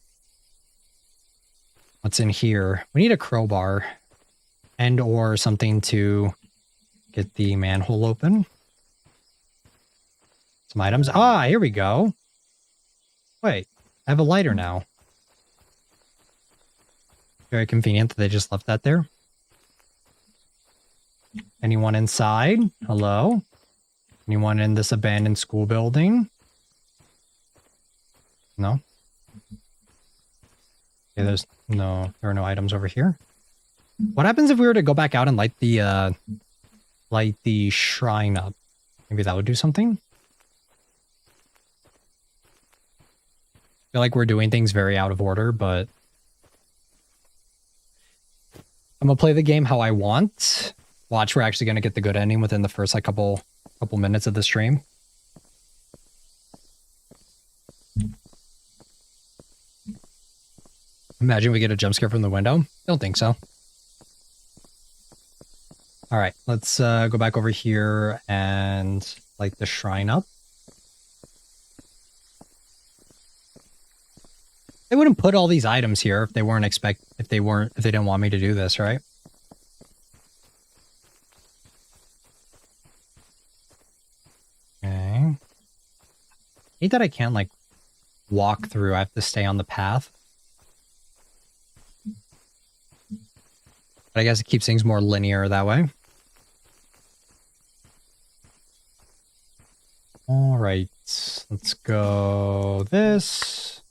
What's in here? We need a crowbar. And or something to get the manhole open. Some items. Ah, here we go. Wait, I have a lighter now. Very convenient that they just left that there. Anyone inside? Hello? Anyone in this abandoned school building? No? Okay, there are no items over here. What happens if we were to go back out and light the shrine up? Maybe that would do something? I feel like we're doing things very out of order, but I'm gonna play the game how I want. Watch, we're actually gonna get the good ending within the first like couple minutes of the stream. Imagine we get a jump scare from the window. Don't think so. All right, let's go back over here and light the shrine up. They wouldn't put all these items here if they didn't want me to do this, right? Okay. I hate that I can't like walk through. I have to stay on the path. But I guess it keeps things more linear that way. All right, let's go this.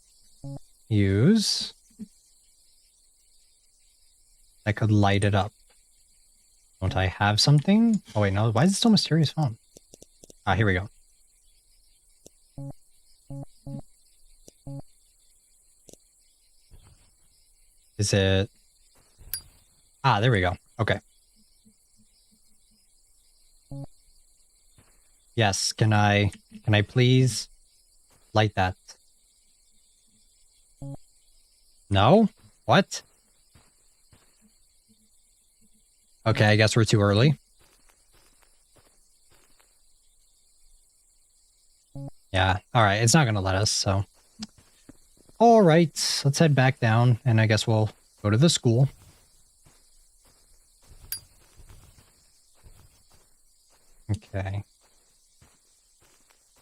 Use. I could light it up. Don't I have something? Oh wait, no. Why is it still mysterious phone? Ah, here we go. Is it... Ah, there we go. Okay. Yes, can I please light that? No? What? Okay, I guess we're too early. Yeah, alright, it's not gonna let us, so. Alright, let's head back down, and I guess we'll go to the school. Okay.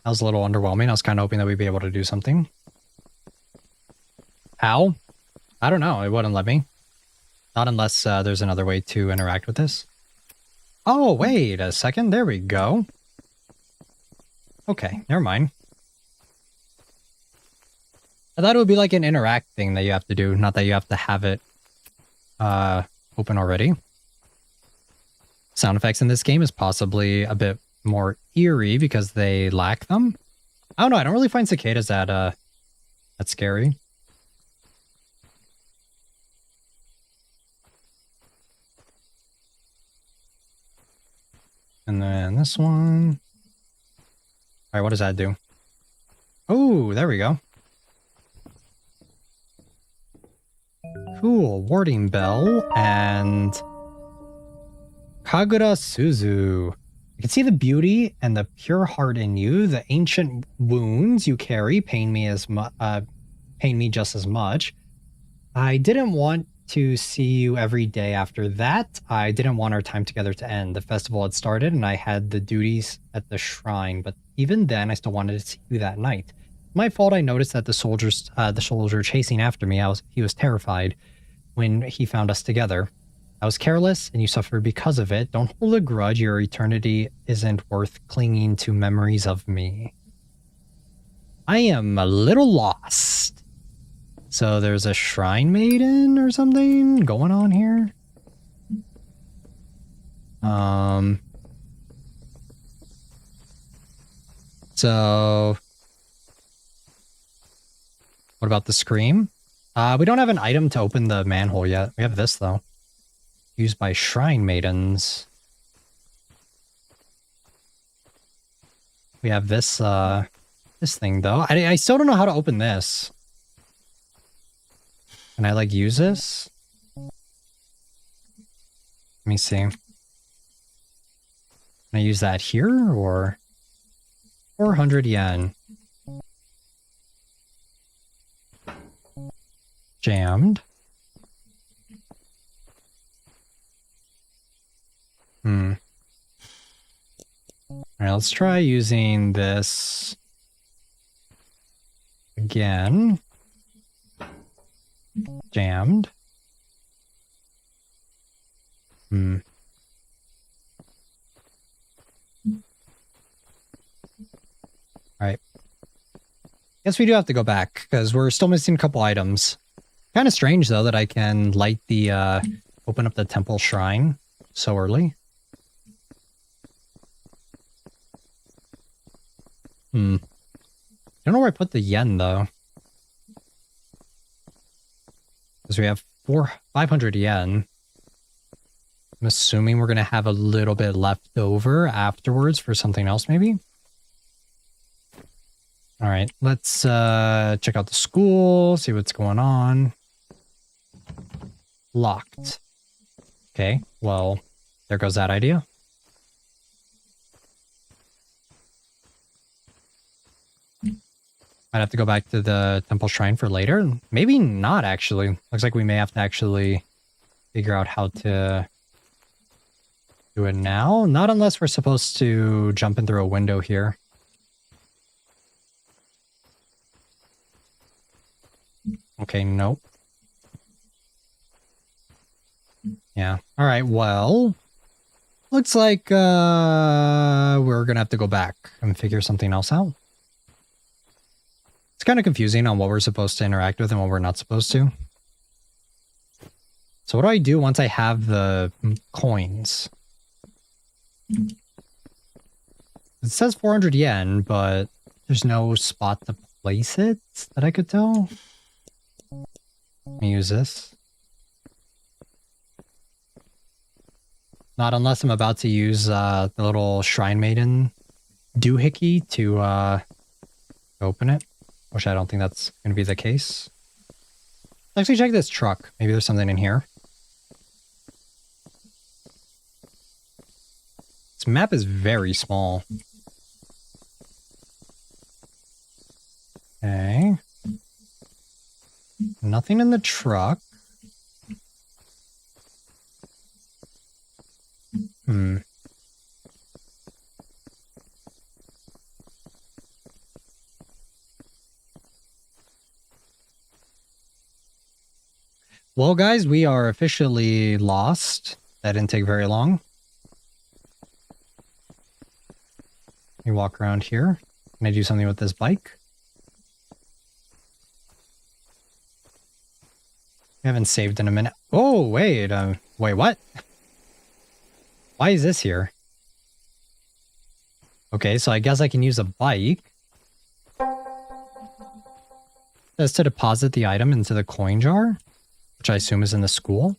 That was a little underwhelming. I was kind of hoping that we'd be able to do something. How? I don't know. It wouldn't let me. Not unless there's another way to interact with this. Oh, wait a second. There we go. Okay, never mind. I thought it would be like an interact thing that you have to do, not that you have to have it open already. Sound effects in this game is possibly a bit more eerie because they lack them. I don't know. I don't really find cicadas that scary. And then this one. All right, what does that do? Oh, there we go. Cool. Warding bell and Kagura Suzu. I can see the beauty and the pure heart in you. The ancient wounds you carry pain me just as much. I didn't want to see you every day after that. I didn't want our time together to end. The festival had started and I had the duties at the shrine, but even then I still wanted to see you that night. My fault. I noticed that the soldier chasing after me, he was terrified when he found us together. I was careless and you suffered because of it. Don't hold a grudge. Your eternity isn't worth clinging to memories of me. I am a little lost. So there's a shrine maiden or something going on here. So what about the scream? We don't have an item to open the manhole yet. We have this though. Used by shrine maidens. We have this this thing though. I still don't know how to open this. Can I like use this? Let me see. Can I use that here or 400 yen? Jammed. Alright, let's try using this again. Jammed. Alright. Guess we do have to go back, because we're still missing a couple items. Kind of strange, though, that I can light the, open up the temple shrine so early. I don't know where I put the yen, though. Because we have 500 yen. I'm assuming we're going to have a little bit left over afterwards for something else, maybe? Alright, let's check out the school, see what's going on. Locked. Okay, well, there goes that idea. Might have to go back to the temple shrine for later. Maybe not, actually. Looks like we may have to actually figure out how to do it now. Not unless we're supposed to jump in through a window here. Okay, nope. Yeah. Alright, well. Looks like we're gonna have to go back and figure something else out. It's kind of confusing on what we're supposed to interact with and what we're not supposed to. So what do I do once I have the coins? It says 400 yen, but there's no spot to place it that I could tell. Let me use this. Not unless I'm about to use the little shrine maiden doohickey to open it. Which I don't think that's going to be the case. Let's actually check this truck. Maybe there's something in here. This map is very small. Okay. Nothing in the truck. Well, guys, we are officially lost. That didn't take very long. Let me walk around here. Can I do something with this bike? I haven't saved in a minute. Oh, wait. Wait, what? Why is this here? Okay, so I guess I can use a bike. That's to deposit the item into the coin jar, which I assume is in the school.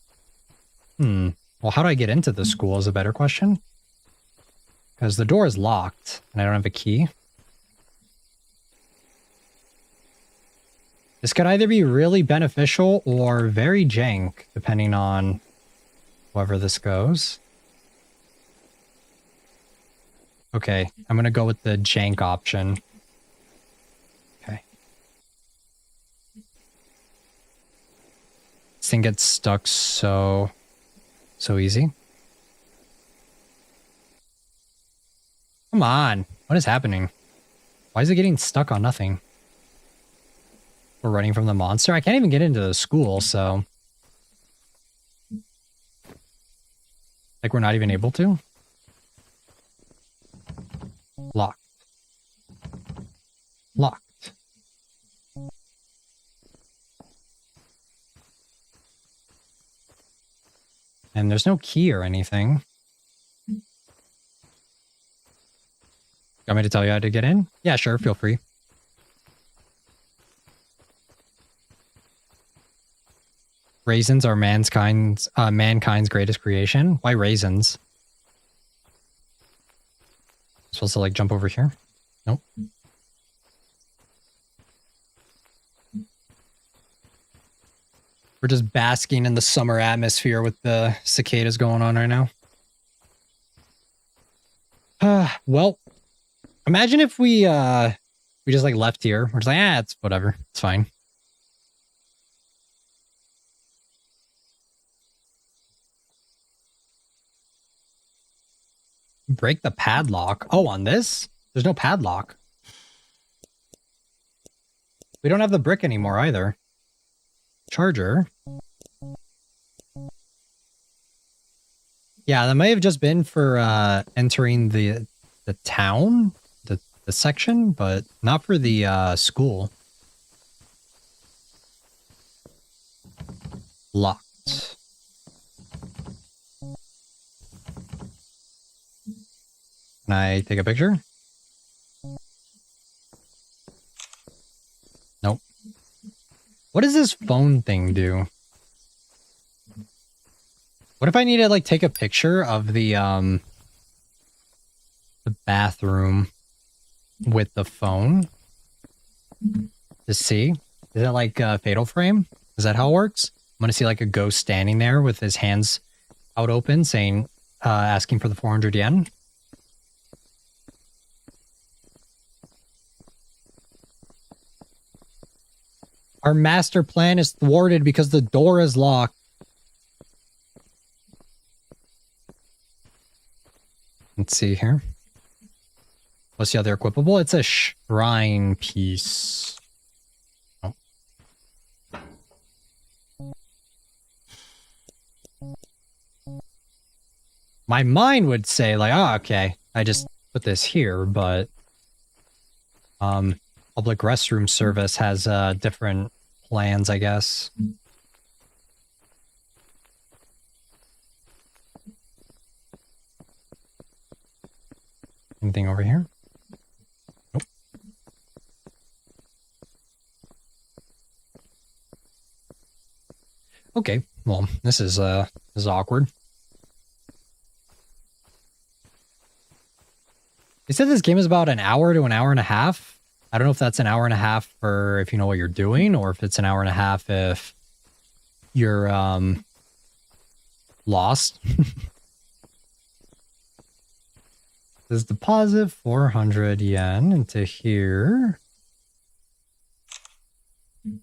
Well, how do I get into the school is a better question. Because the door is locked, and I don't have a key. This could either be really beneficial or very jank, depending on however this goes. Okay, I'm gonna go with the jank option. Okay. This thing gets stuck so easy. Come on, what is happening? Why is it getting stuck on nothing? We're running from the monster. I can't even get into the school, so... Like, we're not even able to? Locked. Locked. And there's no key or anything. Want me to tell you how to get in? Yeah, sure, feel free. Raisins are mankind's greatest creation. Why raisins? Supposed to like jump over here? Nope. We're just basking in the summer atmosphere with the cicadas going on right now. Well, imagine if we just like left here. We're just like, it's whatever. It's fine. Break the padlock. Oh, on this? There's no padlock. We don't have the brick anymore either. Charger. Yeah, that may have just been for entering the town, the section, but not for the school. Locked. Can I take a picture? Nope. What does this phone thing do? What if I need to like take a picture of the bathroom with the phone to see? Is it like a fatal frame? Is that how it works? I'm gonna see like a ghost standing there with his hands out open saying, asking for the 400 yen. Our master plan is thwarted because the door is locked. Let's see here. What's the other equipable? It's a shrine piece. Oh. My mind would say like, oh, okay, I just put this here, but public restroom service has different plans, I guess. Anything over here? Nope. Okay, well, this is awkward. They said this game is about an hour to an hour and a half. I don't know if that's an hour and a half for if you know what you're doing, or if it's an hour and a half if you're lost. Let's deposit 400 yen into here. Let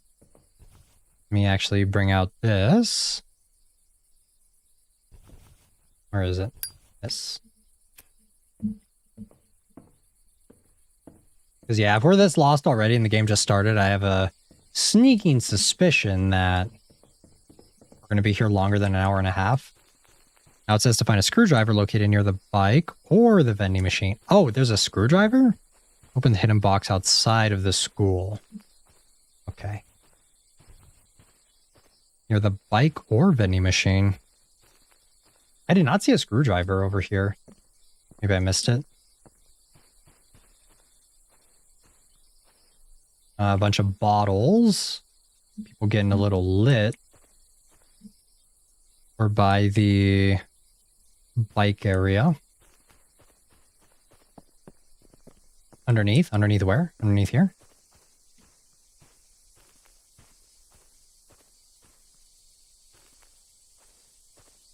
me actually bring out this. Where is it? This. Because yeah, if we're this lost already and the game just started, I have a sneaking suspicion that we're going to be here longer than an hour and a half. Now it says to find a screwdriver located near the bike or the vending machine. Oh, there's a screwdriver? Open the hidden box outside of the school. Okay. Near the bike or vending machine. I did not see a screwdriver over here. Maybe I missed it. A bunch of bottles. People getting a little lit. We're by the bike area. Underneath? Underneath where? Underneath here?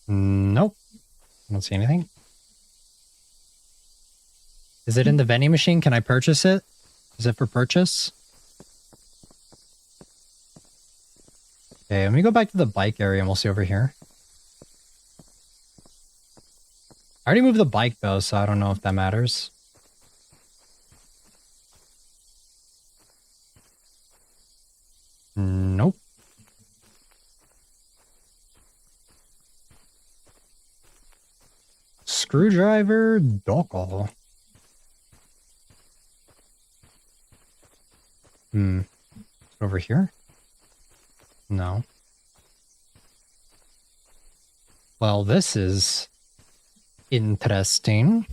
Nope. I don't see anything. Is it in the vending machine? Can I purchase it? Is it for purchase? Okay, let me go back to the bike area and we'll see over here. I already moved the bike though, so I don't know if that matters. Nope. Screwdriver doko. Over here? No. Well, this is interesting.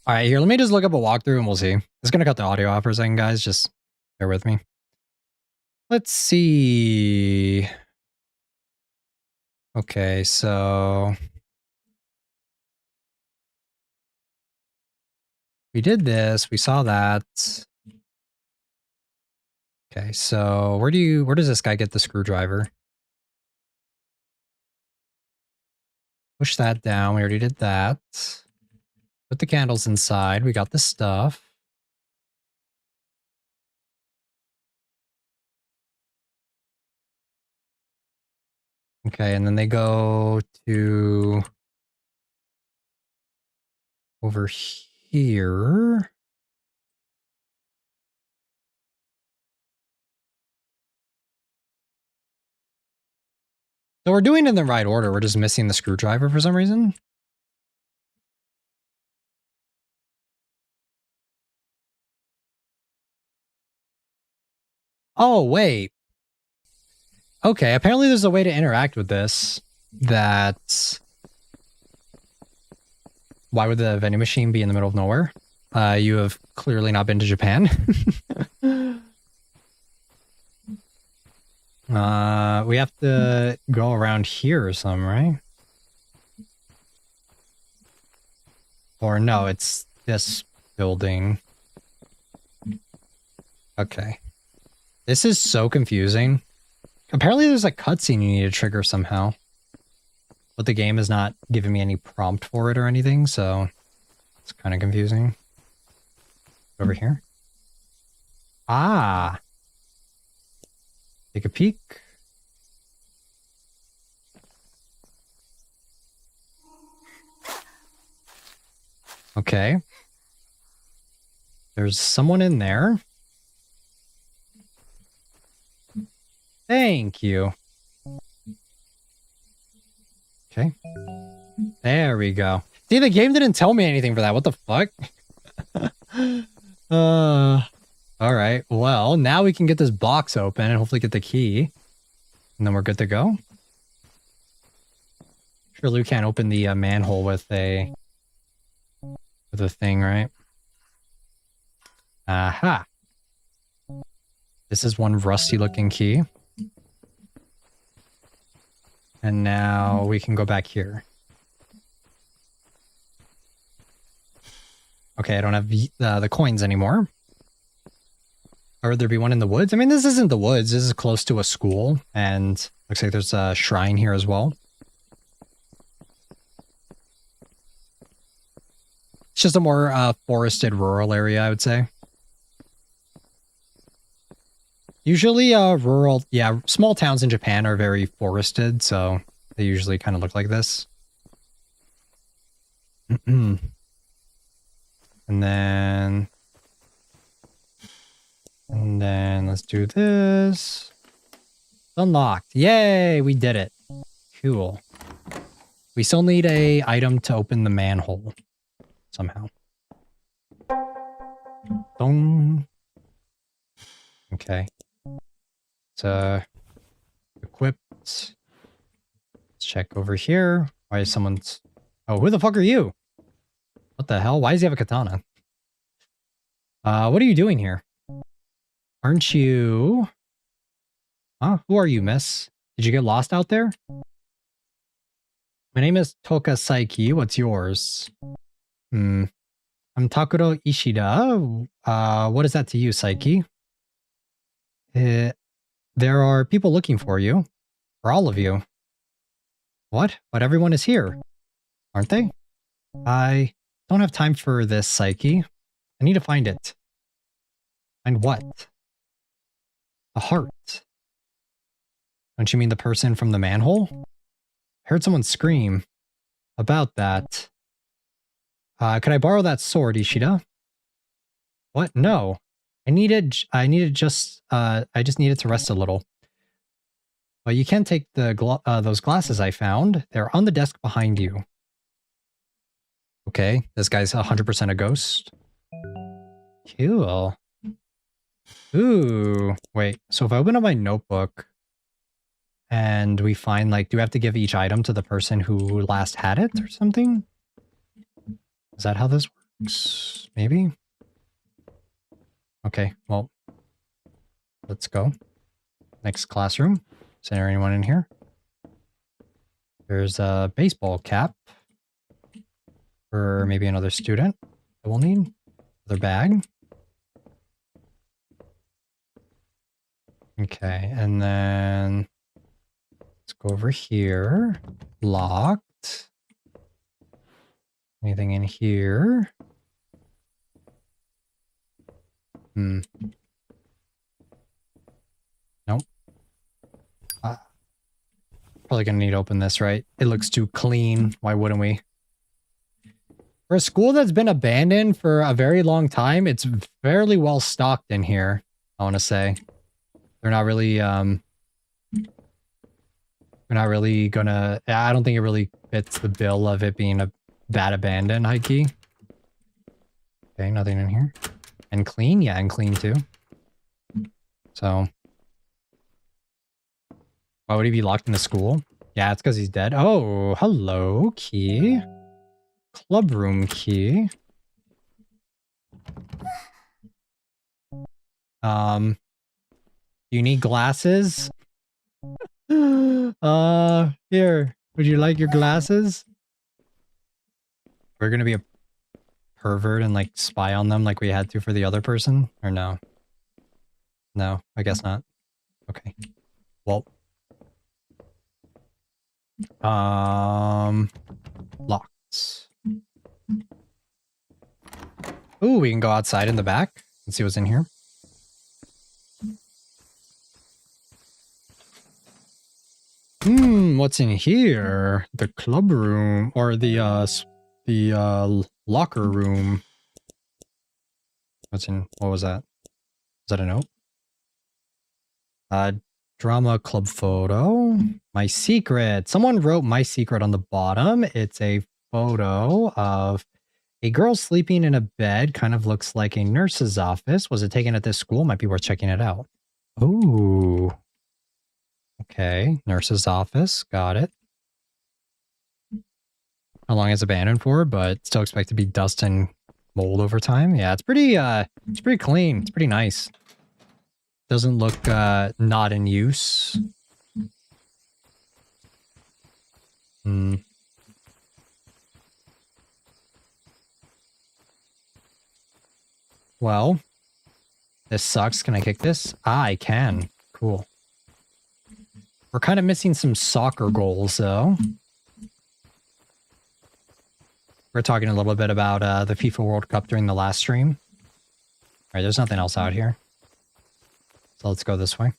Alright, here, let me just look up a walkthrough and we'll see. It's gonna cut the audio off for a second, guys. Just bear with me. Let's see. Okay, so we did this, we saw that. Okay, so where does this guy get the screwdriver? Push that down, we already did that. Put the candles inside, we got the stuff. Okay, and then they go to over here. So we're doing it in the right order. We're just missing the screwdriver for some reason. Oh, wait. Okay, apparently there's a way to interact with this that... Why would the vending machine be in the middle of nowhere? You have clearly not been to Japan. We have to go around here or something, right? Or no, it's this building. Okay. This is so confusing. Apparently there's a cutscene you need to trigger somehow. But the game is not giving me any prompt for it or anything, so it's kind of confusing. Over here. Ah! Take a peek. Okay. There's someone in there. Thank you. Okay. There we go. See, the game didn't tell me anything for that. What the fuck? Alright. Well, now we can get this box open and hopefully get the key. And then we're good to go. Sure, Lou can't open the manhole with a thing, right? Aha. This is one rusty looking key. And now we can go back here. Okay, I don't have the coins anymore. Or would there be one in the woods? I mean, this isn't the woods. This is close to a school. And looks like there's a shrine here as well. It's just a more forested rural area, I would say. Usually rural, yeah, small towns in Japan are very forested, so they usually kind of look like this. And then let's do this. Unlocked. Yay, we did it. Cool. We still need a item to open the manhole somehow. Dong. Okay. So equipped. Let's check over here. Why is someone's... Oh, who the fuck are you? What the hell? Why does he have a katana? What are you doing here? Aren't you... Huh? Who are you, miss? Did you get lost out there? My name is Toka Saiki. What's yours? I'm Takuro Ishida. What is that to you, Saiki? There are people looking for you. For all of you. What? But everyone is here. Aren't they? I don't have time for this, Saiki. I need to find it. Find what? A heart. Don't you mean the person from the manhole? I heard someone scream about that. Could I borrow that sword, Ishida? What? No. I just needed to rest a little. But you can take those glasses I found. They're on the desk behind you. Okay, this guy's 100% a ghost. Cool. Ooh, wait. So if I open up my notebook and we find, like, do we have to give each item to the person who last had it or something? Is that how this works? Maybe? Okay, well, let's go. Next classroom. Is there anyone in here? There's a baseball cap for maybe another student that we'll need. Another bag. Okay, and then let's go over here. Locked. Anything in here? Nope. Probably gonna need to open this, right? It looks too clean. Why wouldn't we? For a school that's been abandoned for a very long time, it's fairly well stocked in here, I want to say. They're not really, gonna... I don't think it really fits the bill of it being that abandoned, high key. Okay, nothing in here. And clean? Yeah, and clean too. So... Why would he be locked in a school? Yeah, it's because he's dead. Oh, hello, key. Club room key. You need glasses? Here. Would you like your glasses? We're gonna be a pervert and like spy on them like we had to for the other person? Or no? No, I guess not. Okay. Well. Locked. Ooh, we can go outside in the back and see what's in here. What's in here? The club room or the locker room. What's in? What was that? Is that a note? Drama club photo. My secret. Someone wrote my secret on the bottom. It's a photo of a girl sleeping in a bed. Kind of looks like a nurse's office. Was it taken at this school? Might be worth checking it out. Ooh. Okay. Nurse's office. Got it. How long is abandoned for, but still expect to be dust and mold over time. Yeah, it's pretty clean. It's pretty nice. Doesn't look not in use. Well, this sucks. Can I kick this? Ah, I can. Cool. We're kind of missing some soccer goals, though. We're talking a little bit about the FIFA World Cup during the last stream. All right, there's nothing else out here. So let's go this way.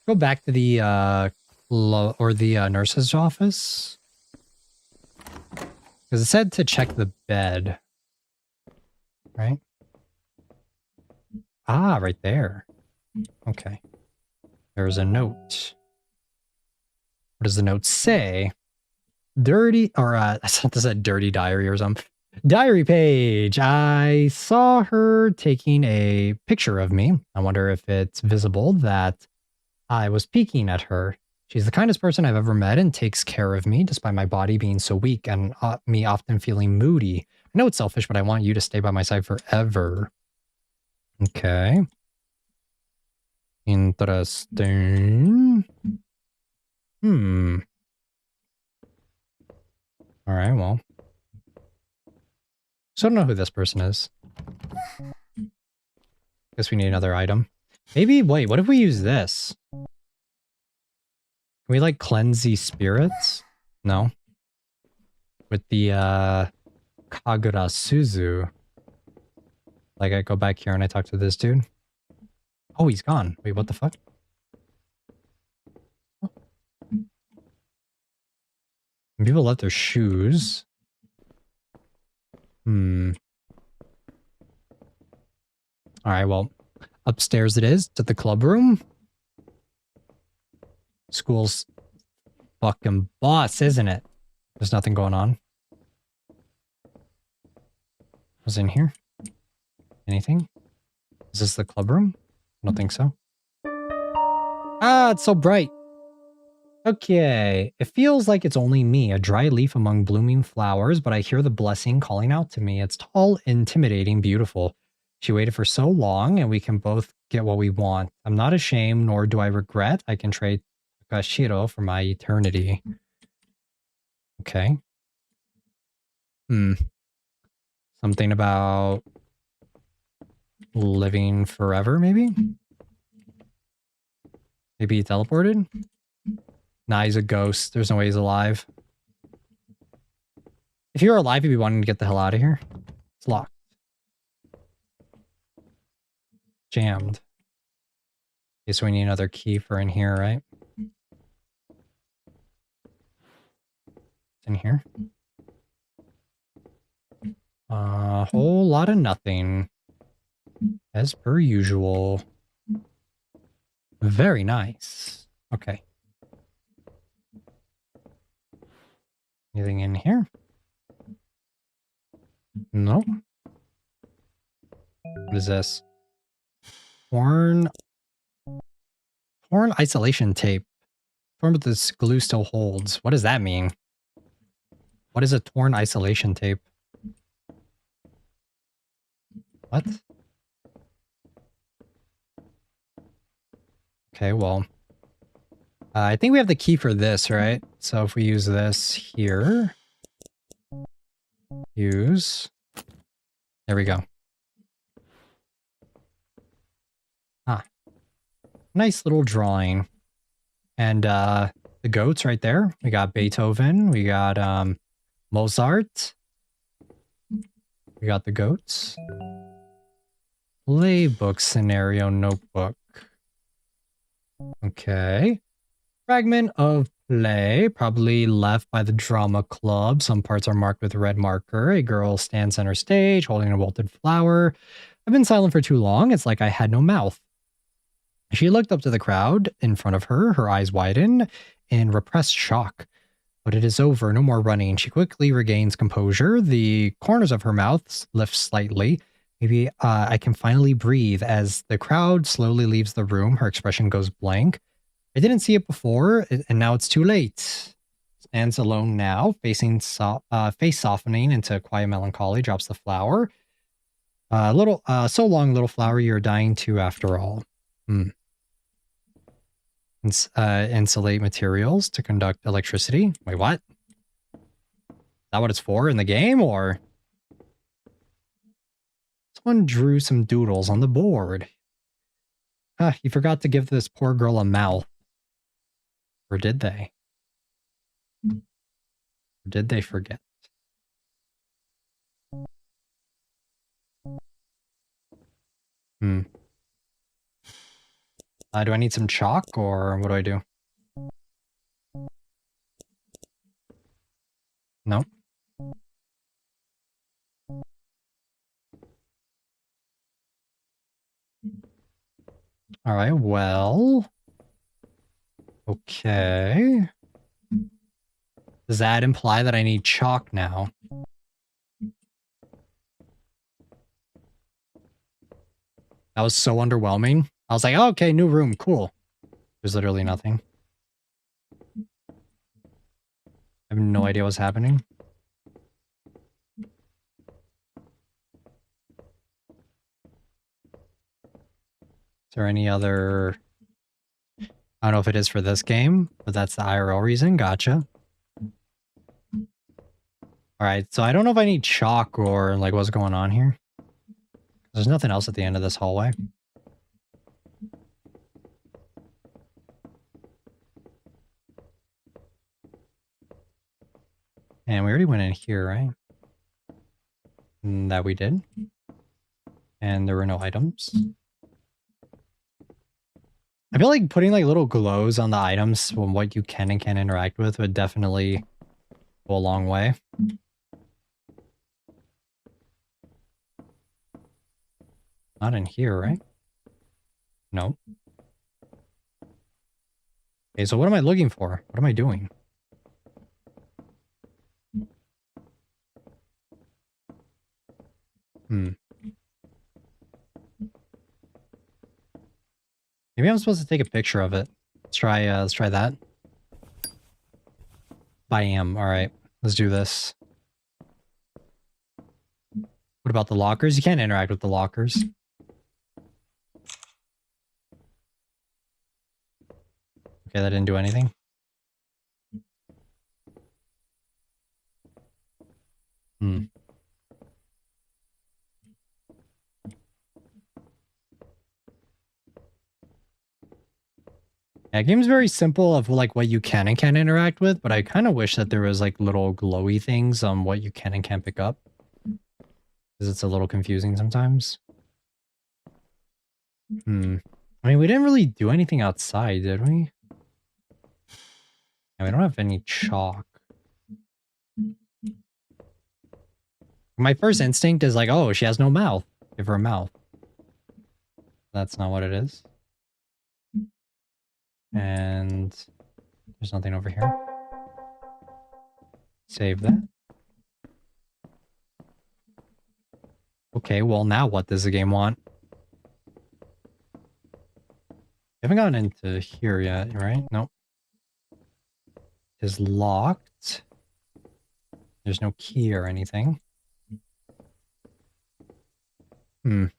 Go back to the nurse's office. Because it said to check the bed. Right? Ah, right there. Okay. There's a note. What does the note say? Dirty, or I thought this said dirty diary or something. Diary page. I saw her taking a picture of me. I wonder if it's visible that I was peeking at her. She's the kindest person I've ever met and takes care of me despite my body being so weak and me often feeling moody. I know it's selfish, but I want you to stay by my side forever. Okay. Interesting. All right, well. So I don't know who this person is. Guess we need another item. Maybe, wait, what if we use this? Can we, like, cleanse these spirits? No. With the, Kagura Suzu. Like, I go back here and I talk to this dude. Oh, he's gone. Wait, what the fuck? People left their shoes. Alright, well, upstairs it is, to the club room. School's fucking boss, isn't it? There's nothing going on. What's in here? Anything? Is this the club room? I don't think so. Ah, it's so bright. Okay, it feels like it's only me, a dry leaf among blooming flowers, but I hear the blessing calling out to me. It's tall, intimidating, beautiful. She waited for so long, and we can both get what we want. I'm not ashamed, nor do I regret. I can trade Takashiro for my eternity. Okay. Something about living forever, maybe? Maybe he teleported? Nah, he's a ghost. There's no way he's alive. If you were alive, you'd be wanting to get the hell out of here. It's locked. Jammed. Okay, so we need another key for in here, right? It's in here. A whole lot of nothing. As per usual. Very nice. Okay. Anything in here? No. What is this? Torn isolation tape. Torn, but this glue still holds. What does that mean? What is a torn isolation tape? What? Okay, well. I think we have the key for this, right? So if we use this here. Use. There we go. Ah. Nice little drawing. And the goats right there. We got Beethoven. We got Mozart. We got the goats. Playbook scenario notebook. Okay. Fragment of play, probably left by the drama club. Some parts are marked with red marker. A girl stands center stage, holding a wilted flower. I've been silent for too long. It's like I had no mouth. She looked up to the crowd in front of her. Her eyes widen in repressed shock. But it is over. No more running. She quickly regains composure. The corners of her mouth lift slightly. Maybe I can finally breathe. As the crowd slowly leaves the room, her expression goes blank. I didn't see it before, and now it's too late. Stands alone now, face softening into quiet melancholy, drops the flower. So long, little flower, you're dying too after all. Insulate materials to conduct electricity. Wait, what? Is that what it's for in the game, or? Someone drew some doodles on the board. He forgot to give this poor girl a mouth. Or did they? Or did they forget? Hmm. Do I need some chalk or what do I do? No. All right, well. Okay. Does that imply that I need chalk now? That was so underwhelming. I was like, oh, okay, new room, cool. There's literally nothing. I have no idea what's happening. Is there any other... I don't know if it is for this game, but that's the IRL reason. Gotcha. Alright, so I don't know if I need chalk or like what's going on here. There's nothing else at the end of this hallway. And we already went in here, right? That we did. And there were no items. I feel like putting like little glows on the items on what you can and can't interact with would definitely go a long way. Not in here, right? No. Okay, so what am I looking for? What am I doing? Maybe I'm supposed to take a picture of it. Let's try that. I am. All right, let's do this. What about the lockers? You can't interact with the lockers. Okay, that didn't do anything. Yeah, game's very simple of like what you can and can't interact with, but I kind of wish that there was like little glowy things on what you can and can't pick up. Because it's a little confusing sometimes. I mean, we didn't really do anything outside, did we? Yeah, we don't have any chalk. My first instinct is like, oh, she has no mouth. Give her a mouth. That's not what it is. And there's nothing over here. Save that. Okay, well now what does the game want? Haven't gotten into here yet, right? Nope. Is locked. There's no key or anything. We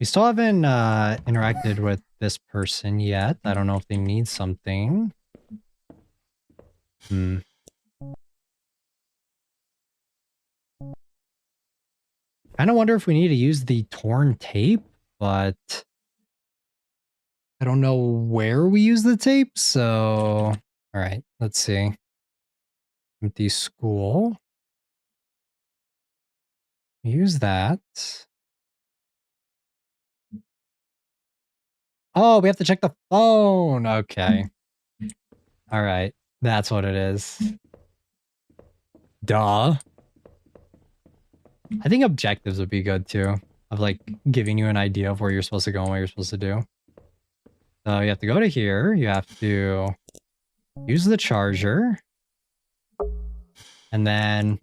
still haven't interacted with this person yet. I don't know if they need something. Kind of wonder if we need to use the torn tape, but I don't know where we use the tape, so... Alright, let's see. Empty school. Use that. Oh, we have to check the phone! Okay. Alright, that's what it is. Duh. I think objectives would be good too, of like giving you an idea of where you're supposed to go and what you're supposed to do. So you have to go to here, you have to use the charger, and then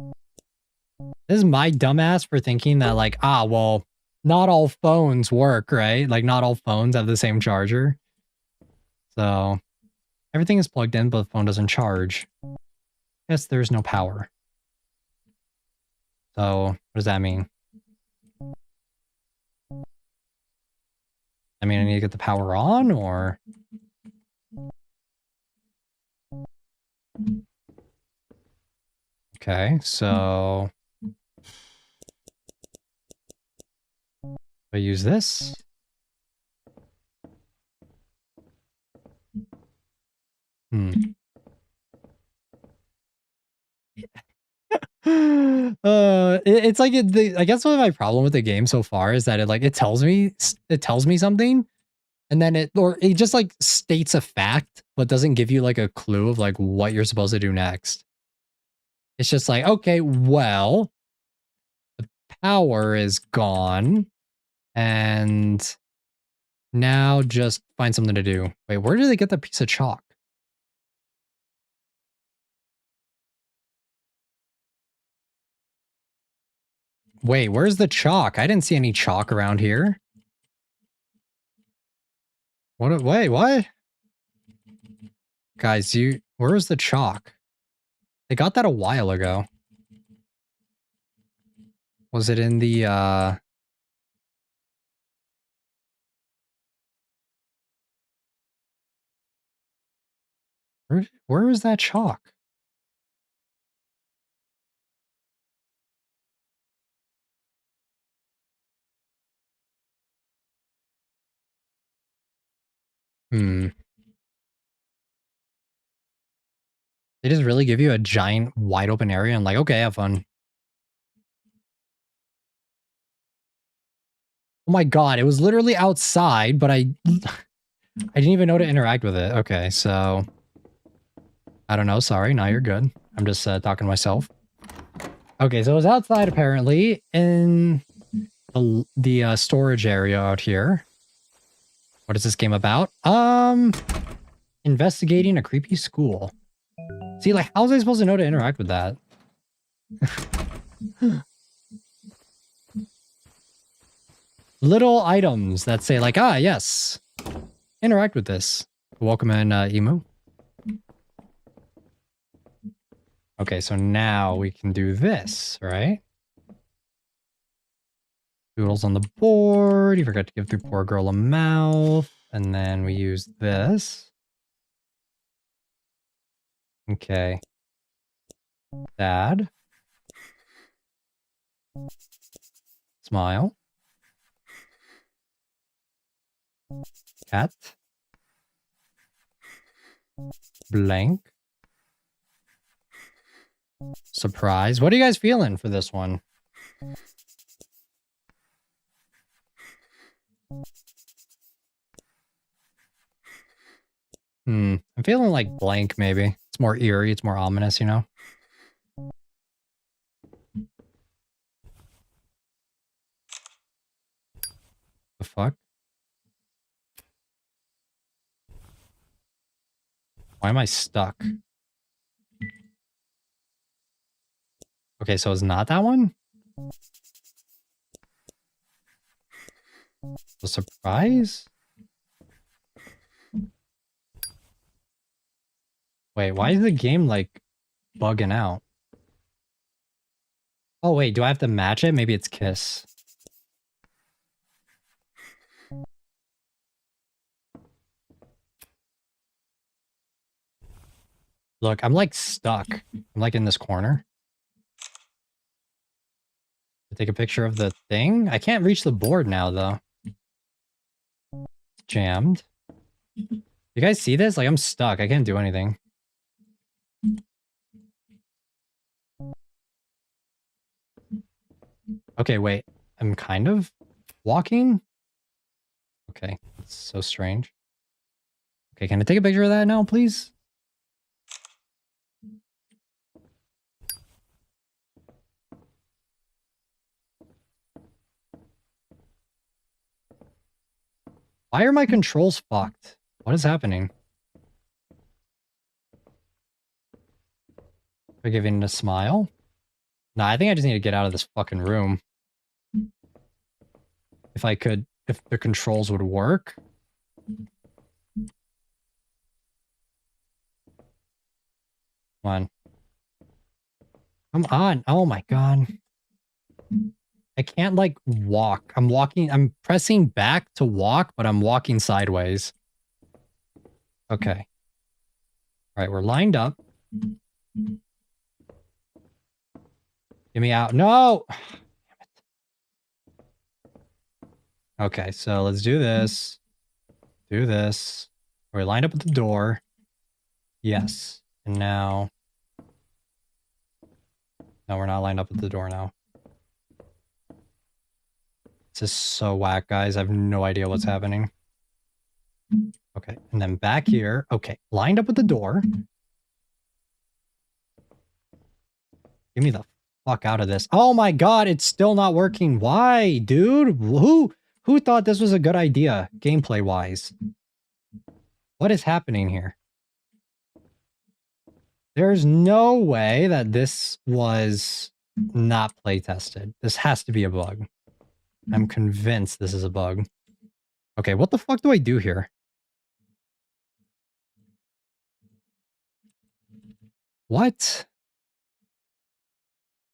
this is my dumbass for thinking that like, well, not all phones work, right? Like not all phones have the same charger. So everything is plugged in, but the phone doesn't charge. Guess there's no power. So what does that mean? I mean, I need to get the power on, or... Okay, so... I use this. It's like I guess one of my problem with the game so far is that it tells me something, and then it just like states a fact, but doesn't give you like a clue of like what you're supposed to do next. It's just like, okay, well, the power is gone, and now just find something to do. Wait, where did they get the piece of chalk? Wait, where's the chalk? I didn't see any chalk around here. What? Wait, what? Guys, where's the chalk? They got that a while ago. Was it in the, where was that chalk? They just really give you a giant wide open area and like, okay, have fun. Oh my god, it was literally outside, but I didn't even know to interact with it. Okay, so I don't know. Sorry, now you're good. I'm just talking to myself. Okay, so it was outside apparently in the storage area out here. What is this game about? Investigating a creepy school. See, like, how was I supposed to know to interact with that? Little items that say like, ah, yes, interact with this. Welcome in, Emu. Okay, so now we can do this, right? Doodles on the board. You forgot to give the poor girl a mouth. And then we use this. Okay. Dad. Smile. Cat. Blank. Surprise. What are you guys feeling for this one? I'm feeling like blank, maybe. It's more eerie, it's more ominous, you know? The fuck? Why am I stuck? Okay, so it's not that one? The surprise? Wait, why is the game, like, bugging out? Oh, wait, do I have to match it? Maybe it's Kiss. Look, I'm, like, stuck. I'm, like, in this corner. Take a picture of the thing? I can't reach the board now, though. It's jammed. You guys see this? Like, I'm stuck. I can't do anything. Okay, wait. I'm kind of walking? Okay, that's so strange. Okay, can I take a picture of that now, please? Why are my controls fucked? What is happening? Am I giving it a smile? Nah, I think I just need to get out of this fucking room. If the controls would work. Come on. Come on. Oh my god. I can't, like, walk. I'm pressing back to walk, but I'm walking sideways. Okay. Alright, we're lined up. Get me out. No! Okay, so let's do this. Do this. We're lined up at the door. Yes. And now... No, we're not lined up at the door now. This is so whack, guys. I have no idea what's happening. Okay, and then back here. Okay, lined up with the door. Get me the fuck out of this. Oh my god, it's still not working. Why, dude? Who thought this was a good idea, gameplay-wise? What is happening here? There's no way that this was not play-tested. This has to be a bug. I'm convinced this is a bug. Okay, what the fuck do I do here? What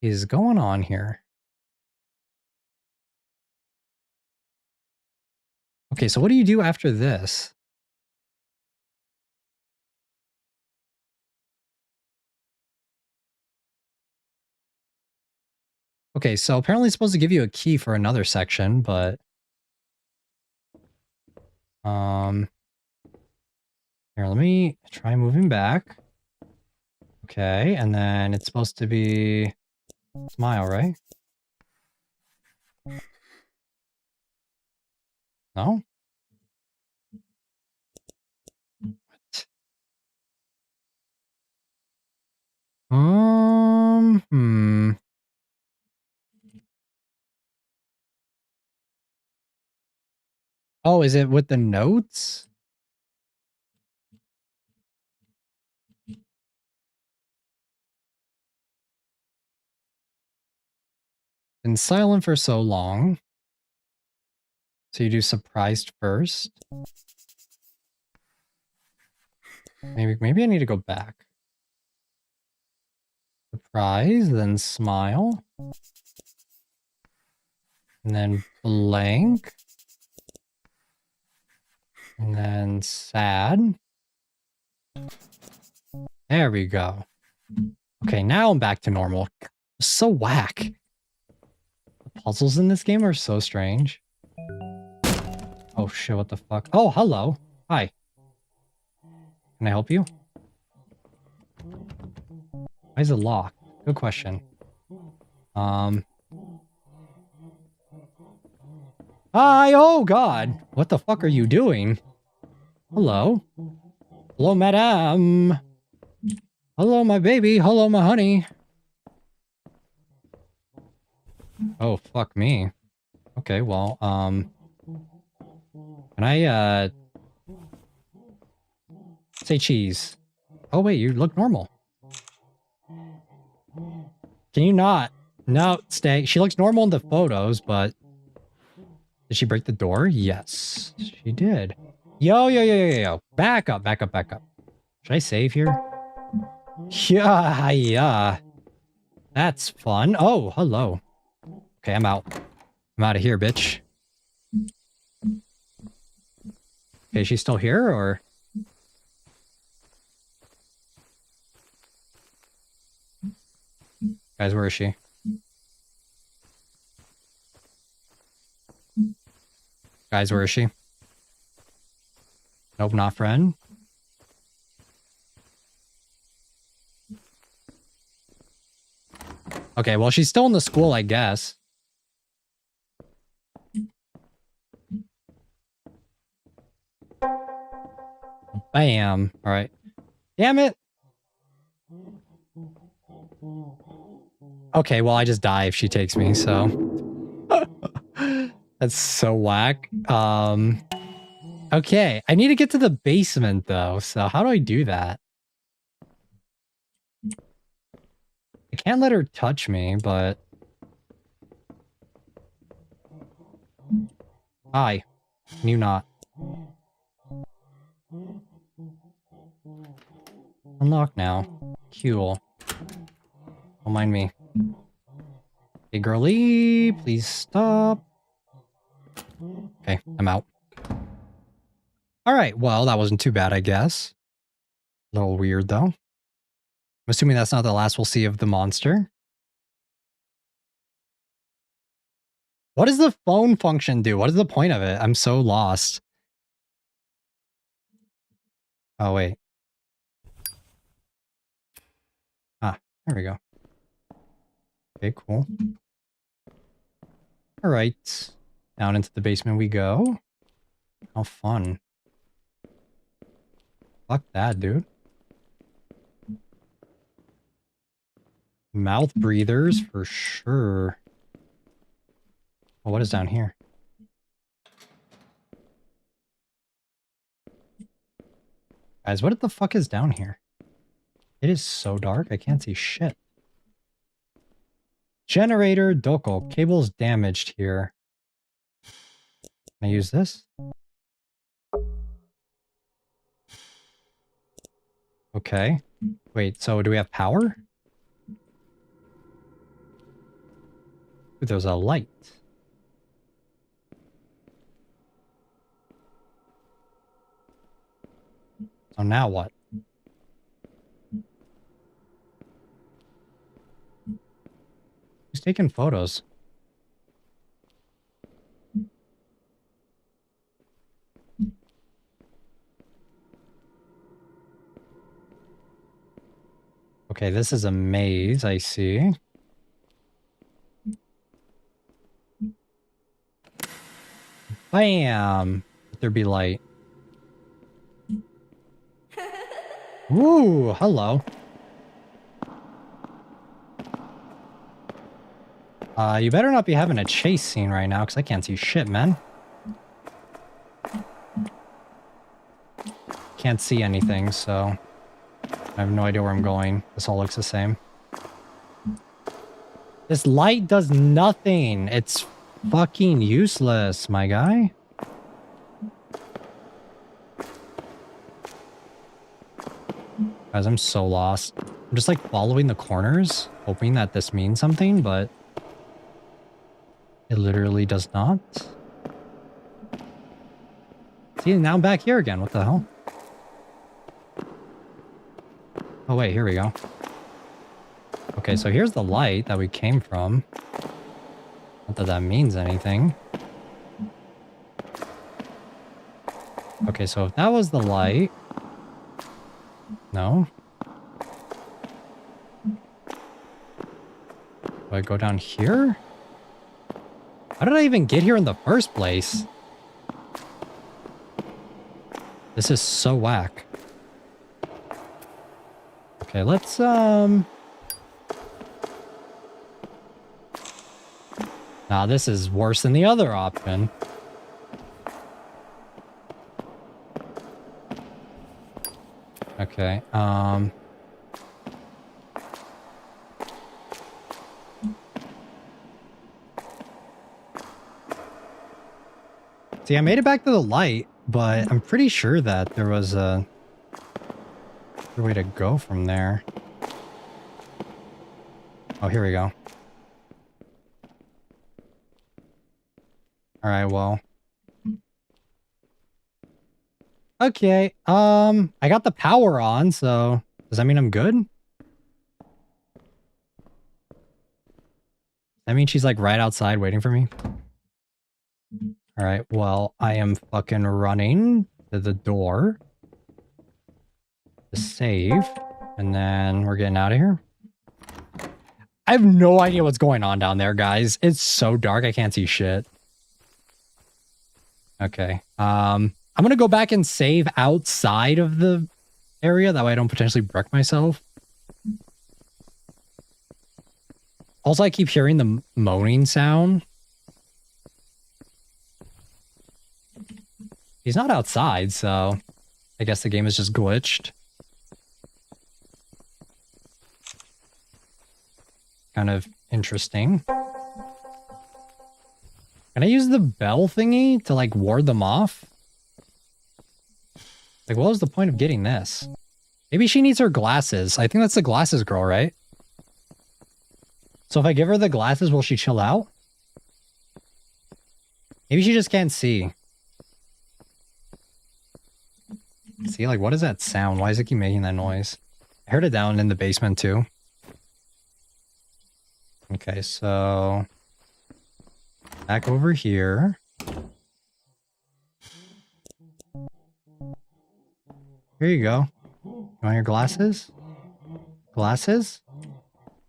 is going on here? Okay, so what do you do after this? Okay, so apparently it's supposed to give you a key for another section, but... Here, let me try moving back. Okay, and then it's supposed to be... Smile, right? No? What? Oh, is it with the notes? Been silent for so long. So you do surprised first. Maybe I need to go back. Surprise, then smile. And then blank. And then sad. There we go. Okay, now I'm back to normal. So whack. The puzzles in this game are so strange. Oh shit, what the fuck? Oh, hello. Hi. Can I help you? Why is it locked? Good question. Hi, oh god. What the fuck are you doing? Hello? Hello, madame. Hello, my baby. Hello, my honey. Oh, fuck me. Okay, well, can I, say cheese? Oh, wait, you look normal. Can you not? No, stay. She looks normal in the photos, but... Did she break the door? Yes, she did. Yo. Back up. Should I save here? Yeah. That's fun. Oh, hello. Okay, I'm out. I'm out of here, bitch. Okay, is she still here, or? Guys, where is she? Guys, where is she? Nope, not friend. Okay, well, she's still in the school, I guess. Bam. All right. Damn it. Okay, well, I just die if she takes me, so... That's so whack. Okay, I need to get to the basement, though, so how do I do that? I can't let her touch me, but... Hi. Can you not? Unlock now. Cool. Don't mind me. Hey, girly, please stop. Okay, I'm out. Alright, well, that wasn't too bad, I guess. A little weird, though. I'm assuming that's not the last we'll see of the monster. What does the phone function do? What is the point of it? I'm so lost. Oh, wait. Ah, there we go. Okay, cool. Alright. Down into the basement we go. How fun. Fuck that, dude. Mouth breathers for sure. Oh, what is down here? Guys, what the fuck is down here? It is so dark, I can't see shit. Generator doko. Cable's damaged here. Can I use this? Okay. Wait, so do we have power? Ooh, there's a light. So now what? Who's taking photos? Okay, this is a maze, I see. Bam! Let there be light. Woo! Hello. You better not be having a chase scene right now, because I can't see shit, man. Can't see anything, so... I have no idea where I'm going. This all looks the same. This light does nothing. It's fucking useless, my guy. Guys, I'm so lost. I'm just like following the corners, hoping that this means something, but it literally does not. See, now I'm back here again. What the hell? Oh, wait, here we go. Okay, so here's the light that we came from. Not that that means anything. Okay, so if that was the light... No? Do I go down here? How did I even get here in the first place? This is so whack. Okay, let's, Nah, this is worse than the other option. Okay, See, I made it back to the light, but I'm pretty sure that there was a way to go from there. Oh, here we go. Alright, well. Okay, I got the power on, so does that mean I'm good? That means she's like right outside waiting for me? Alright, well, I am fucking running to the door. To save. And then we're getting out of here. I have no idea what's going on down there, guys. It's so dark, I can't see shit. Okay. I'm gonna go back and save outside of the area. That way I don't potentially wreck myself. Also, I keep hearing the moaning sound. He's not outside, so I guess the game is just glitched. Kind of interesting. Can I use the bell thingy to like ward them off? Like, what was the point of getting this? Maybe she needs her glasses. I think that's the glasses girl, right? So if I give her the glasses, will she chill out? Maybe she just can't see. See, like, what is that sound? Why does it keep making that noise? I heard it down in the basement, too. Okay, so... back over here. Here you go. You want your glasses? Glasses?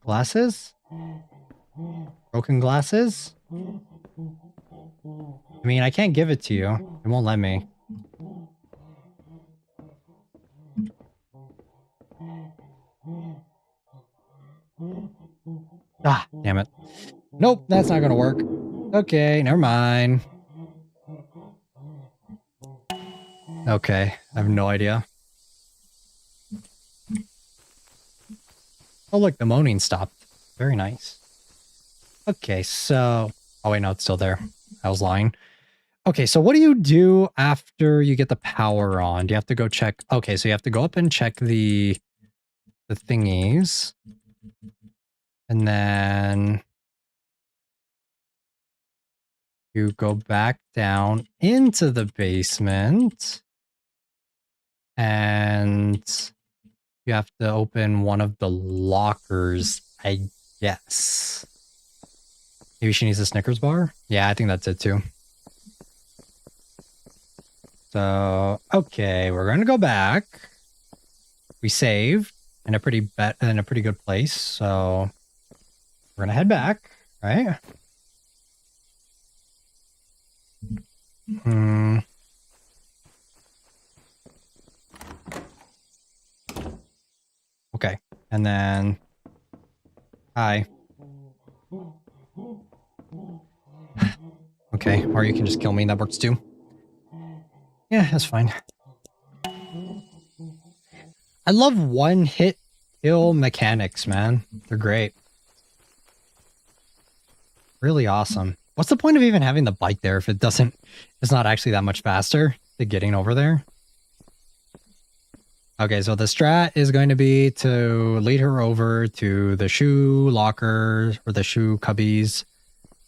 Glasses? Broken glasses? I mean, I can't give it to you. It won't let me. Ah, damn it. Nope, that's not gonna work. Okay, never mind. Okay, I have no idea. Oh, look, the moaning stopped. Very nice. Okay, so... Oh, wait, no, it's still there. I was lying. Okay, so what do you do after you get the power on? Do you have to go check... Okay, so you have to go up and check the thingies. And then... you go back down into the basement. And... you have to open one of the lockers, I guess. Maybe she needs a Snickers bar? Yeah, I think that's it too. So, okay, we're going to go back. We saved in a pretty good place, so we're going to head back, right? Okay, and then... Hi. Okay, or you can just kill me, that works too. Yeah, that's fine. I love one-hit kill mechanics, man. They're great. Really awesome. What's the point of even having the bike there if it's not actually that much faster to getting over there? Okay, so the strat is going to be to lead her over to the shoe locker or the shoe cubbies,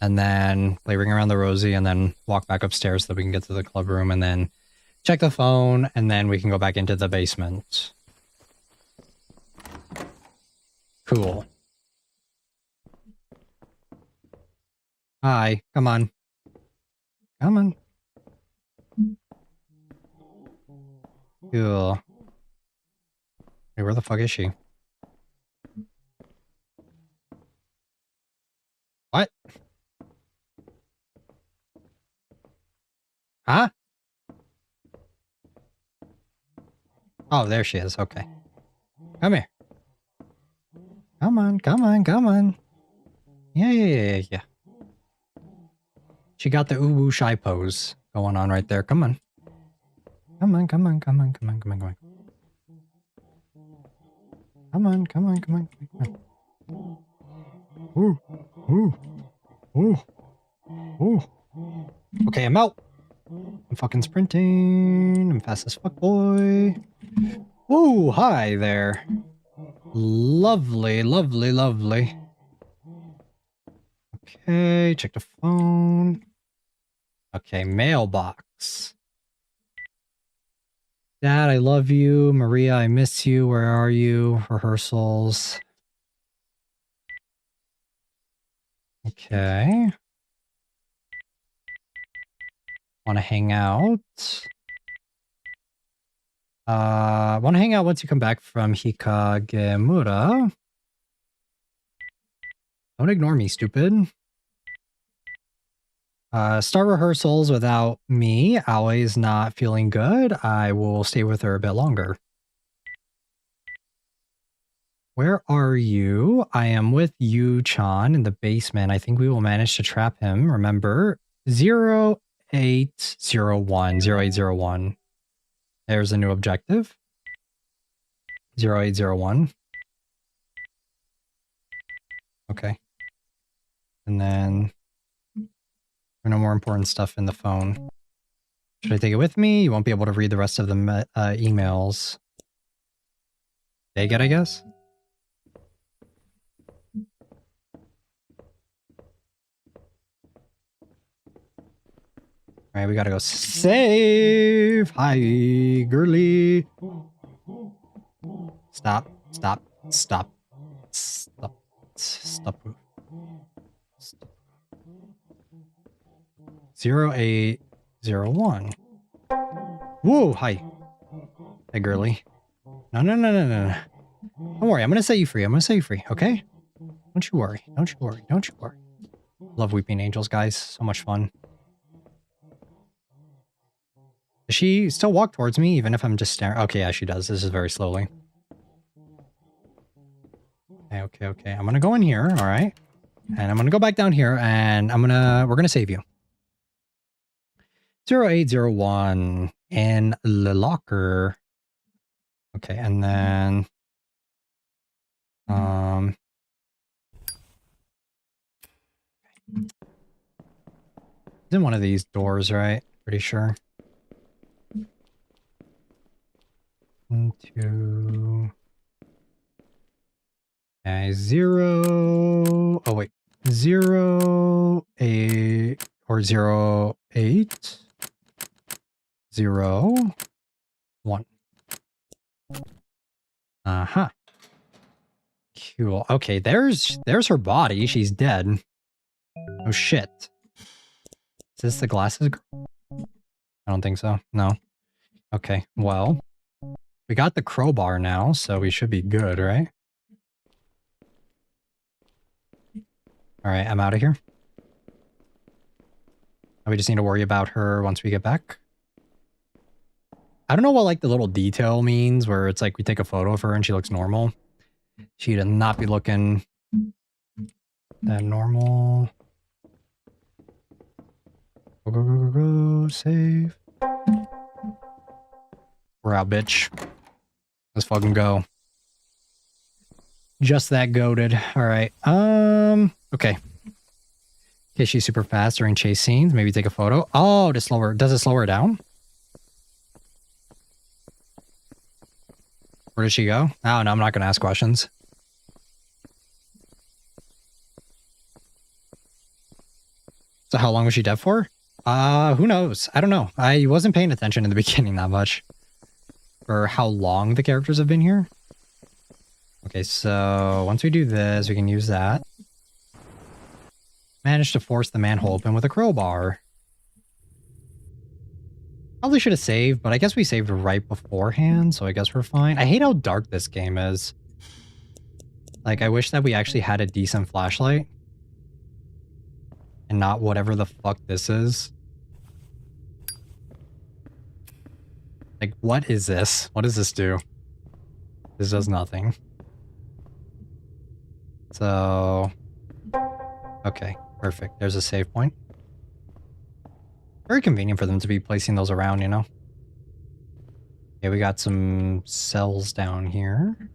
and then play Ring Around the Rosie, and then walk back upstairs so that we can get to the club room, and then check the phone, and then we can go back into the basement. Cool. Hi, come on. Come on. Cool. Wait, where the fuck is she? What? Huh? Oh, there she is. Okay. Come here. Come on, come on, come on. Yeah. She got the ooh shy pose going on right there. Come on. Come on. Come on. Come on. Ooh. Okay, I'm out. I'm fucking sprinting. I'm fast as fuck, boy. Ooh, hi there. Lovely. Okay, check the phone. Okay, mailbox. Dad, I love you. Maria, I miss you. Where are you? Rehearsals. Okay. Want to hang out? Want to hang out once you come back from Hikagemura. Don't ignore me, stupid. Start rehearsals without me. Aoi's not feeling good. I will stay with her a bit longer. Where are you? I am with Yu-chan in the basement. I think we will manage to trap him. Remember, 0801. There's a new objective. 0801. Okay. And then no more important stuff in the phone. Should I take it with me? You won't be able to read the rest of the emails. Take it, I guess? Alright, we gotta go save! Hi, girly! Stop. 0801. Whoa, hi. Hey, girly. No. Don't worry, I'm gonna set you free. Okay? Don't you worry. Love Weeping Angels, guys. So much fun. Does she still walk towards me even if I'm just staring? Okay, yeah, she does. This is very slowly. Okay. I'm gonna go in here, all right? And I'm gonna go back down here and we're gonna save you. 0801 in the locker. Okay, and then it's in one of these doors, right? Pretty sure. 1, 2. Okay, 0. Oh wait, 0, 8 or 0, 8, 0, 1. Uh-huh. Cool. Okay, there's her body. She's dead. Oh shit. Is this the glasses girl? I don't think so. No. Okay, well. We got the crowbar now, so we should be good, right? Alright, I'm out of here. We just need to worry about her once we get back. I don't know what like the little detail means where it's like we take a photo of her and she looks normal. She did not be looking that normal. Go, save. We're out, bitch. Let's fucking go. Just that goated. Alright. Okay. Okay, she's super fast during chase scenes. Maybe take a photo. Oh, to slow her. Does it slow her down? Where did she go? Oh, no, I'm not going to ask questions. So how long was she dead for? Who knows? I don't know. I wasn't paying attention in the beginning that much. For how long the characters have been here. Okay, so once we do this, we can use that. Managed to force the manhole open with a crowbar. Probably should have saved, but I guess we saved right beforehand, so I guess we're fine. I hate how dark this game is. Like, I wish that we actually had a decent flashlight. And not whatever the fuck this is. Like, what is this? What does this do? This does nothing. So... Okay, perfect. There's a save point. Very convenient for them to be placing those around, you know? Okay, we got some cells down here.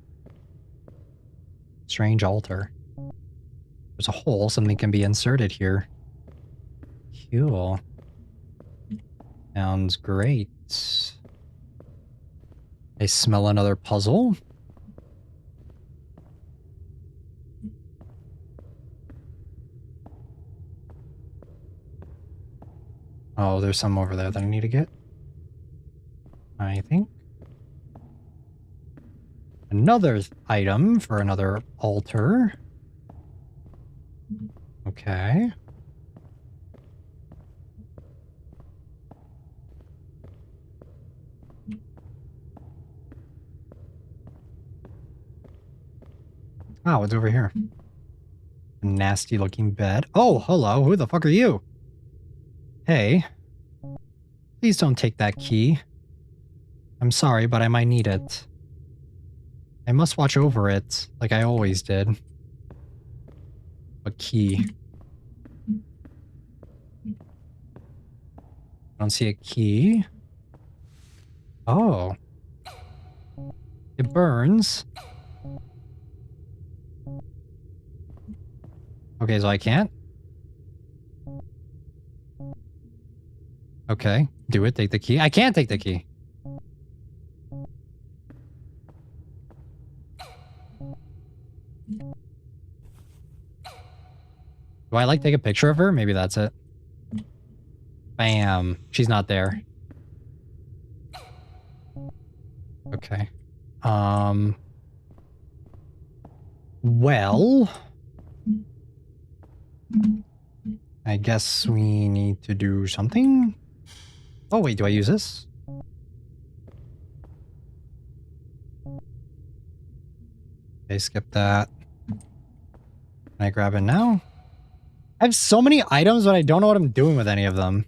Strange altar. There's a hole, something can be inserted here. Cool. Sounds great. I smell another puzzle. Oh, there's some over there that I need to get. I think. Another item for another altar. Okay. Oh, what's over here? A nasty looking bed. Oh, hello. Who the fuck are you? Hey. Please don't take that key. I'm sorry, but I might need it. I must watch over it, like I always did. A key. I don't see a key. Oh. It burns. Okay, so I can't? Okay, do it, take the key. I can't take the key. Do I like take a picture of her? Maybe that's it. Bam. She's not there. Okay. Well... I guess we need to do something? Oh wait, do I use this? Okay, skip that. Can I grab it now? I have so many items, but I don't know what I'm doing with any of them.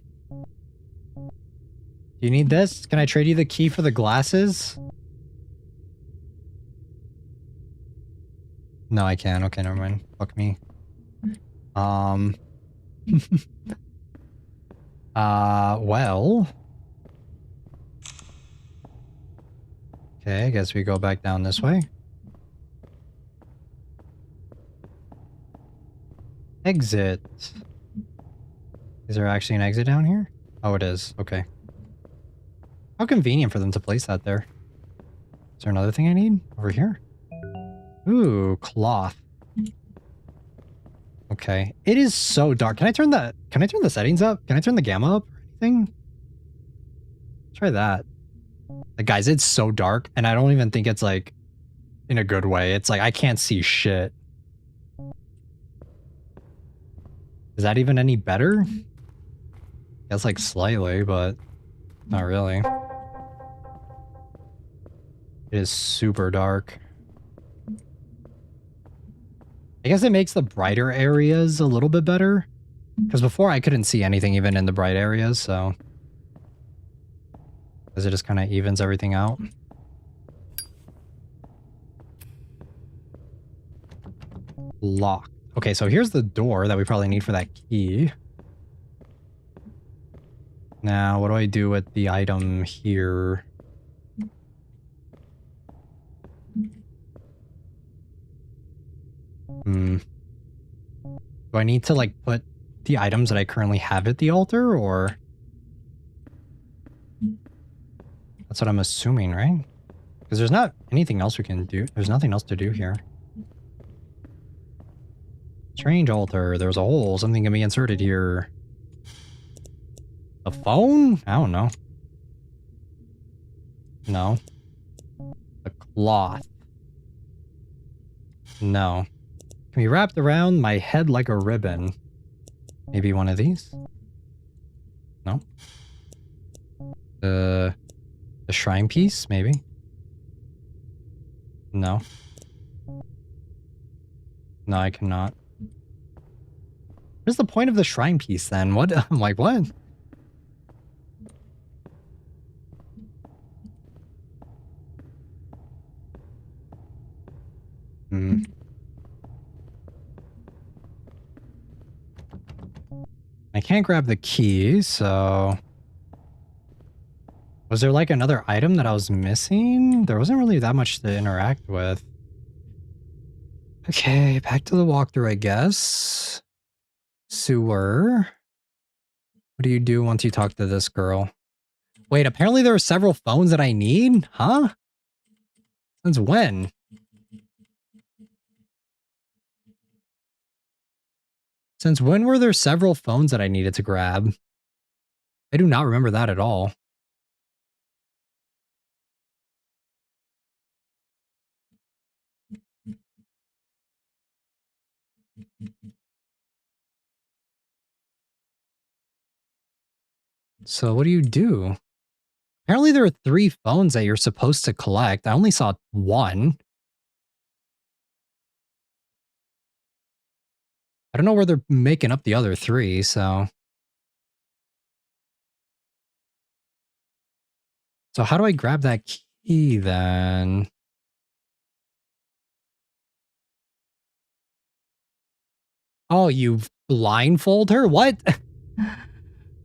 Do You need this? Can I trade you the key for the glasses? No, I can. Okay, never mind. Fuck me. Well. Okay, I guess we go back down this way. Exit. Is there actually an exit down here? Oh, it is. Okay. How convenient for them to place that there. Is there another thing I need? Over here? Ooh, cloth. Okay. It is so dark. Can I turn the settings up? Can I turn the gamma up or anything? Try that. Like, guys, it's so dark, and I don't even think it's like in a good way. It's like I can't see shit. Is that even any better? Guess like slightly, but not really. It is super dark. I guess it makes the brighter areas a little bit better. Because before I couldn't see anything even in the bright areas, so... Because it just kind of evens everything out. Locked. Okay, so here's the door that we probably need for that key. Now, what do I do with the item here? Do I need to, like, put the items that I currently have at the altar, or... That's what I'm assuming, right? Because there's not anything else we can do. There's nothing else to do here. Strange altar. There's a hole. Something can be inserted here. A phone? I don't know. No. A cloth. No. Can be wrapped around my head like a ribbon. Maybe one of these? No. The shrine piece, maybe? No. No, I cannot. What's the point of the shrine piece then? What? I'm like, what? I can't grab the key, so... Was there like another item that I was missing? There wasn't really that much to interact with. Okay, back to the walkthrough, I guess. Sewer. What do you do once you talk to this girl? Wait, apparently there are several phones that I need? Huh? Since when? Since when were there several phones that I needed to grab? I do not remember that at all. So what do you do? Apparently there are 3 phones that you're supposed to collect. I only saw 1. I don't know where they're making up the other 3, so... So how do I grab that key then? Oh, you blindfold her? What?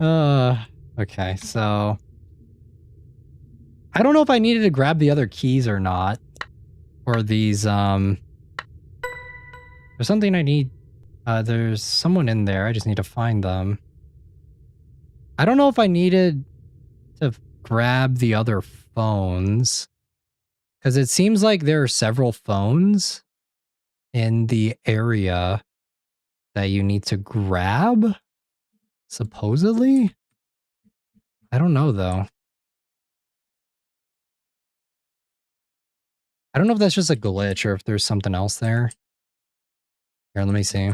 Okay, so... I don't know if I needed to grab the other keys or not. Or these, There's something I need... there's someone in there. I just need to find them. I don't know if I needed to grab the other phones. Because it seems like there are several phones in the area that you need to grab, supposedly? I don't know, though. I don't know if that's just a glitch or if there's something else there. Here, let me see.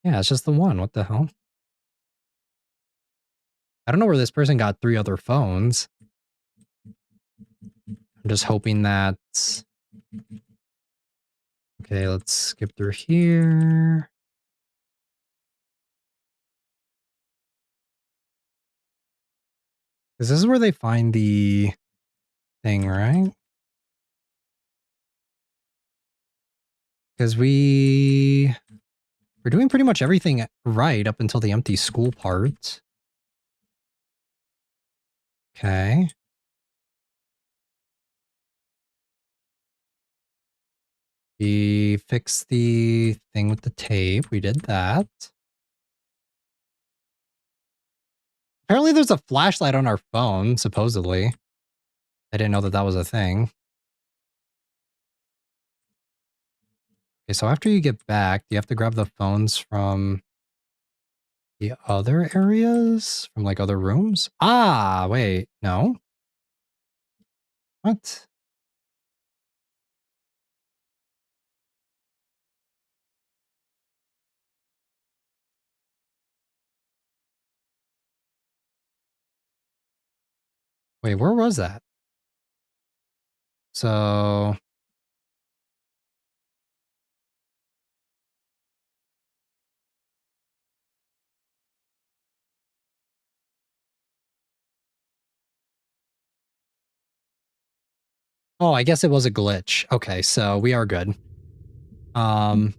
Yeah, it's just the one. What the hell? I don't know where this person got 3 other phones. I'm just hoping that... Okay, let's skip through here. Because this is where they find the thing, right? Because we're doing pretty much everything right up until the empty school part. Okay. We fixed the thing with the tape. We did that. Apparently there's a flashlight on our phone, supposedly. I didn't know that that was a thing. Okay, so after you get back, you have to grab the phones from the other areas? From like other rooms? Ah, wait, no. What? Wait, where was that? So... Oh, I guess it was a glitch. Okay, so we are good. Okay,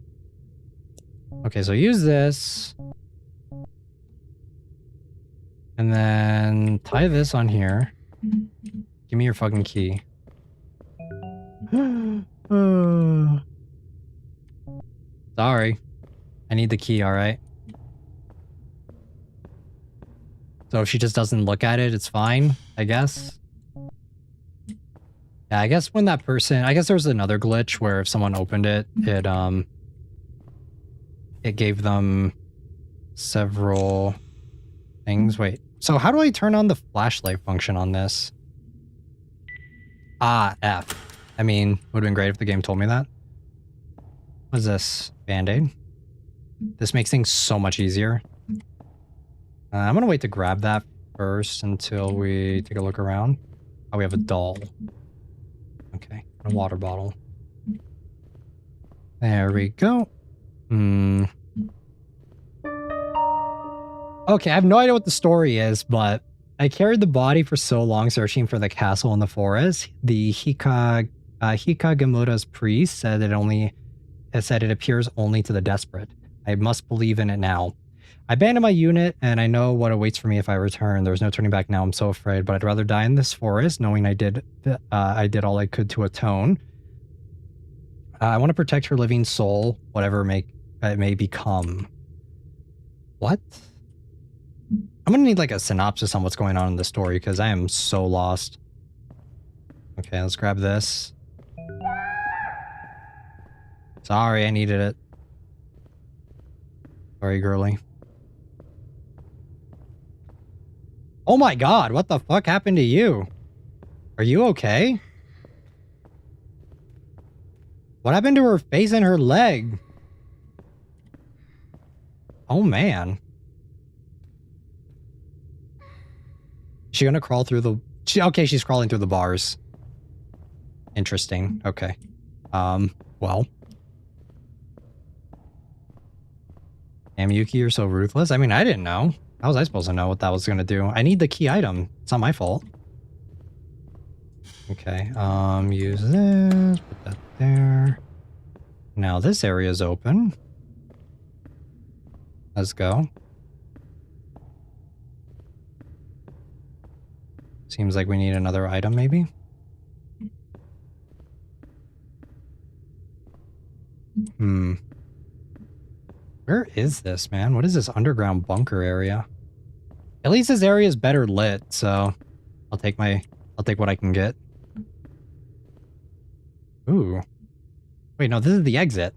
so use this. And then tie this on here. Give me your fucking key. Sorry. I need the key, alright? So if she just doesn't look at it, it's fine, I guess. Yeah, I guess when that person... I guess there's another glitch where if someone opened it, it gave them several things. Wait, so how do I turn on the flashlight function on this? Ah, F. I mean, would have been great if the game told me that. What is this? Band-Aid? This makes things so much easier. I'm gonna wait to grab that first until we take a look around. Oh, we have a doll. Okay, a water bottle. There we go. Okay, I have no idea what the story is, but I carried the body for so long searching for the castle in the forest. The Hikagemura's priest said it appears only to the desperate. I must believe in it now. I abandoned my unit, and I know what awaits for me if I return. There's no turning back now. I'm so afraid, but I'd rather die in this forest, knowing I did all I could to atone. I want to protect her living soul, whatever it may become. What? I'm gonna need like a synopsis on what's going on in the story because I am so lost. Okay, let's grab this. Sorry, I needed it. Sorry, girly. Oh my god, what the fuck happened to you? Are you okay? What happened to her face and her leg? Oh man. Is she gonna crawl through the... Okay, she's crawling through the bars. Interesting. Okay. Well. Damn, Yuki, you're so ruthless. I mean, I didn't know. How was I supposed to know what that was gonna do? I need the key item. It's not my fault. Okay, use this. Put that there. Now this area is open. Let's go. Seems like we need another item, maybe? Where is this, man? What is this underground bunker area? At least this area is better lit, so I'll take what I can get. Ooh. Wait, no, this is the exit.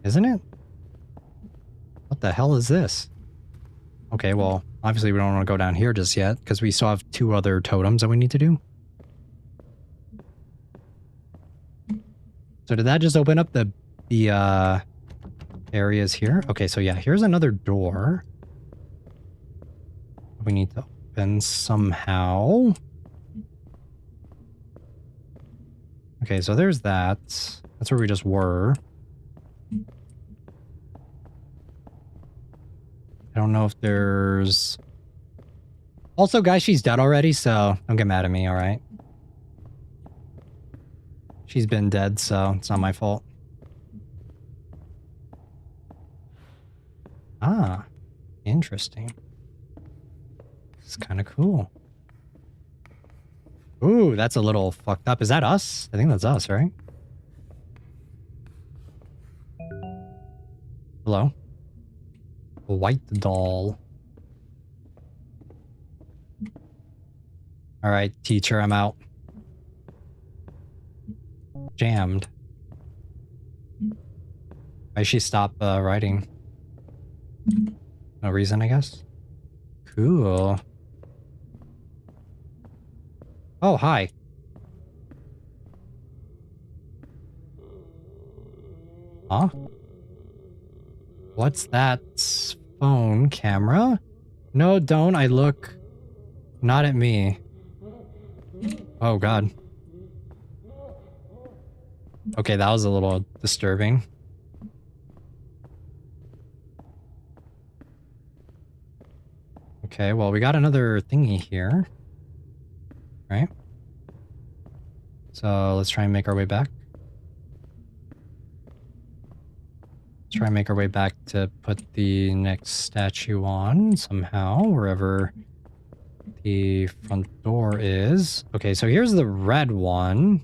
Isn't it? What the hell is this? Okay, well, obviously we don't want to go down here just yet, because we still have 2 other totems that we need to do. So did that just open up the areas here? Okay, so yeah, here's another door. We need to open somehow. Okay, so there's that. That's where we just were. I don't know if there's... Also, guys, she's dead already, so don't get mad at me, alright? She's been dead, so it's not my fault. Ah, interesting. It's kind of cool. Ooh, that's a little fucked up. Is that us? I think that's us, right? Hello? A white doll. Alright, teacher, I'm out. Jammed. Why she stop writing? No reason, I guess? Cool. Oh, hi. Huh? What's that? Phone camera? No, don't. I look not at me. Oh, God. Okay, that was a little disturbing. Okay, well, we got another thingy here. Right? So let's try and make our way back. Let's try and make our way back to put the next statue on somehow, wherever the front door is. Okay, so here's the red one.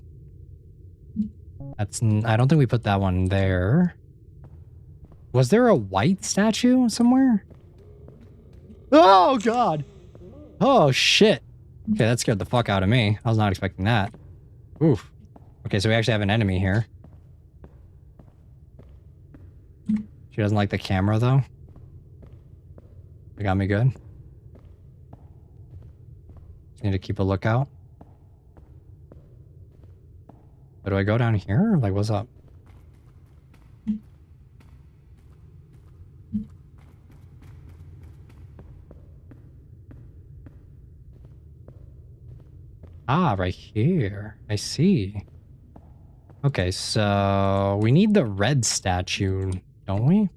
That's... I don't think we put that one there. Was there a white statue somewhere? Oh, God! Oh, shit. Okay, that scared the fuck out of me. I was not expecting that. Oof. Okay, so we actually have an enemy here. She doesn't like the camera, though. They got me good. Just need to keep a lookout. So do I go down here? Like, what's up? Ah, right here. I see. Okay, so we need the red statue, don't we?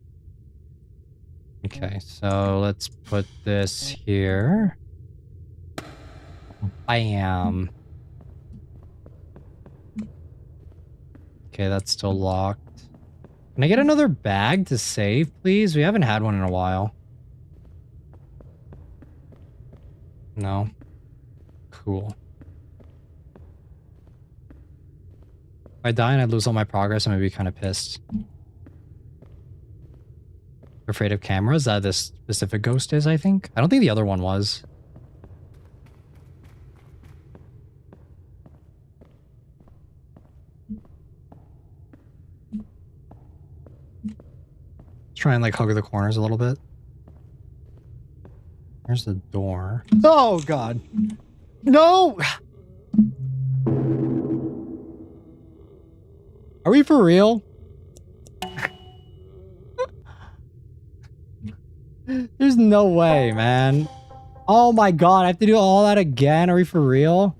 Okay, so let's put this here. Bam. Okay, that's still locked. Can I get another bag to save, please? We haven't had one in a while. No. Cool. If I die and I lose all my progress, I'm gonna be kind of pissed. Afraid of cameras? This specific ghost is, I think. I don't think the other one was. Try and like hug the corners a little bit. There's the door. Oh, God. No! Are we for real? There's no way, man. Oh my God, I have to do all that again? Are we for real?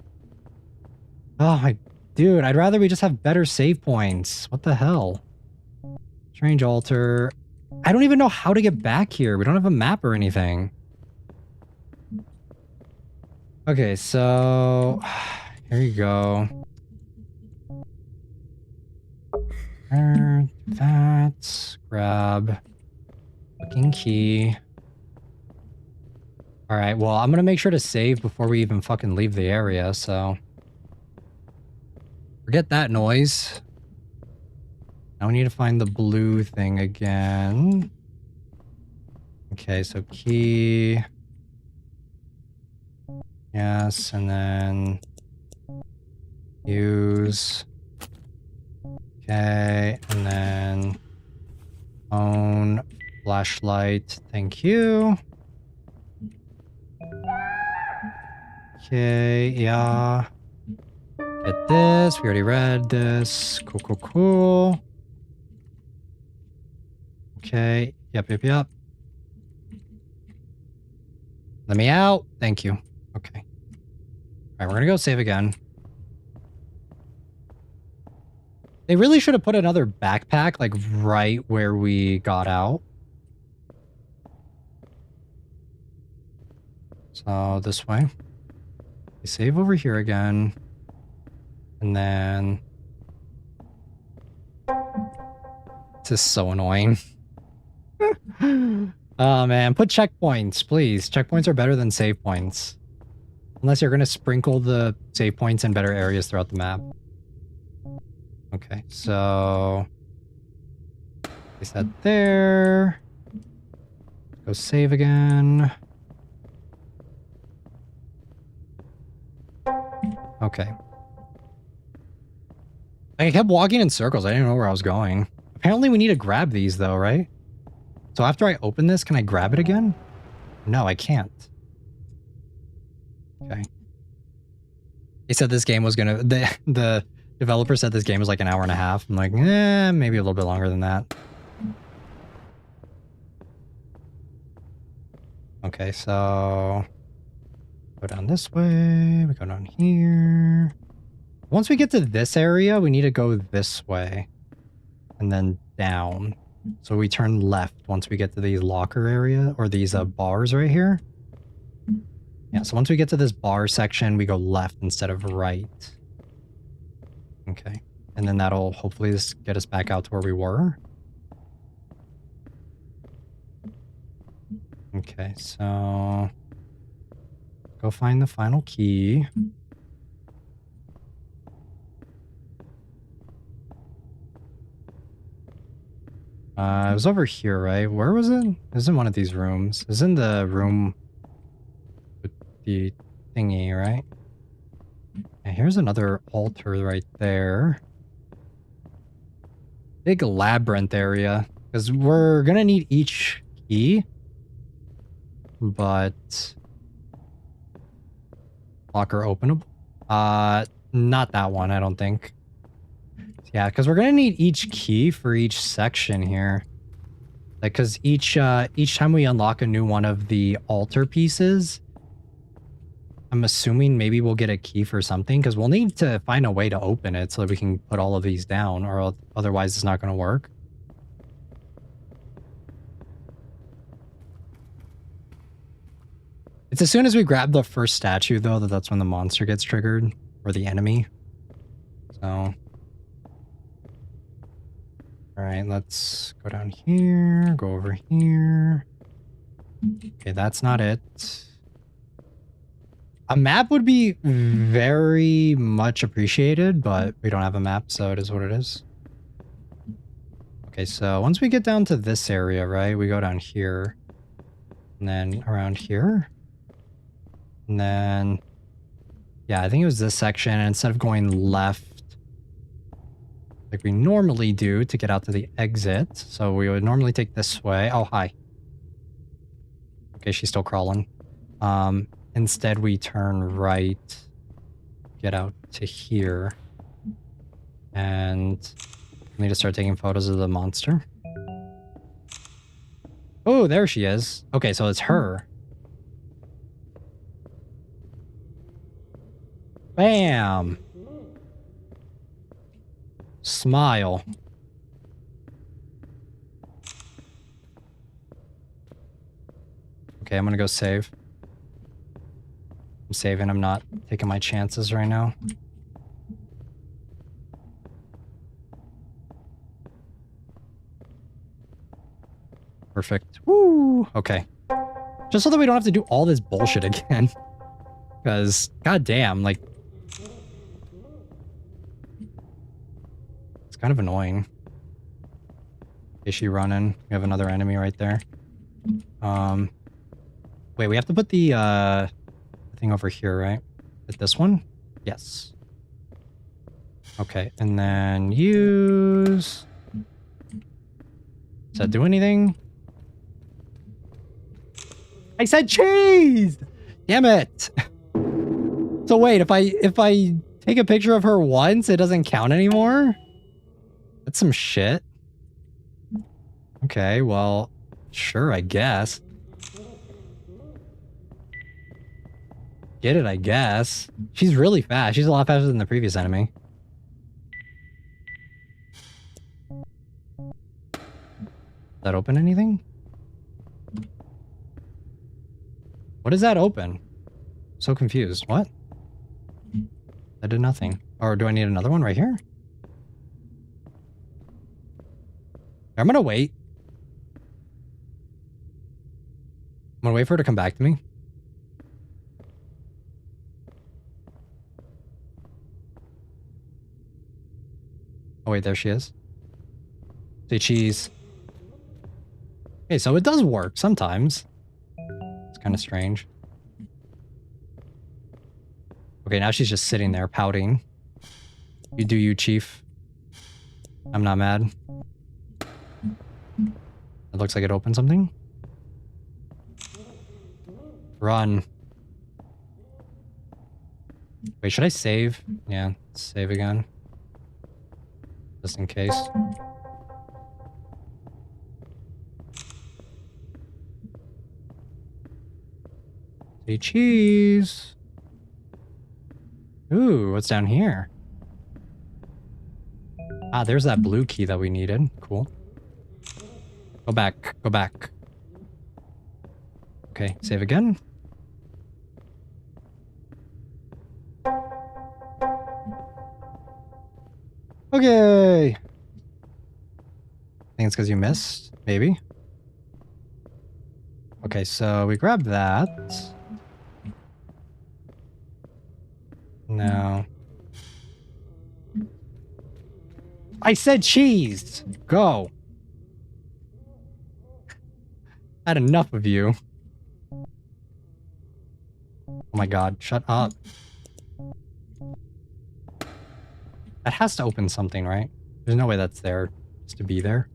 Oh my... Dude, I'd rather we just have better save points. What the hell? Strange altar. I don't even know how to get back here. We don't have a map or anything. Okay, so... Here you go. That. Grab. Fucking key. Alright, well, I'm gonna make sure to save before we even fucking leave the area, so... Forget that noise. Now we need to find the blue thing again. Okay, so key... Yes, and then... Use... Okay, and then... Phone... Flashlight, thank you. Okay, yeah. Get this. We already read this. Cool, cool, cool. Okay. Yep, yep, yep. Let me out. Thank you. Okay. Alright, we're gonna go save again. They really should have put another backpack, like, right where we got out. So this way. We save over here again. And then... This is so annoying. Oh man, put checkpoints, please. Checkpoints are better than save points. Unless you're going to sprinkle the save points in better areas throughout the map. Okay, so... Place that there. Go save again. Okay. I kept walking in circles. I didn't know where I was going. Apparently we need to grab these though, right? So after I open this, can I grab it again? No, I can't. Okay. They said this game was gonna... The developer said this game was like an hour and a half. I'm like, maybe a little bit longer than that. Okay, so... Go down this way. We go down here. Once we get to this area, we need to go this way. And then down. So we turn left once we get to these locker area, or these bars right here. Yeah, so once we get to this bar section, we go left instead of right. Okay. And then that'll hopefully just get us back out to where we were. Okay, so... Go find the final key. It was over here, right? Where was it? It was in one of these rooms. It was in the room with the thingy, right? And here's another altar right there. Big labyrinth area. Because we're gonna need each key. But... Locker openable? Not that one, I don't think. Yeah, because we're gonna need each key for each section here. Like, because each time we unlock a new one of the altar pieces, I'm assuming maybe we'll get a key for something, because we'll need to find a way to open it so that we can put all of these down, or otherwise it's not going to work. It's as soon as we grab the first statue, though, that's when the monster gets triggered, or the enemy. So... Alright, let's go down here, go over here. Okay, that's not it. A map would be very much appreciated, but we don't have a map, so it is what it is. Okay, so once we get down to this area, right, we go down here. And then around here. And then... Yeah, I think it was this section, and instead of going left, like we normally do to get out to the exit. So we would normally take this way. Oh, hi. Okay, she's still crawling. Instead, we turn right, get out to here. And we need to start taking photos of the monster. Oh, there she is. Okay, so it's her. Bam! Smile. Okay, I'm gonna go save. I'm saving, I'm not taking my chances right now. Perfect. Woo! Okay. Just so that we don't have to do all this bullshit again. Because, goddamn, like... kind of annoying. Is she running? We have another enemy right there. Wait, we have to put the thing over here, right? Is this one? Yes. Okay, and then use... Does that do anything? I said cheese! Damn it! So wait, if I take a picture of her once, it doesn't count anymore? That's some shit. Okay, well, sure, I guess. Get it, I guess. She's really fast. She's a lot faster than the previous enemy. Does that open anything? What does that open? So confused. What? I did nothing. Or do I need another one right here? I'm gonna wait. I'm gonna wait for her to come back to me. Oh wait, there she is. Say cheese. Okay, so it does work sometimes. It's kind of strange. Okay, now she's just sitting there pouting. You do you, Chief. I'm not mad. It looks like it opened something. Run. Wait, should I save? Yeah, save again. Just in case. Say cheese. Ooh, what's down here? Ah, there's that blue key that we needed. Cool. Go back. Go back. Okay, save again. Okay. I think it's because you missed, maybe. Okay, so we grab that. No. I said cheese! Go! I had enough of you. Oh my god, shut up. That has to open something, right? There's no way that's there just to be there.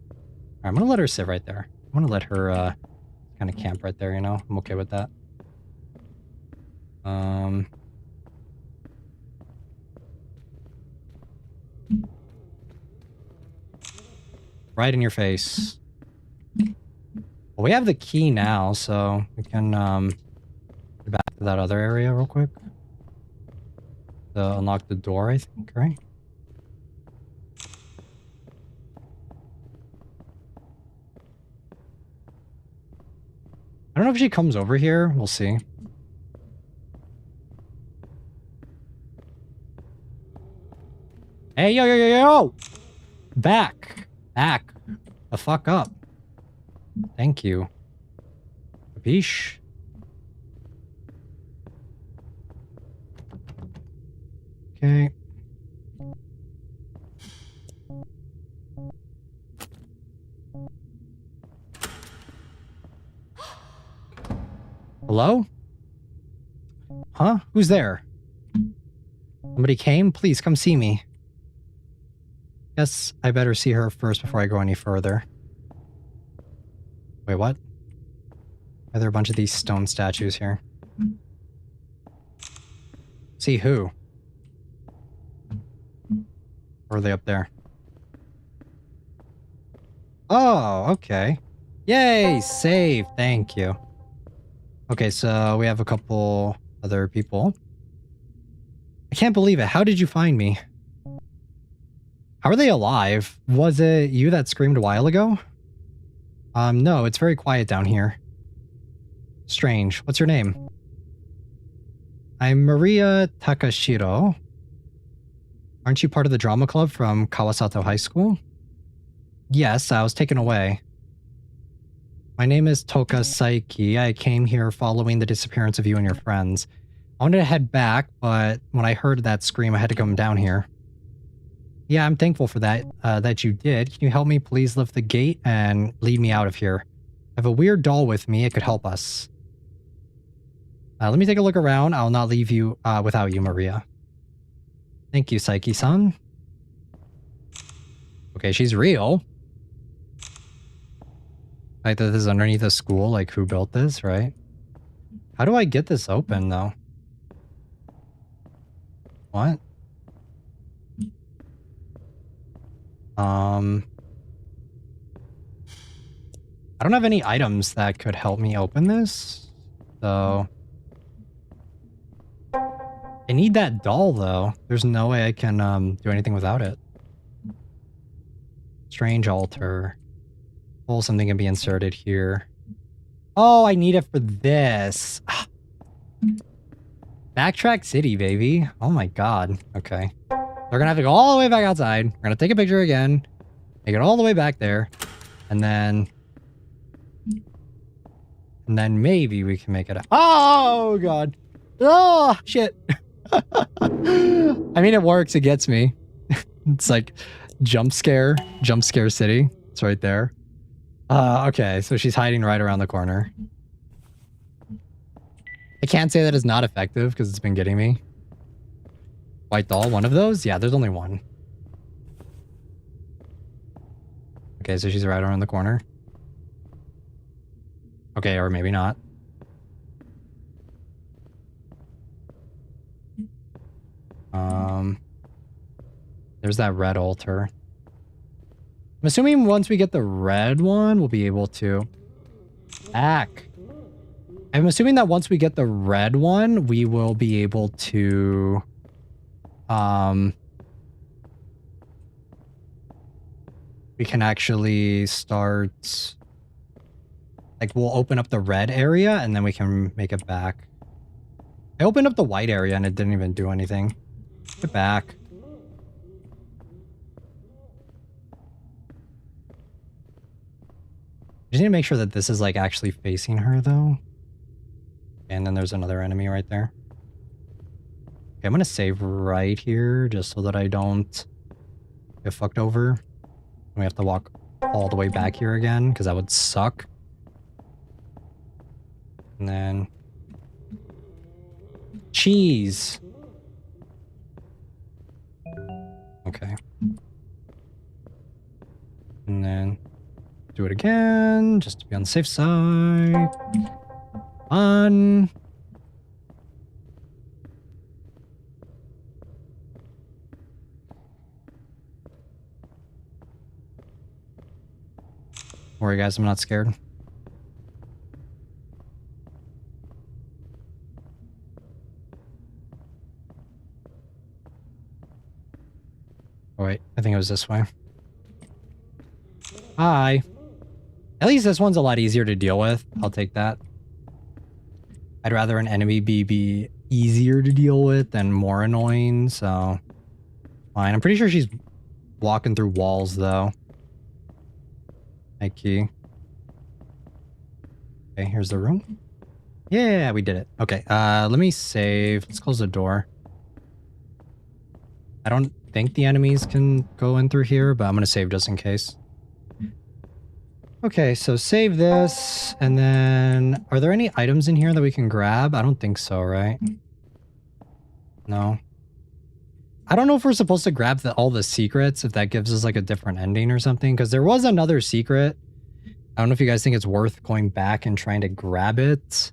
Alright, I'm gonna let her sit right there. I'm gonna let her kind of camp right there, you know? I'm okay with that. Right in your face. Well, we have the key now, so we can get back to that other area real quick. To unlock the door, I think, right? I don't know if she comes over here. We'll see. Hey, yo, yo, yo, yo! Back! Back! The fuck up. Thank you. Capiche? Okay. Hello? Huh? Who's there? Somebody came? Please come see me. Guess I better see her first before I go any further. Wait, what? Are there a bunch of these stone statues here? See who? Or are they up there? Oh, okay. Yay! Save! Thank you. Okay, so we have a couple other people. I can't believe it. How did you find me? How are they alive? Was it you that screamed a while ago? No, it's very quiet down here. Strange. What's your name? I'm Maria Takashiro. Aren't you part of the drama club from Kawasato High School? Yes, I was taken away. My name is Toka Saiki. I came here following the disappearance of you and your friends. I wanted to head back, but when I heard that scream, I had to come down here. Yeah, I'm thankful for that, that you did. Can you help me please lift the gate and lead me out of here? I have a weird doll with me. It could help us. Let me take a look around. I'll not leave you without you, Maria. Thank you, Saiki-san. Okay, she's real. Like, this is underneath a school, like, who built this, right? How do I get this open, though? What? I don't have any items that could help me open this, so... I need that doll, though. There's no way I can, do anything without it. Strange altar. Oh, something can be inserted here. Oh, I need it for this. Backtrack City, baby. Oh my god. Okay. We're gonna have to go all the way back outside. We're gonna take a picture again. Make it all the way back there. And then maybe we can make it. Oh god. Oh shit. I mean, it works. It gets me. It's like jump scare city. It's right there. Okay, so she's hiding right around the corner. I can't say that it's not effective because it's been getting me. White doll, one of those? Yeah, there's only one. Okay, so she's right around the corner. Okay, or maybe not. There's that red altar. I'm assuming once we get the red one, we'll be able to... Back. I'm assuming that once we get the red one, we will be able to... we can actually start... Like, we'll open up the red area, and then we can make it back. I opened up the white area, and it didn't even do anything. Get back. Just need to make sure that this is, like, actually facing her, though. And then there's another enemy right there. Okay, I'm gonna save right here, just so that I don't get fucked over. We have to walk all the way back here again, because that would suck. And then... Cheese! Okay. And then... do it again, just to be on the safe side. On. Don't worry, guys, I'm not scared. Oh, wait, I think it was this way. Hi. At least this one's a lot easier to deal with. I'll take that. I'd rather an enemy be easier to deal with than more annoying, so... Fine. I'm pretty sure she's walking through walls, though. Hi, key. Okay, here's the room. Yeah, we did it. Okay, let me save. Let's close the door. I don't think the enemies can go in through here, but I'm gonna save just in case. Okay, so save this, and then... Are there any items in here that we can grab? I don't think so, right? No. I don't know if we're supposed to grab all the secrets, if that gives us like a different ending or something, because there was another secret. I don't know if you guys think it's worth going back and trying to grab it,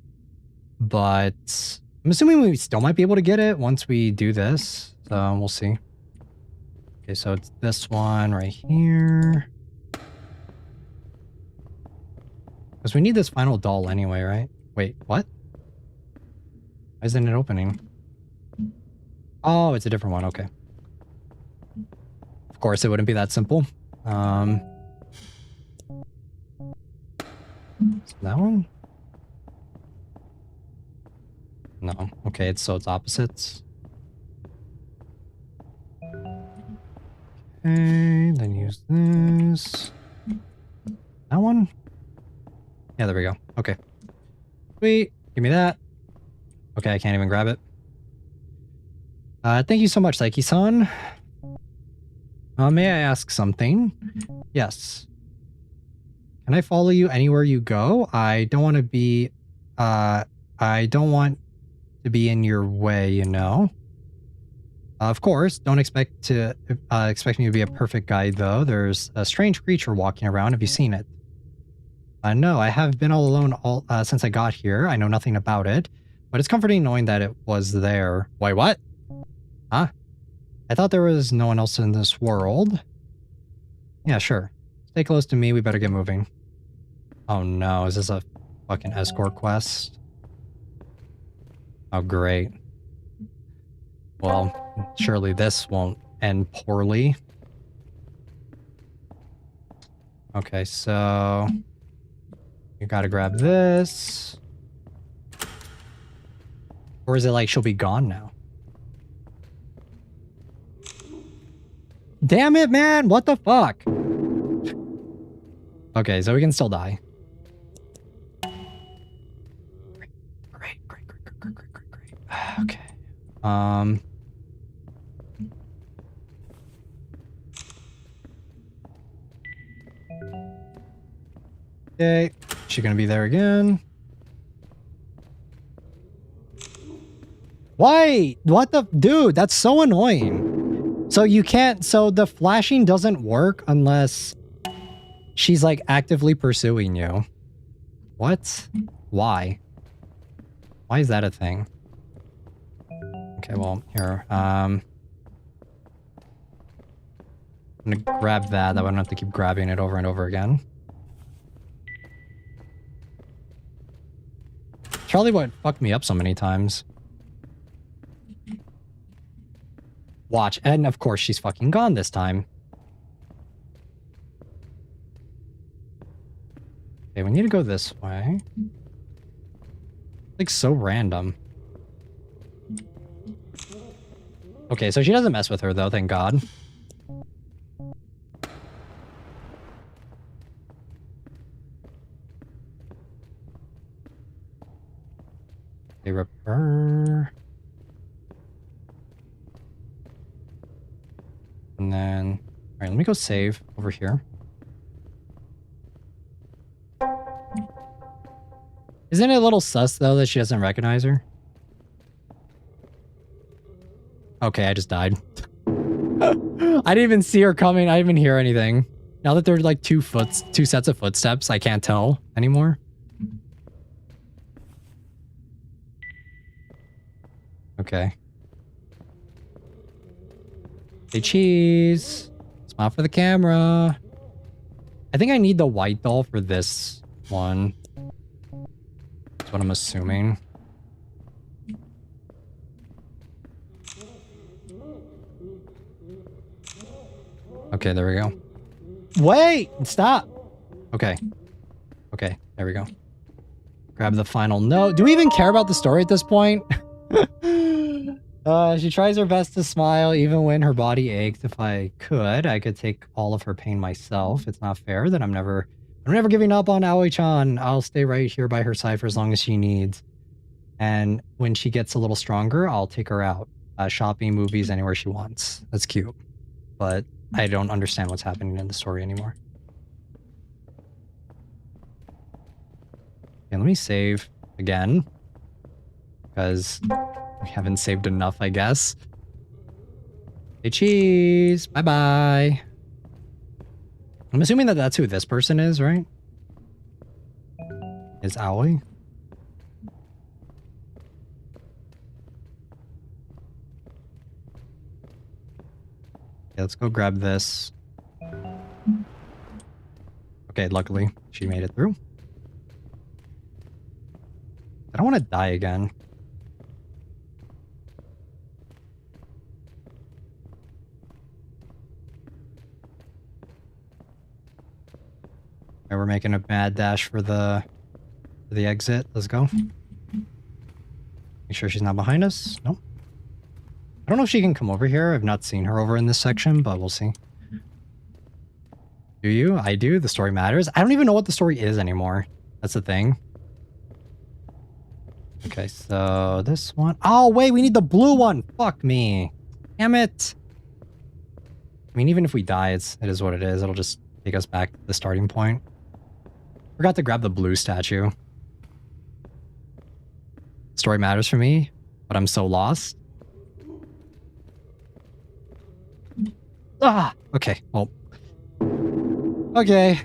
but I'm assuming we still might be able to get it once we do this, so we'll see. Okay, so it's this one right here. Because we need this final doll anyway, right? Wait, what? Why isn't it opening? Oh, it's a different one. Okay. Of course, it wouldn't be that simple. That one? No. Okay, so it's opposites. Okay, then use this. That one? Yeah, there we go. Okay. Sweet. Give me that. Okay, I can't even grab it. Thank you so much, Saiki-san. May I ask something? Yes. Can I follow you anywhere you go? I don't want to be in your way, you know. Of course, don't expect me to be a perfect guide, though. There's a strange creature walking around. Have you seen it? No, I have been all alone since I got here. I know nothing about it, but it's comforting knowing that it was there. Wait, what? Huh? I thought there was no one else in this world. Yeah, sure. Stay close to me. We better get moving. Oh no, is this a fucking escort quest? Oh, great. Well, surely this won't end poorly. Okay, so... You gotta grab this. Or is it like she'll be gone now? Damn it, man! What the fuck? Okay, so we can still die. Great. Okay. Okay, she's gonna be there again. Why? What the? Dude, that's so annoying. So you can't, so the flashing doesn't work unless she's like actively pursuing you. What? Why? Why is that a thing? Okay, well, here. I'm gonna grab that. That way I don't have to keep grabbing it over and over again. Probably what fucked me up so many times. Watch, and of course she's fucking gone this time. Okay, we need to go this way. Like so random. Okay, so she doesn't mess with her though, thank God. Okay, repair. And then, all right, let me go save over here. Isn't it a little sus though that she doesn't recognize her? Okay, I just died. I didn't even see her coming. I didn't even hear anything. Now that there are like two sets of footsteps, I can't tell anymore. Okay. Say cheese. Smile for the camera. I think I need the white doll for this one. That's what I'm assuming. Okay, there we go. Wait! Stop! Okay. Okay, there we go. Grab the final note. Do we even care about the story at this point? She tries her best to smile even when her body aches. If I could take all of her pain myself. It's not fair that I'm never giving up on Aoi-chan. I'll stay right here by her side for as long as she needs. And when she gets a little stronger, I'll take her out. Shopping, movies, anywhere she wants. That's cute. But I don't understand what's happening in the story anymore. Okay, let me save again. Because we haven't saved enough, I guess. Hey, cheese! Bye-bye! I'm assuming that that's who this person is, right? Is Aoi? Okay, let's go grab this. Okay, luckily, she made it through. I don't want to die again. Okay, we're making a mad dash for the exit. Let's go. Make sure she's not behind us. Nope. I don't know if she can come over here. I've not seen her over in this section, but we'll see. Do you? I do. The story matters. I don't even know what the story is anymore. That's the thing. Okay, so this one. Oh, wait, we need the blue one. Fuck me. Damn it. I mean, even if we die, it is what it is. It'll just take us back to the starting point. Forgot to grab the blue statue. Story matters for me, but I'm so lost. Ah! Okay, well. Okay.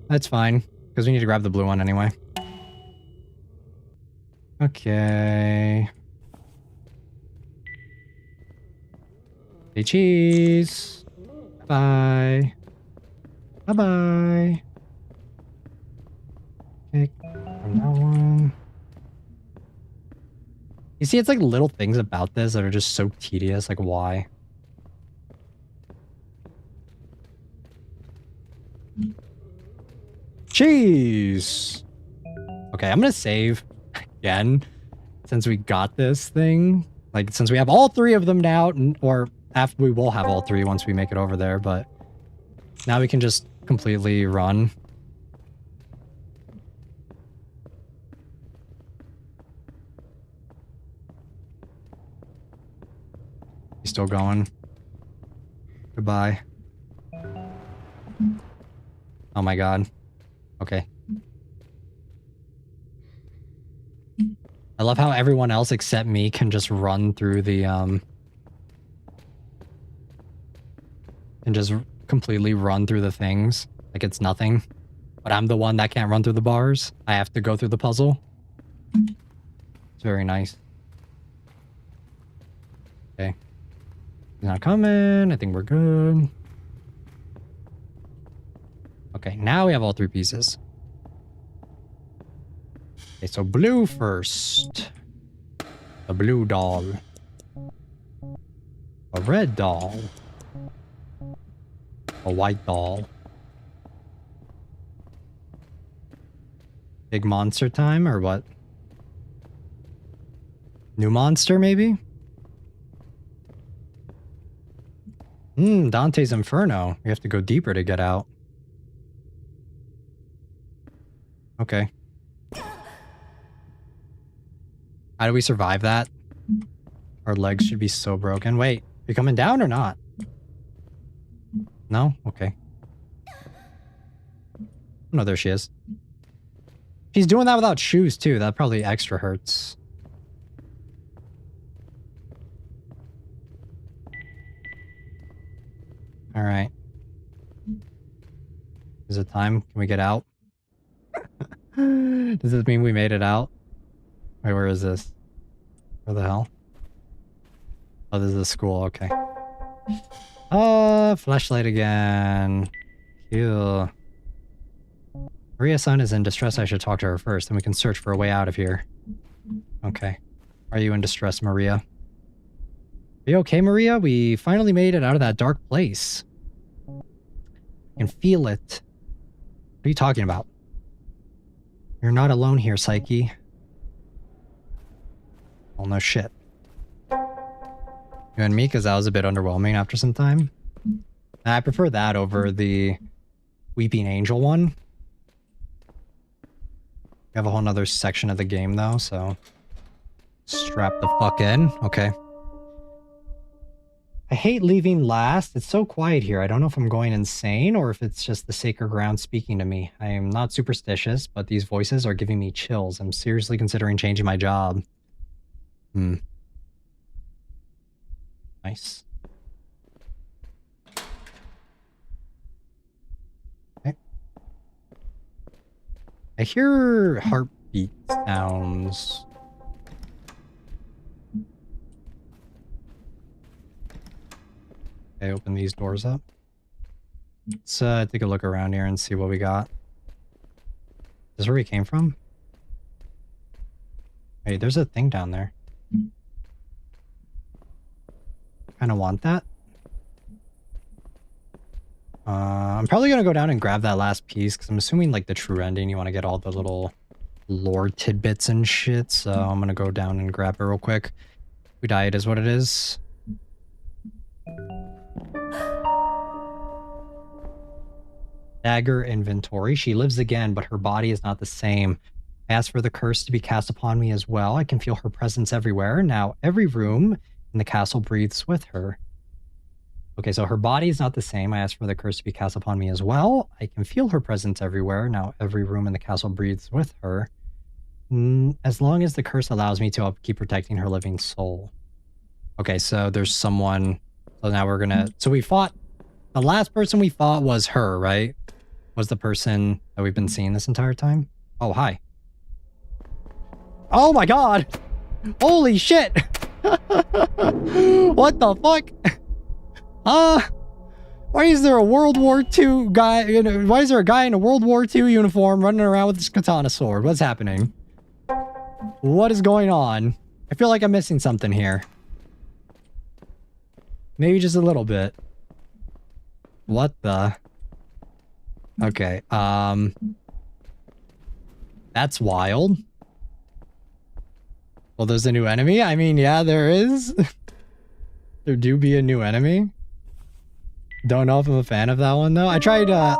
That's fine, because we need to grab the blue one anyway. Okay. Hey, cheese. Bye. Bye-bye. Okay, from that one. You see, it's like little things about this that are just so tedious. Like, why? Cheese! Okay, I'm gonna save again. since we got this thing, like since we have all three of them now, or after we will have all three once we make it over there, but now we can just completely run. He's still going. Goodbye. Oh my god. Okay. I love how everyone else except me can just run through the, and just completely run through the things like it's nothing. But I'm the one that can't run through the bars. I have to go through the puzzle. It's very nice. Okay. He's not coming. I think we're good. Okay, now we have all three pieces. Okay, so blue first. A blue doll. A red doll. A white doll. Big monster time or what? New monster maybe? Dante's Inferno. We have to go deeper to get out. Okay. How do we survive that? Our legs should be so broken. Wait, you coming down or not? No? Okay. No, there she is. She's doing that without shoes too. That probably extra hurts. All right. Is it time? Can we get out? Does this mean we made it out? Wait, where is this? Where the hell? Oh, this is the school. Okay. Flashlight again. Ew. Maria-san is in distress. I should talk to her first, then we can search for a way out of here. Okay. Are you in distress, Maria? Are you okay, Maria? We finally made it out of that dark place. I can feel it. What are you talking about? You're not alone here, Psyche. Well, no shit. You and me, because that was a bit underwhelming after some time. I prefer that over the Weeping Angel one. We have a whole nother section of the game, though, so... Strap the fuck in. Okay. I hate leaving last. It's so quiet here. I don't know if I'm going insane or if it's just the sacred ground speaking to me. I am not superstitious, but these voices are giving me chills. I'm seriously considering changing my job. Nice. Okay. I hear heartbeat sounds. Okay, open these doors up. Let's take a look around here and see what we got. Is this where we came from? Hey, there's a thing down there. Kind of want that. I'm probably gonna go down and grab that last piece because I'm assuming like the true ending you want to get all the little lore tidbits and shit, so I'm gonna go down and grab it real quick. We die, it is what it is. Dagger inventory. She lives again, but her body is not the same. I asked for the curse to be cast upon me as well. I can feel her presence everywhere. Now every room in the castle breathes with her. Okay, so her body is not the same. I asked for the curse to be cast upon me as well. I can feel her presence everywhere. Now every room in the castle breathes with her. As long as the curse allows me to, I'll keep protecting her living soul. Okay, so there's someone. So now we're gonna... So we fought... The last person we fought was her, right? Was the person that we've been seeing this entire time? Oh, hi. Oh my god! Holy shit! What the fuck? Why is there a World War II guy, why is there a guy in a World War II uniform running around with his katana sword? What's happening? What is going on? I feel like I'm missing something here. Maybe just a little bit. What the? Okay, that's wild. Well, there's a new enemy? I mean, yeah, there is. There do be a new enemy. Don't know if I'm a fan of that one, though. I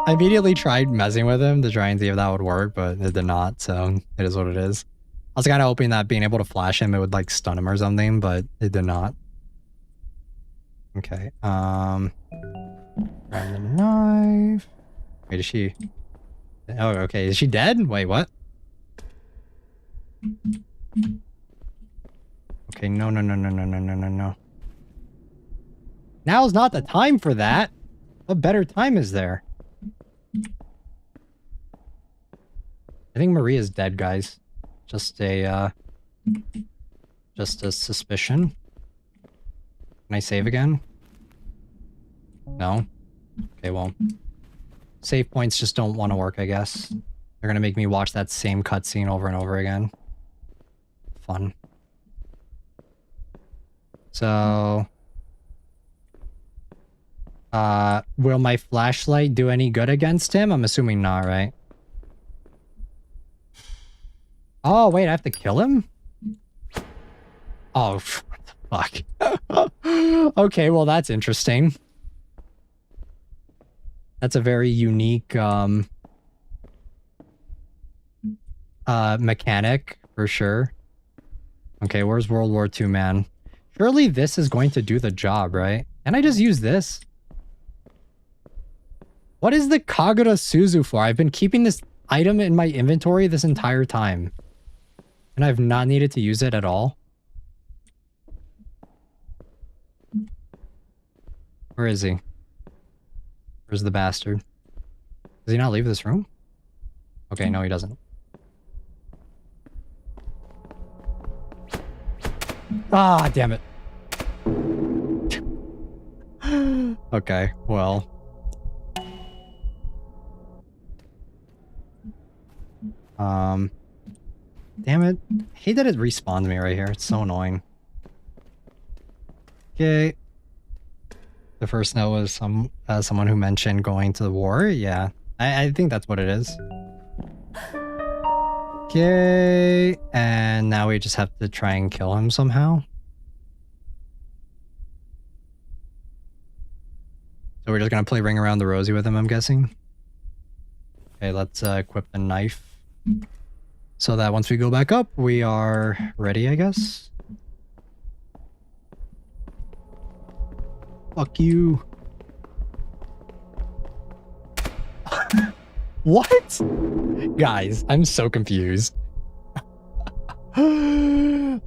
immediately tried messing with him to try and see if that would work, but it did not, so it is what it is. I was kind of hoping that being able to flash him, it would, like, stun him or something, but it did not. Okay, grab the knife. Wait, is she... Oh, okay, is she dead? Wait, what? Okay, no. Now's not the time for that. What better time is there? I think Maria's dead, guys. Just a suspicion. Can I save again? No? Okay, well. Save points just don't want to work, I guess. They're gonna make me watch that same cutscene over and over again. Fun. So... will my flashlight do any good against him? I'm assuming not, right? Oh, wait, I have to kill him? Oh, fuck. Okay, well, that's interesting. That's a very unique, mechanic, for sure. Okay, where's World War II, man? Surely this is going to do the job, right? Can I just use this? What is the Kagura Suzu for? I've been keeping this item in my inventory this entire time. And I've not needed to use it at all. Where is he? Where's the bastard? Does he not leave this room? Okay, no he doesn't. Ah, damn it. Okay, well. Damn it. I hate that it respawns me right here. It's so annoying. Okay. The first note was someone who mentioned going to the war. Yeah, I think that's what it is. Okay, and now we just have to try and kill him somehow. So we're just gonna play Ring Around the Rosie with him, I'm guessing. Okay, let's equip the knife. So that once we go back up, we are ready, I guess. Fuck you. What? Guys, I'm so confused. He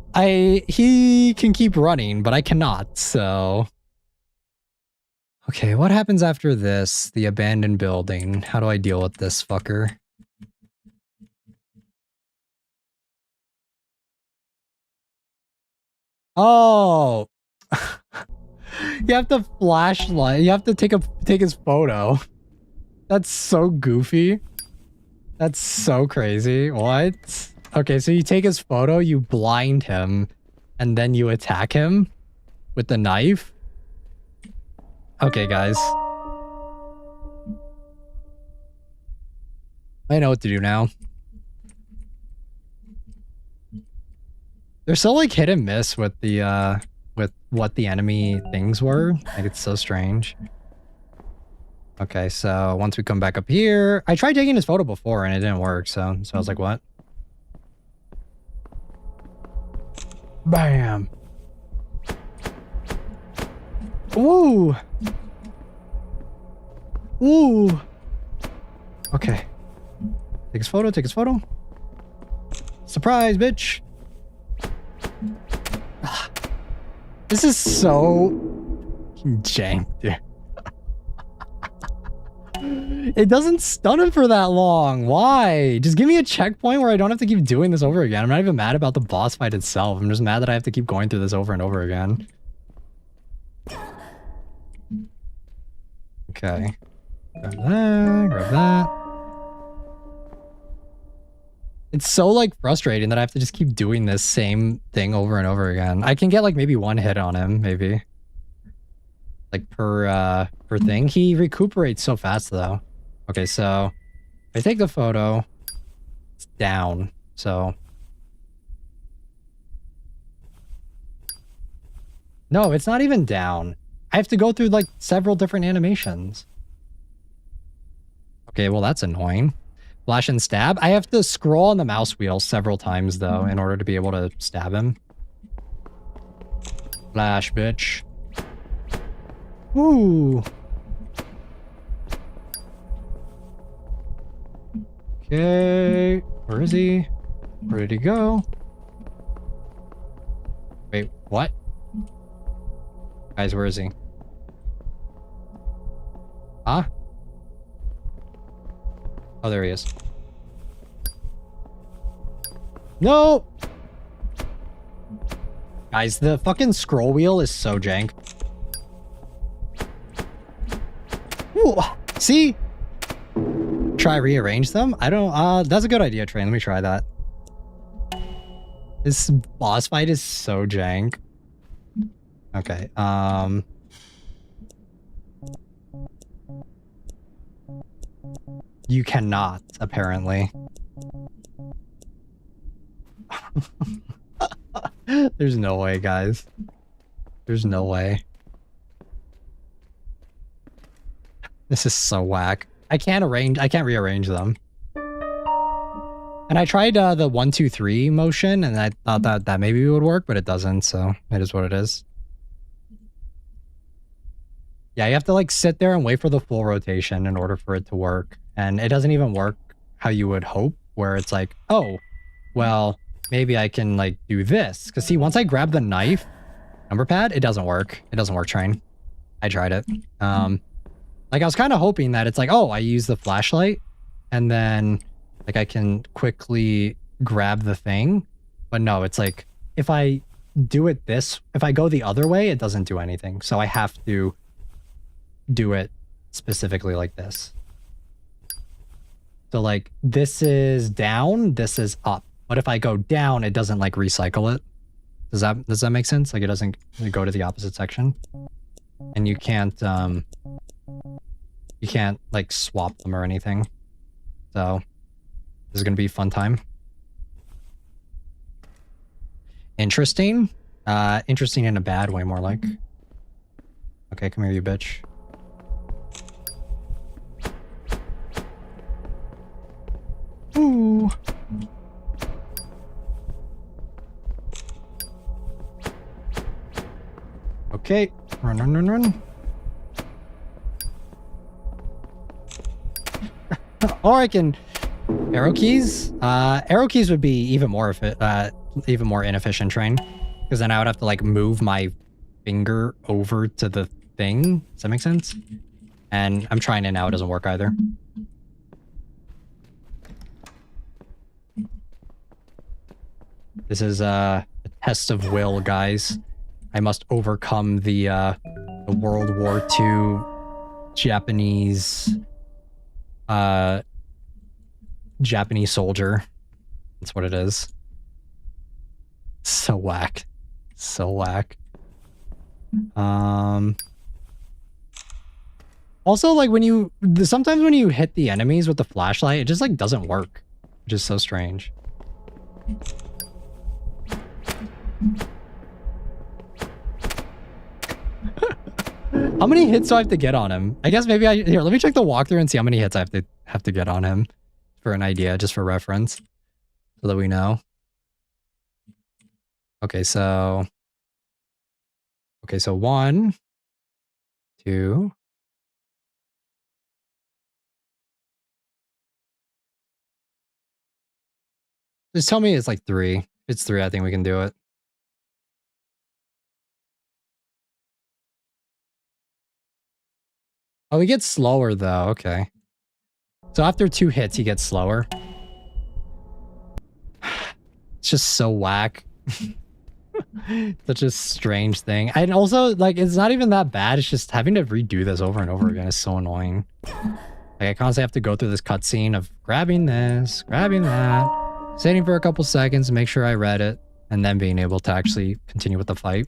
can keep running, but I cannot, so... Okay, what happens after this? The abandoned building. How do I deal with this fucker? Oh! You have to flashlight. You have to take his photo. That's so goofy. That's so crazy. What? Okay, so you take his photo, you blind him, and then you attack him with the knife? Okay, guys. I know what to do now. They're so like hit and miss with the with what the enemy things were. Like it's so strange. Okay, so once we come back up here, I tried taking his photo before and it didn't work, so I was like, what? Bam. Ooh. Ooh. Okay. Take his photo, take his photo. Surprise, bitch. This is so jank, dude. It doesn't stun him for that long. Why? Just give me a checkpoint where I don't have to keep doing this over again. I'm not even mad about the boss fight itself. I'm just mad that I have to keep going through this over and over again. Okay. Grab that, grab that. It's so like frustrating that I have to just keep doing this same thing over and over again. I can get like maybe one hit on him, maybe. Like per thing. He recuperates so fast though. Okay, so if I take the photo, it's down. So No, it's not even down. I have to go through like several different animations. Okay, well that's annoying. Flash and stab. I have to scroll on the mouse wheel several times though in order to be able to stab him. Flash, bitch. Ooh. Okay. Where is he? Where did he go? Wait, what? Guys, where is he? Huh? Oh, there he is. No! Guys, the fucking scroll wheel is so jank. Ooh, see? Try rearrange them? I don't, that's a good idea, Train. Let me try that. This boss fight is so jank. Okay, you cannot, apparently. There's no way, guys. There's no way. This is so whack. I can't rearrange them. And I tried the 1, 2, 3 motion, and I thought that maybe it would work, but it doesn't, so it is what it is. Yeah, you have to like sit there and wait for the full rotation in order for it to work. And it doesn't even work how you would hope, where it's like, oh, well, maybe I can like do this. Because see, once I grab the knife, number pad, it doesn't work. It doesn't work, Train. I tried it. Like I was kind of hoping that it's like, oh, I use the flashlight and then like I can quickly grab the thing. But no, it's like if I do it if I go the other way, it doesn't do anything. So I have to do it specifically like this. So like this is down, this is up. But if I go down, it doesn't like recycle it. Does that make sense? Like it doesn't go to the opposite section. And you can't like swap them or anything. So this is gonna be a fun time. Interesting. Interesting in a bad way, more like. Okay, come here, you bitch. Ooh. Okay, run, run, run, run. Or I can arrow keys. Arrow keys would be even more inefficient, Train, because then I would have to like move my finger over to the thing. Does that make sense? And I'm trying it now. It doesn't work either. This is a test of will, guys. I must overcome the World War II Japanese soldier. That's what it is. So whack. So whack. Also, like sometimes when you hit the enemies with the flashlight, it just like doesn't work, which is so strange. How many hits do I have to get on him? I guess maybe here, let me check the walkthrough and see how many hits I have to get on him for an idea, just for reference, so that we know. Okay, so 1, 2. Just tell me it's like 3. If it's 3, I think we can do it. Oh, he gets slower though. Okay. So after 2 hits, he gets slower. It's just so whack. Such a strange thing. And also, like, it's not even that bad. It's just having to redo this over and over again is so annoying. Like, I constantly have to go through this cutscene of grabbing this, grabbing that, sitting for a couple seconds to make sure I read it, and then being able to actually continue with the fight.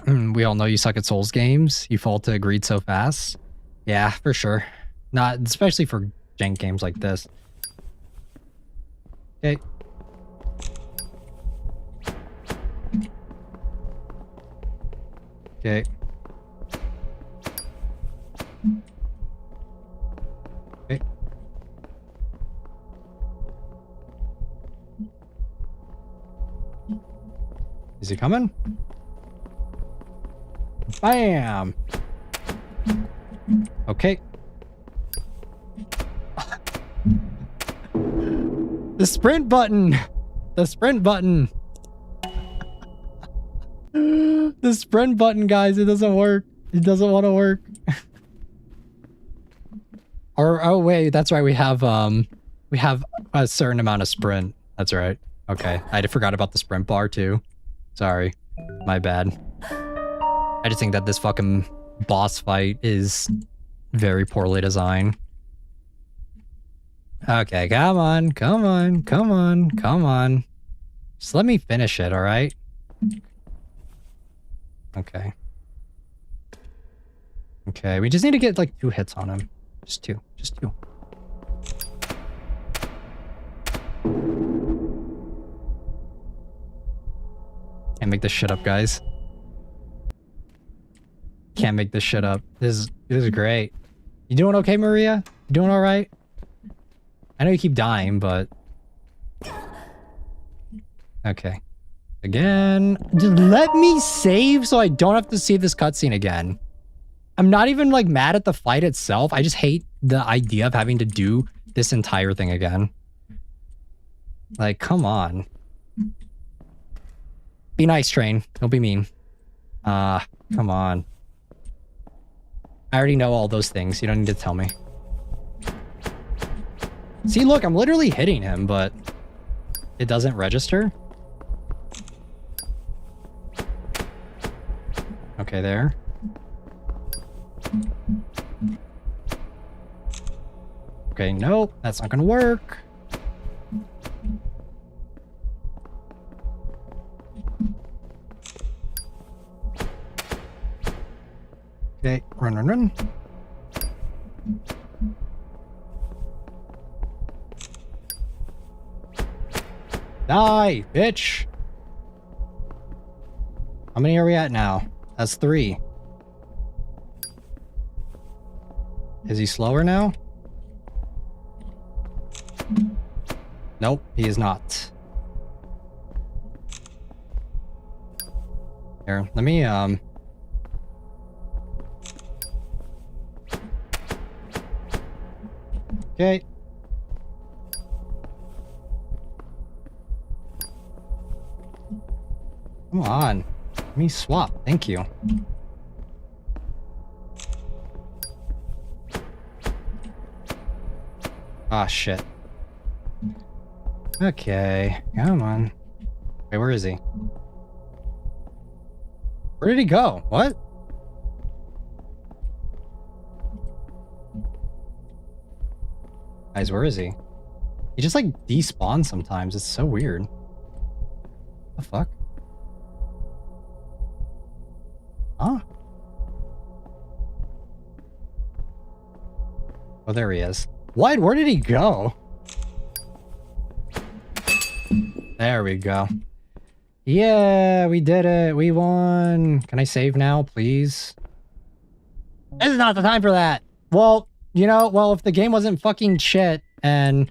We all know you suck at Souls games. You fall to greed so fast. Yeah, for sure. Not especially for jank games like this. Okay. Okay. Okay. Is he coming? Bam! Okay. The sprint button! The sprint button! The sprint button, guys, it doesn't work. It doesn't want to work. Or, oh wait, that's right, we have a certain amount of sprint. That's right. Okay, I forgot about the sprint bar too. Sorry. My bad. I just think that this fucking boss fight is very poorly designed. Okay, come on, come on, come on, come on. Just let me finish it, alright? Okay. Okay, we just need to get like 2 hits on him. Just 2. Just 2. Can't make this shit up, guys. Can't make this shit up. This is great. You doing okay, Maria? You doing alright? I know you keep dying, but... Okay. Again. Just let me save so I don't have to see this cutscene again. I'm not even, like, mad at the fight itself. I just hate the idea of having to do this entire thing again. Like, come on. Be nice, train. Don't be mean. Come on. I already know all those things. You don't need to tell me. See, look, I'm literally hitting him, but it doesn't register. Okay, there. Okay, nope, that's not gonna work. Okay, run, run, run. Die, bitch! How many are we at now? That's 3. Is he slower now? Nope, he is not. Here, let me, Okay. Come on. Let me swap. Thank you. Ah, shit. Okay. Come on. Wait, where is he? Where did he go? What? Guys, where is he? He just, like, despawns sometimes. It's so weird. What the fuck? Huh? Oh, there he is. What? Where did he go? There we go. Yeah, we did it. We won. Can I save now, please? This is not the time for that. Well, you know, well, if the game wasn't fucking shit, and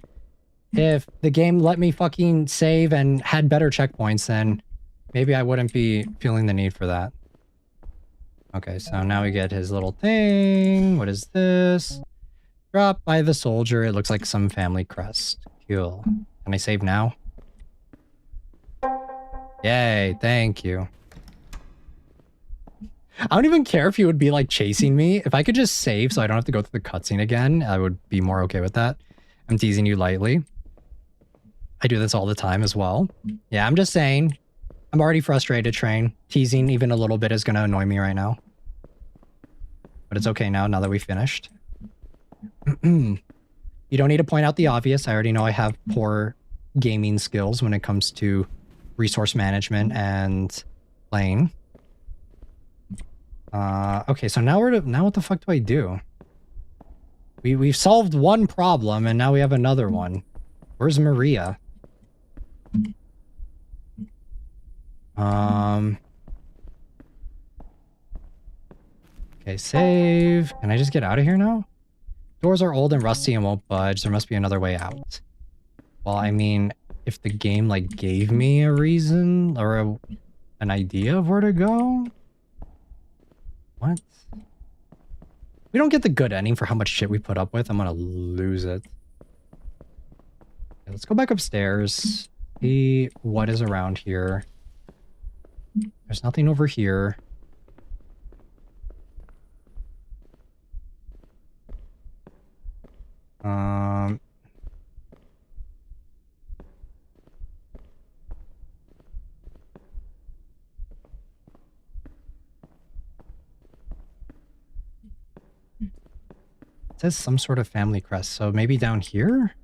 if the game let me fucking save and had better checkpoints, then maybe I wouldn't be feeling the need for that. Okay, so now we get his little thing. What is this? Dropped by the soldier. It looks like some family crest. Cool. Can I save now? Yay, thank you. I don't even care if he would be like chasing me. If I could just save so I don't have to go through the cutscene again, I would be more okay with that. I'm teasing you lightly. I do this all the time as well. Yeah, I'm just saying. I'm already frustrated, Train. Teasing even a little bit is going to annoy me right now. But it's okay now that we finished. You don't need to point out the obvious. I already know I have poor gaming skills when it comes to resource management and playing. Okay, so now what the fuck do I do? We've solved one problem and now we have another one. Where's Maria? Okay, save. Can I just get out of here now? Doors are old and rusty and won't budge. There must be another way out. Well, I mean, if the game, like, gave me a reason or an idea of where to go? What? We don't get the good ending for how much shit we put up with. I'm gonna lose it. Okay, let's go back upstairs. See what is around here. There's nothing over here. It says some sort of family crest, so maybe down here?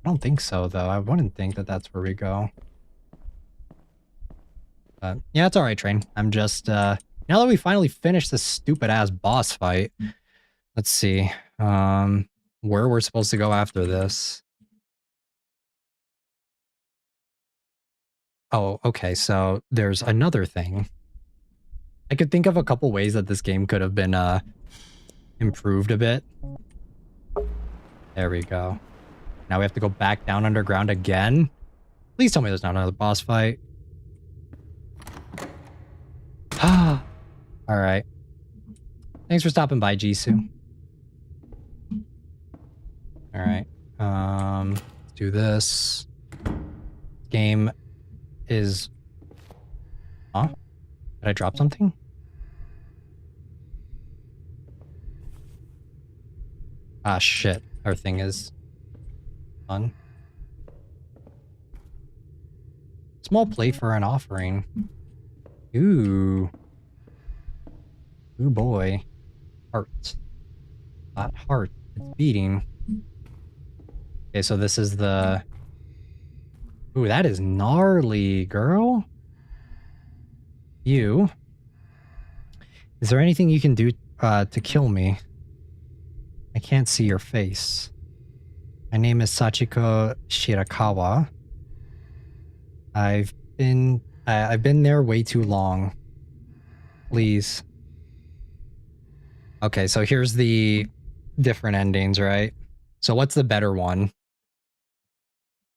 I don't think so, though. I wouldn't think that that's where we go. But yeah, it's alright, Train. I'm just, now that we finally finished this stupid-ass boss fight, let's see, where we're supposed to go after this. Oh, okay, so there's another thing. I could think of a couple ways that this game could have been, improved a bit. There we go. Now we have to go back down underground again. Please tell me there's not another boss fight. Ah. All right. Thanks for stopping by, Jisoo. All right. Let's do this. Game is... Huh? Did I drop something? Ah, shit. Our thing is on. Small plate for an offering. Ooh. Ooh, boy. Heart. That heart. It's beating. Okay, so this is the... Ooh, that is gnarly, girl. You. Is there anything you can do to kill me? I can't see your face. My name is Sachiko Shirakawa. I've been there way too long. Please. Okay, so here's the different endings, right? So what's the better one?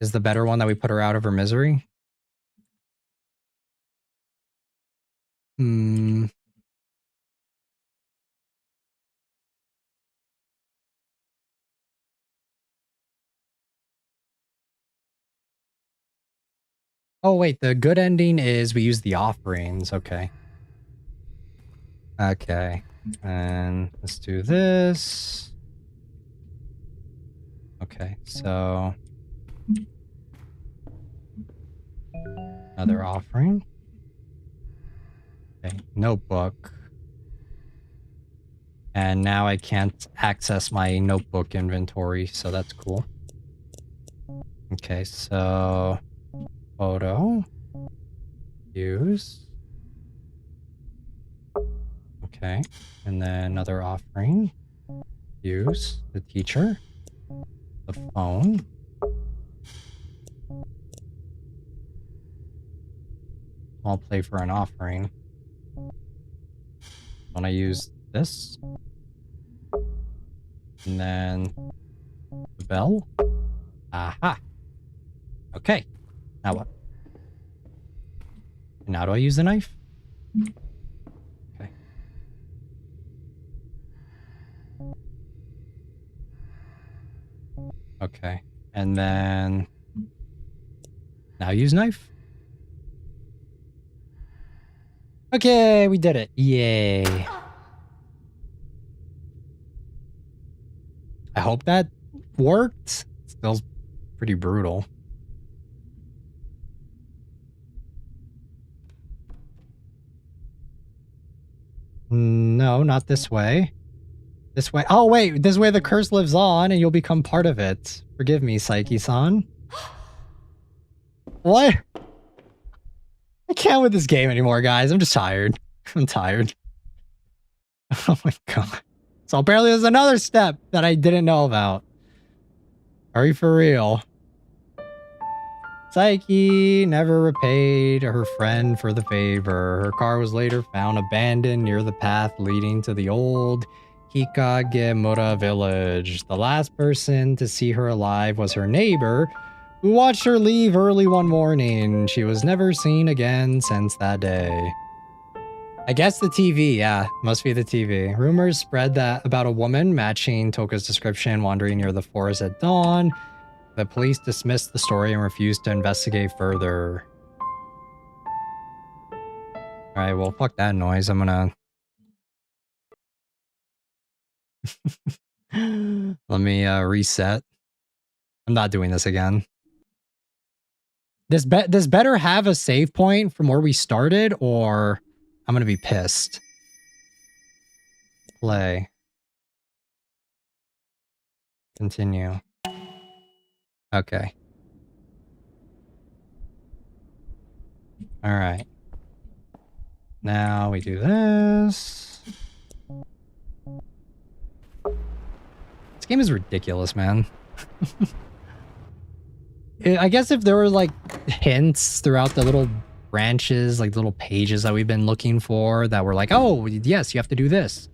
Is the better one that we put her out of her misery? Hmm. Oh, wait, the good ending is we use the offerings. Okay. Okay. And let's do this. Okay, so... Another offering. Okay, notebook. And now I can't access my notebook inventory, so that's cool. Okay, so... Photo. Use. Okay. And then another offering. Use. The teacher. The phone. I'll play for an offering. When I use this. And then the bell. Aha. Okay. Now what? Now do I use the knife? Okay. Okay. And then... Now use knife? Okay, we did it. Yay. I hope that worked. Still pretty brutal. No, not this way. This way. Oh, wait. This way the curse lives on and you'll become part of it. Forgive me, Saiki-san. What? I can't with this game anymore, guys. I'm just tired. I'm tired. Oh my god. So apparently there's another step that I didn't know about. Are you for real? Psyche never repaid her friend for the favor. Her car was later found abandoned near the path leading to the old Hikagemura village. The last person to see her alive was her neighbor, who watched her leave early one morning. She was never seen again since that day. I guess the TV, yeah, must be the TV. Rumors spread that about a woman matching Toka's description wandering near the forest at dawn. The police dismissed the story and refused to investigate further. Alright, well, fuck that noise. I'm gonna... Let me reset. I'm not doing this again. This better have a save point from where we started, or I'm gonna be pissed. Play. Continue. Okay. All right. Now we do this. This game is ridiculous, man. I guess if there were like hints throughout the little branches, like little pages that we've been looking for that were like, oh, yes, you have to do this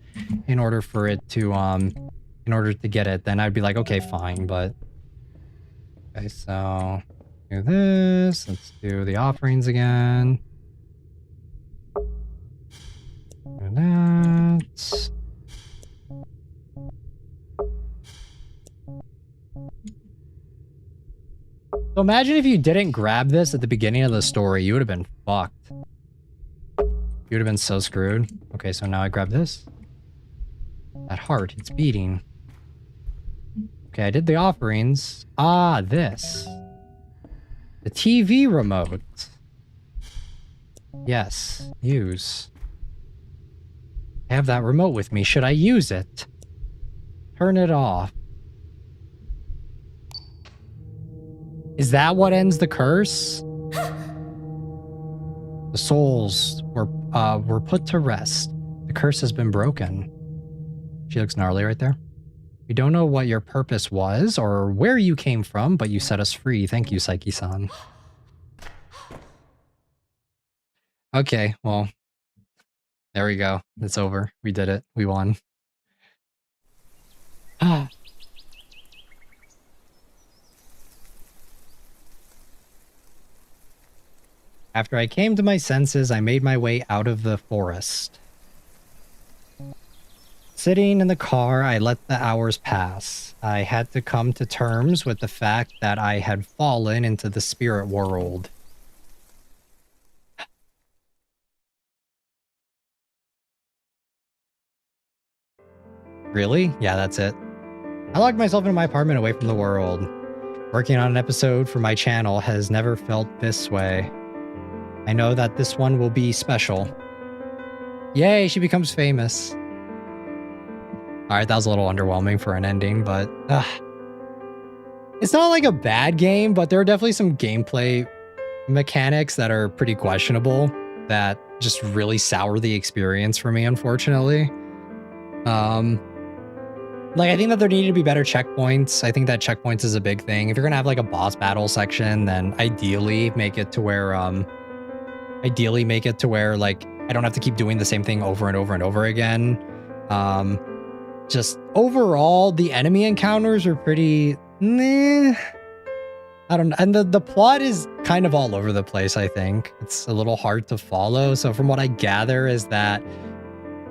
in order for it to, in order to get it, then I'd be like, okay, fine, but... Okay, so do this. Let's do the offerings again. Do that. So imagine if you didn't grab this at the beginning of the story, you would have been fucked. You would have been so screwed. Okay, so now I grab this. That heart, it's beating. Okay, I did the offerings. Ah, this. The TV remote. Yes, use. I have that remote with me. Should I use it? Turn it off. Is that what ends the curse? The souls were put to rest. The curse has been broken. She looks gnarly right there. We don't know what your purpose was or where you came from, but you set us free. Thank you, Saiki-san. Okay, well, there we go. It's over. We did it. We won. Ah. After I came to my senses, I made my way out of the forest. Sitting in the car, I let the hours pass. I had to come to terms with the fact that I had fallen into the spirit world. Really? Yeah, that's it. I locked myself into my apartment away from the world. Working on an episode for my channel has never felt this way. I know that this one will be special. Yay, she becomes famous. Alright, that was a little underwhelming for an ending, but... It's not like a bad game, but there are definitely some gameplay mechanics that are pretty questionable that just really sour the experience for me, unfortunately. Like, I think that there needed to be better checkpoints. I think that checkpoints is a big thing. If you're gonna have like a boss battle section, then ideally make it to where, like, I don't have to keep doing the same thing over and over and over again. Just overall, the enemy encounters are pretty... Meh. I don't know. And the plot is kind of all over the place, I think. It's a little hard to follow. So from what I gather is that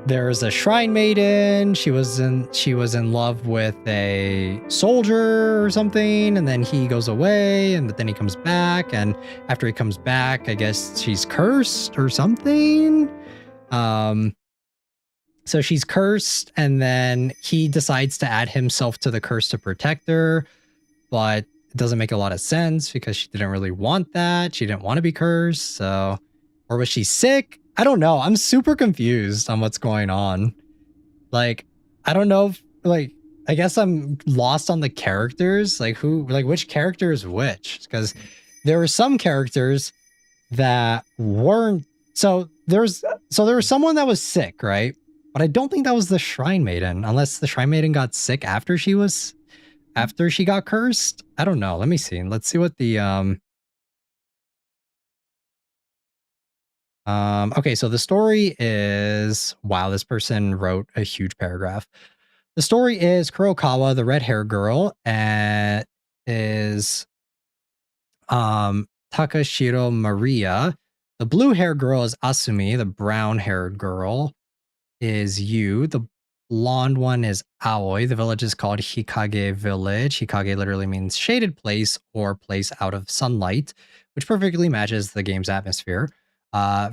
there's a shrine maiden. She was in love with a soldier or something, and then he goes away, but then he comes back, and after he comes back, I guess she's cursed or something. So she's cursed, and then he decides to add himself to the curse to protect her, but it doesn't make a lot of sense because she didn't really want that. She didn't want to be cursed, so... Or was she sick? I don't know. I'm super confused on what's going on. Like, I don't know if, like, I guess I'm lost on the characters. Like, which character is which? Because there were some characters that weren't... So there was someone that was sick, right? But I don't think that was the Shrine Maiden, unless the Shrine Maiden got sick after she got cursed. I don't know. Let me see. Let's see what the Okay, so the story is, wow, this person wrote a huge paragraph. The story is Kurokawa, the red hair girl, and is Takashiro Maria. The blue hair girl is Asumi. The brown haired girl is Yu. The blonde one is Aoi. The village is called Hikage Village. Hikage literally means shaded place or place out of sunlight, which perfectly matches the game's atmosphere.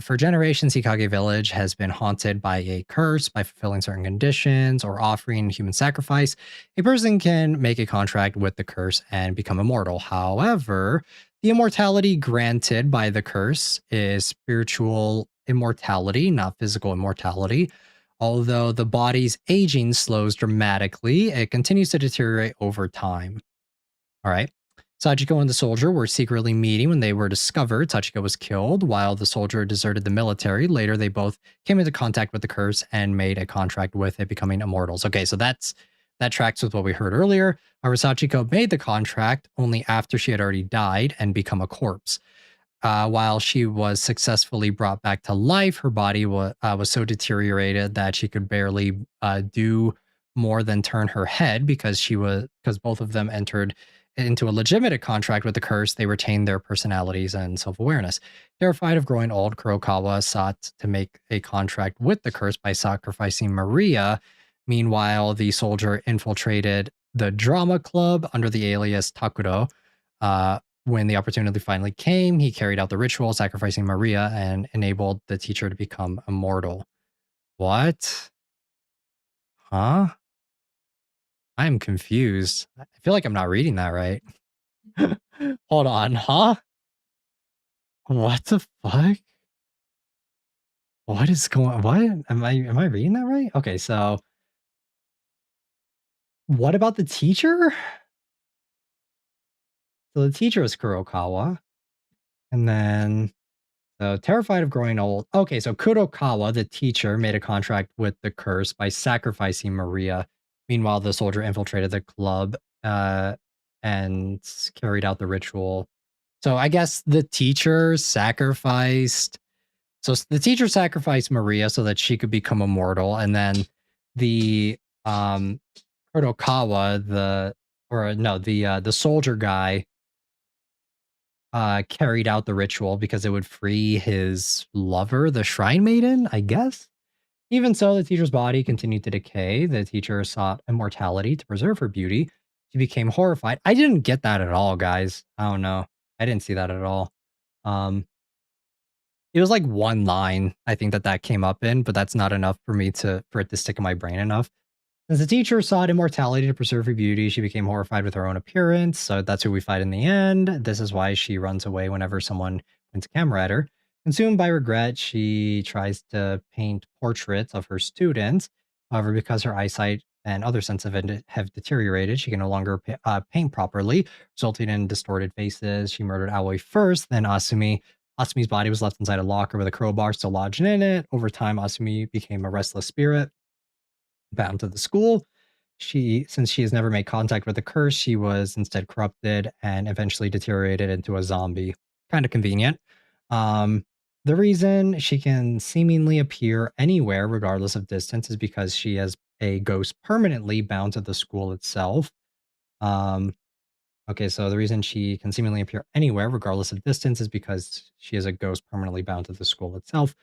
For generations, Hikage Village has been haunted by a curse. By fulfilling certain conditions or offering human sacrifice, a person can make a contract with the curse and become immortal. However, the immortality granted by the curse is spiritual immortality, not physical immortality. Although the body's aging slows dramatically, it continues to deteriorate over time. All right. Sachiko and the soldier were secretly meeting when they were discovered. Sachiko was killed while the soldier deserted the military. Later, they both came into contact with the curse and made a contract with it, becoming immortals. Okay, so that tracks with what we heard earlier. However, Sachiko made the contract only after she had already died and become a corpse. While she was successfully brought back to life, her body was so deteriorated that she could barely do more than turn her head because both of them entered into a legitimate contract with the curse. They retained their personalities and self-awareness. Terrified of growing old, Kurokawa sought to make a contract with the curse by sacrificing Maria. Meanwhile, the soldier infiltrated the drama club under the alias Takuro. When the opportunity finally came, he carried out the ritual, sacrificing Maria, and enabled the teacher to become immortal. What? Huh? I am confused. I feel like I'm not reading that right. Hold on, huh? What the fuck? What is going? What am I reading that right? Okay, so what about the teacher? So the teacher is Kurokawa, and then so terrified of growing old. Okay, so Kurokawa, the teacher, made a contract with the curse by sacrificing Maria. Meanwhile, the soldier infiltrated the club and carried out the ritual. So I guess the teacher sacrificed. So the teacher sacrificed Maria so that she could become immortal, and then the Kurokawa, the soldier guy carried out the ritual because it would free his lover, the shrine maiden, I guess. Even so, the teacher's body continued to decay. The teacher sought immortality to preserve her beauty. She became horrified. I didn't get that at all, guys. I don't know. I didn't see that at all. Um, it was like one line, I think that came up in, but that's not enough for it to stick in my brain enough. As the teacher sought immortality to preserve her beauty, she became horrified with her own appearance. So that's who we fight in the end. This is why she runs away whenever someone points a camera at her. Consumed by regret, she tries to paint portraits of her students. However, because her eyesight and other senses have deteriorated, she can no longer paint properly, resulting in distorted faces. She murdered Aoi first, then Asumi. Asumi's body was left inside a locker with a crowbar still lodged in it. Over time, Asumi became a restless spirit bound to the school. Since she has never made contact with the curse, she was instead corrupted and eventually deteriorated into a zombie. Kind of convenient. Um, the reason she can seemingly appear anywhere, regardless of distance, is because she has a ghost permanently bound to the school itself. Um, okay, so the reason she can seemingly appear anywhere, regardless of distance, is because she is a ghost permanently bound to the school itself.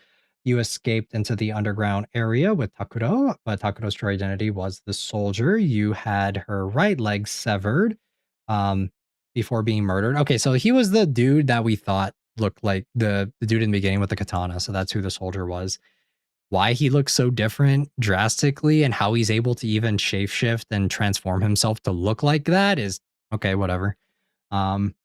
You escaped into the underground area with Takuro, but Takuro's true identity was the soldier. You had her right leg severed um, before being murdered. Okay, so he was the dude that we thought looked like the dude in the beginning with the katana. So that's who the soldier was. Why he looks so different drastically and how he's able to even shapeshift and transform himself to look like that is okay, whatever. Um,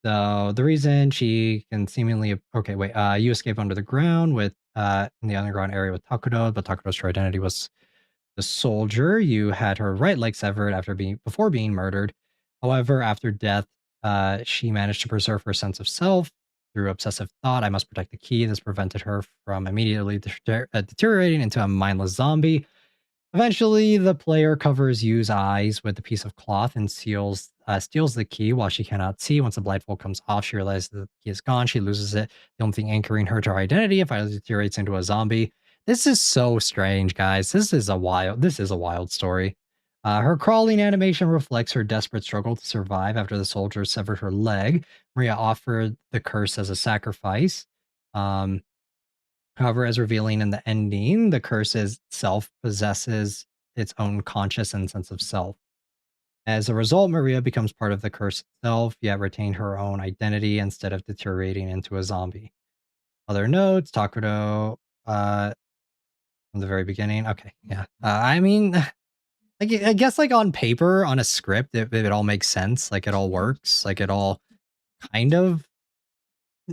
so the reason she can seemingly you escape under the ground with in the underground area with Takuro, but Takuro's true identity was the soldier. You had her right leg severed before being murdered. However, after death, she managed to preserve her sense of self through obsessive thought. I must protect the key. This prevented her from immediately deteriorating into a mindless zombie. Eventually, the player covers Yu's eyes with a piece of cloth and seals steals the key while she cannot see. Once the blindfold comes off, she realizes that the key is gone. She loses it. The only thing anchoring her to her identity and finally deteriorates into a zombie. This is so strange, guys. This is a wild story. Her crawling animation reflects her desperate struggle to survive after the soldier severed her leg. Maria offered the curse as a sacrifice. However, as revealing in the ending, the curse itself possesses its own conscious and sense of self. As a result, Maria becomes part of the curse itself, yet retain her own identity instead of deteriorating into a zombie. Other notes, Takudo, from the very beginning. Okay, yeah. I mean, like, I guess like on paper, on a script, it all makes sense. Like it all works. Like it all kind of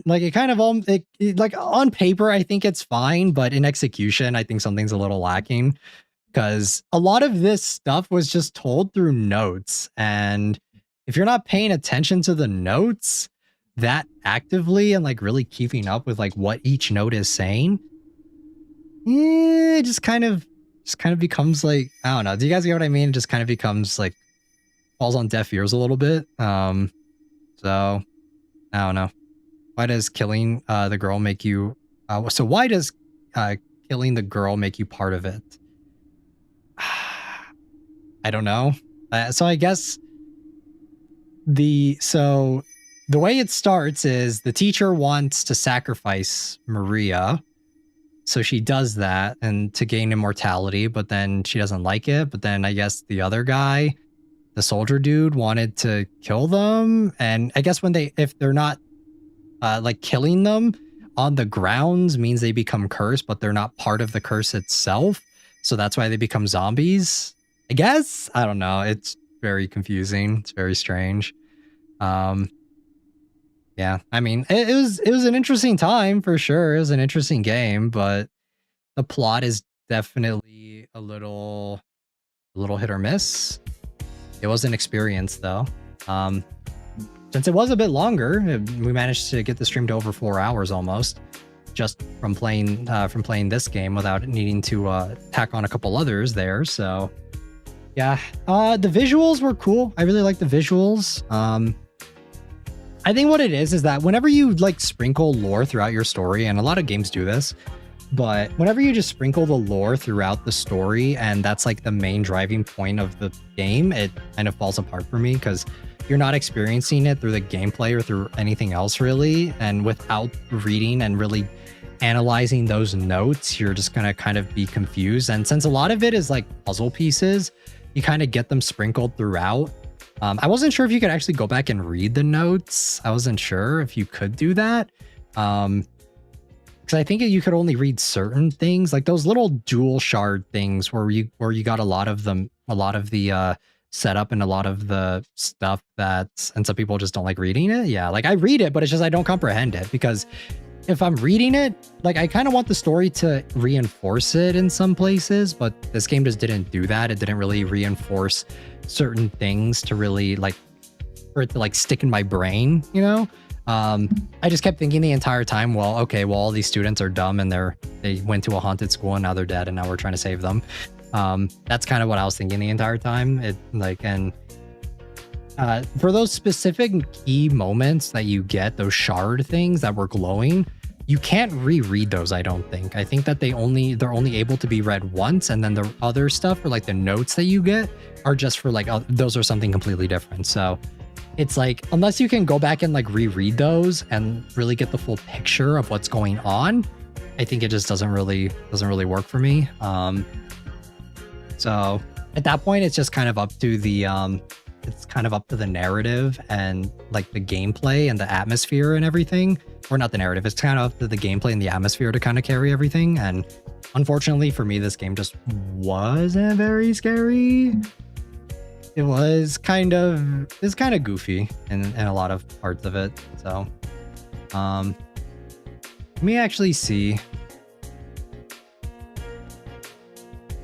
like it kind of all like on paper, I think it's fine, but in execution, I think something's a little lacking because a lot of this stuff was just told through notes. And if you're not paying attention to the notes that actively and like really keeping up with like what each note is saying, it just kind of becomes like, I don't know. Do you guys get what I mean? It just kind of becomes like falls on deaf ears a little bit. So I don't know. Why does killing the girl make you? So why does killing the girl make you part of it? I don't know. So I guess the way it starts is the teacher wants to sacrifice Maria. So she does that and to gain immortality, but then she doesn't like it. But then I guess the other guy, the soldier dude, wanted to kill them. And I guess if they're not like killing them on the grounds means they become cursed, but they're not part of the curse itself. So that's why they become zombies, I guess. I don't know. It's very confusing. It's very strange. Yeah, I mean, it was an interesting time for sure. It was an interesting game, but the plot is definitely a little hit or miss. It was an experience though. Since it was a bit longer, we managed to get the stream to over 4 hours almost, just from playing this game without needing to tack on a couple others there. So yeah, the visuals were cool. I really like the visuals. I think what it is that whenever you like sprinkle lore throughout your story, and a lot of games do this, but whenever you just sprinkle the lore throughout the story and that's like the main driving point of the game, it kind of falls apart for me because you're not experiencing it through the gameplay or through anything else really. And without reading and really analyzing those notes, you're just going to kind of be confused. And since a lot of it is like puzzle pieces, you kind of get them sprinkled throughout. I wasn't sure if you could actually go back and read the notes. I wasn't sure if you could do that. Because I think you could only read certain things, like those little dual shard things where you got a lot of the setup and a lot of the stuff and some people just don't like reading it. Yeah, like I read it, but it's just I don't comprehend it because if I'm reading it, like I kind of want the story to reinforce it in some places, but this game just didn't do that. It didn't really reinforce certain things to really like for it to like stick in my brain, you know? I just kept thinking the entire time, well, okay, well, all these students are dumb and they went to a haunted school and now they're dead and now we're trying to save them. That's kind of what I was thinking the entire time. For those specific key moments that you get, those shard things that were glowing, you can't reread those, I don't think. I think that they're only able to be read once, and then the other stuff, or like the notes that you get, are just for like, those are something completely different. So it's like, unless you can go back and like reread those and really get the full picture of what's going on, I think it just doesn't really work for me. So at that point, it's just kind of up to the narrative and like the gameplay and the atmosphere and everything, or not the narrative. It's kind of up to the gameplay and the atmosphere to kind of carry everything. And unfortunately for me, this game just wasn't very scary. It was kind of goofy in a lot of parts of it. So, let me actually see.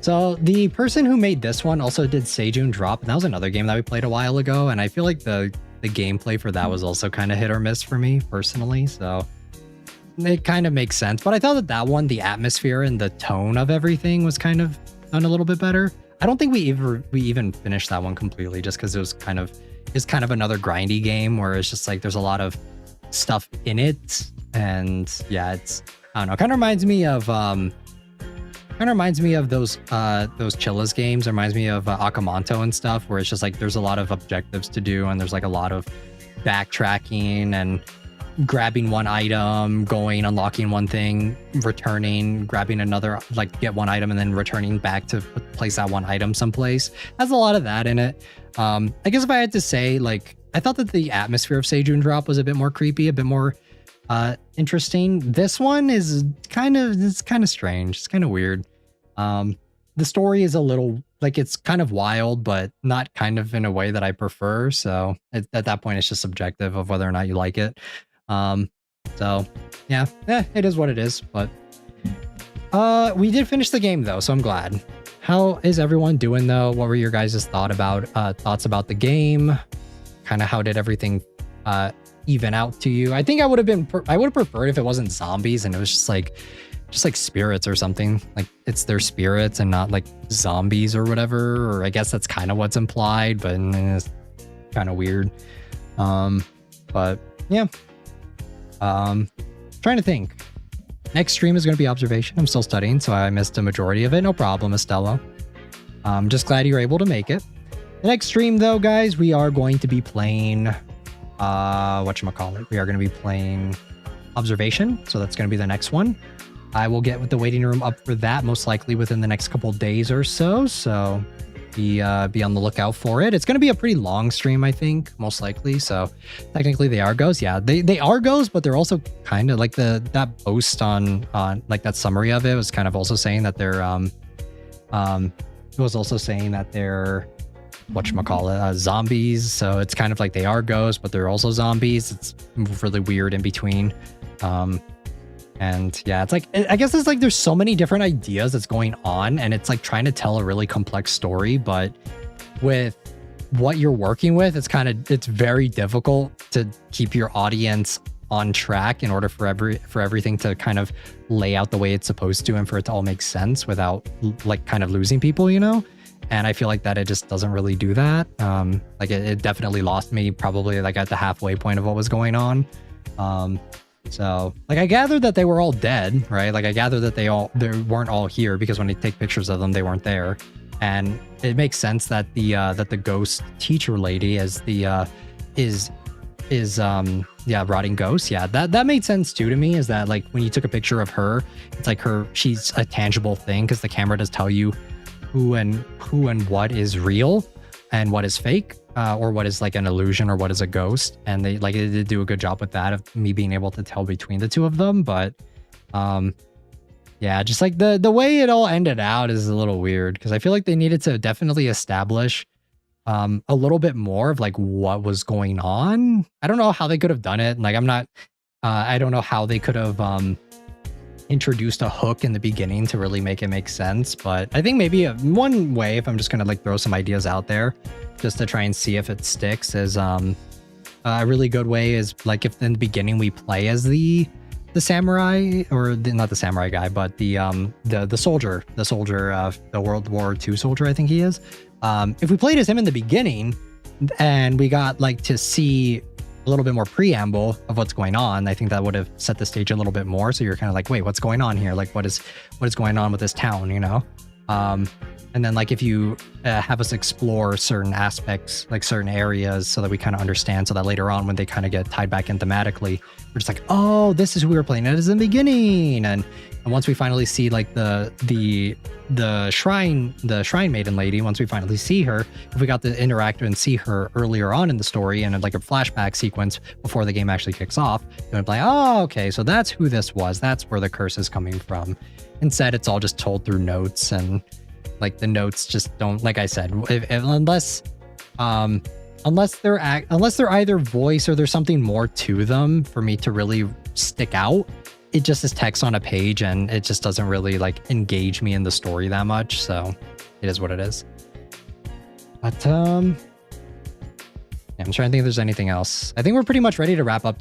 So the person who made this one also did Seijun Drop, and that was another game that we played a while ago, and I feel like the gameplay for that was also kind of hit or miss for me personally, so it kind of makes sense. But I thought that one, the atmosphere and the tone of everything was kind of done a little bit better. I don't think we even finished that one completely just because it is kind of another grindy game where it's just like there's a lot of stuff in it, and yeah, it's, I don't know, kind of reminds me of those Chillas games. It reminds me of Akamanto and stuff, where it's just like there's a lot of objectives to do, and there's like a lot of backtracking and grabbing one item, going, unlocking one thing, returning, grabbing another, like get one item and then returning back to place that one item someplace. Has a lot of that in it. I guess if I had to say, like, I thought that the atmosphere of Seijun Drop was a bit more creepy, a bit more interesting. This one is kind of strange. It's kind of weird. The story is a little, like, it's kind of wild, but not kind of in a way that I prefer. So at that point, it's just subjective of whether or not you like it. So yeah, it is what it is. But we did finish the game though, so I'm glad. How is everyone doing though? What were your guys' thoughts about the game? Kind of how did everything even out to you? I think I would have preferred if it wasn't zombies and it was just like spirits or something. Like it's their spirits and not like zombies or whatever. Or I guess that's kind of what's implied, but it's kind of weird. But yeah. Trying to think. Next stream is going to be observation. I'm still studying, so I missed a majority of it. No problem, Estella. I'm just glad you were able to make it. The next stream, though, guys, we are going to be playing, whatchamacallit? We are going to be playing observation, so that's going to be the next one. I will get with the waiting room up for that, most likely within the next couple days or so. So be on the lookout for it. It's going to be a pretty long stream, I think, most likely. So technically they are ghosts. Yeah, they are ghosts, but they're also kind of like that post on like that summary of it was kind of also saying that they're it was also saying that they're whatchamacallit, zombies. So it's kind of like they are ghosts, but they're also zombies. It's really weird in between. And yeah, it's like, I guess it's like there's so many different ideas that's going on, and it's like trying to tell a really complex story, but with what you're working with, it's very difficult to keep your audience on track in order for everything to kind of lay out the way it's supposed to and for it to all make sense without like kind of losing people, you know? And I feel like that it just doesn't really do that. Like it definitely lost me probably like at the halfway point of what was going on. So like I gathered that they were all dead, right? Like I gathered that they weren't all here because when they take pictures of them, they weren't there. And it makes sense that the ghost teacher lady is rotting ghost. Yeah, that made sense too to me, is that like when you took a picture of her, it's like she's a tangible thing because the camera does tell you who and what is real and what is fake. Or what is like an illusion or what is a ghost. And they did do a good job with that, of me being able to tell between the two of them. But yeah, just like the way it all ended out is a little weird, because I feel like they needed to definitely establish a little bit more of like what was going on. I don't know how they could have done it. Like I don't know how they could have introduced a hook in the beginning to really make it make sense. But I think maybe one way, if I'm just gonna like throw some ideas out there just to try and see if it sticks, is a really good way is like if in the beginning we play as the samurai, or not the samurai guy, but the soldier, the World War II soldier, I think he is. If we played as him in the beginning and we got like to see a little bit more preamble of what's going on, I think that would have set the stage a little bit more. So you're kind of like, wait, what's going on here? Like, what is going on with this town, you know? And then like if you have us explore certain aspects, like certain areas, so that we kind of understand, so that later on when they kind of get tied back in thematically, we're just like, oh, this is who we were playing as in the beginning. And once we finally see like the shrine maiden lady, once we finally see her, if we got to interact and see her earlier on in the story and like a flashback sequence before the game actually kicks off, then it's like, oh, okay, so that's who this was. That's where the curse is coming from. Instead, it's all just told through notes, and like the notes just don't, like I said, unless they're either voice or there's something more to them for me to really stick out, it just is text on a page and it just doesn't really like engage me in the story that much. So it is what it is. But yeah, I'm trying to think if there's anything else. I think we're pretty much ready to wrap up.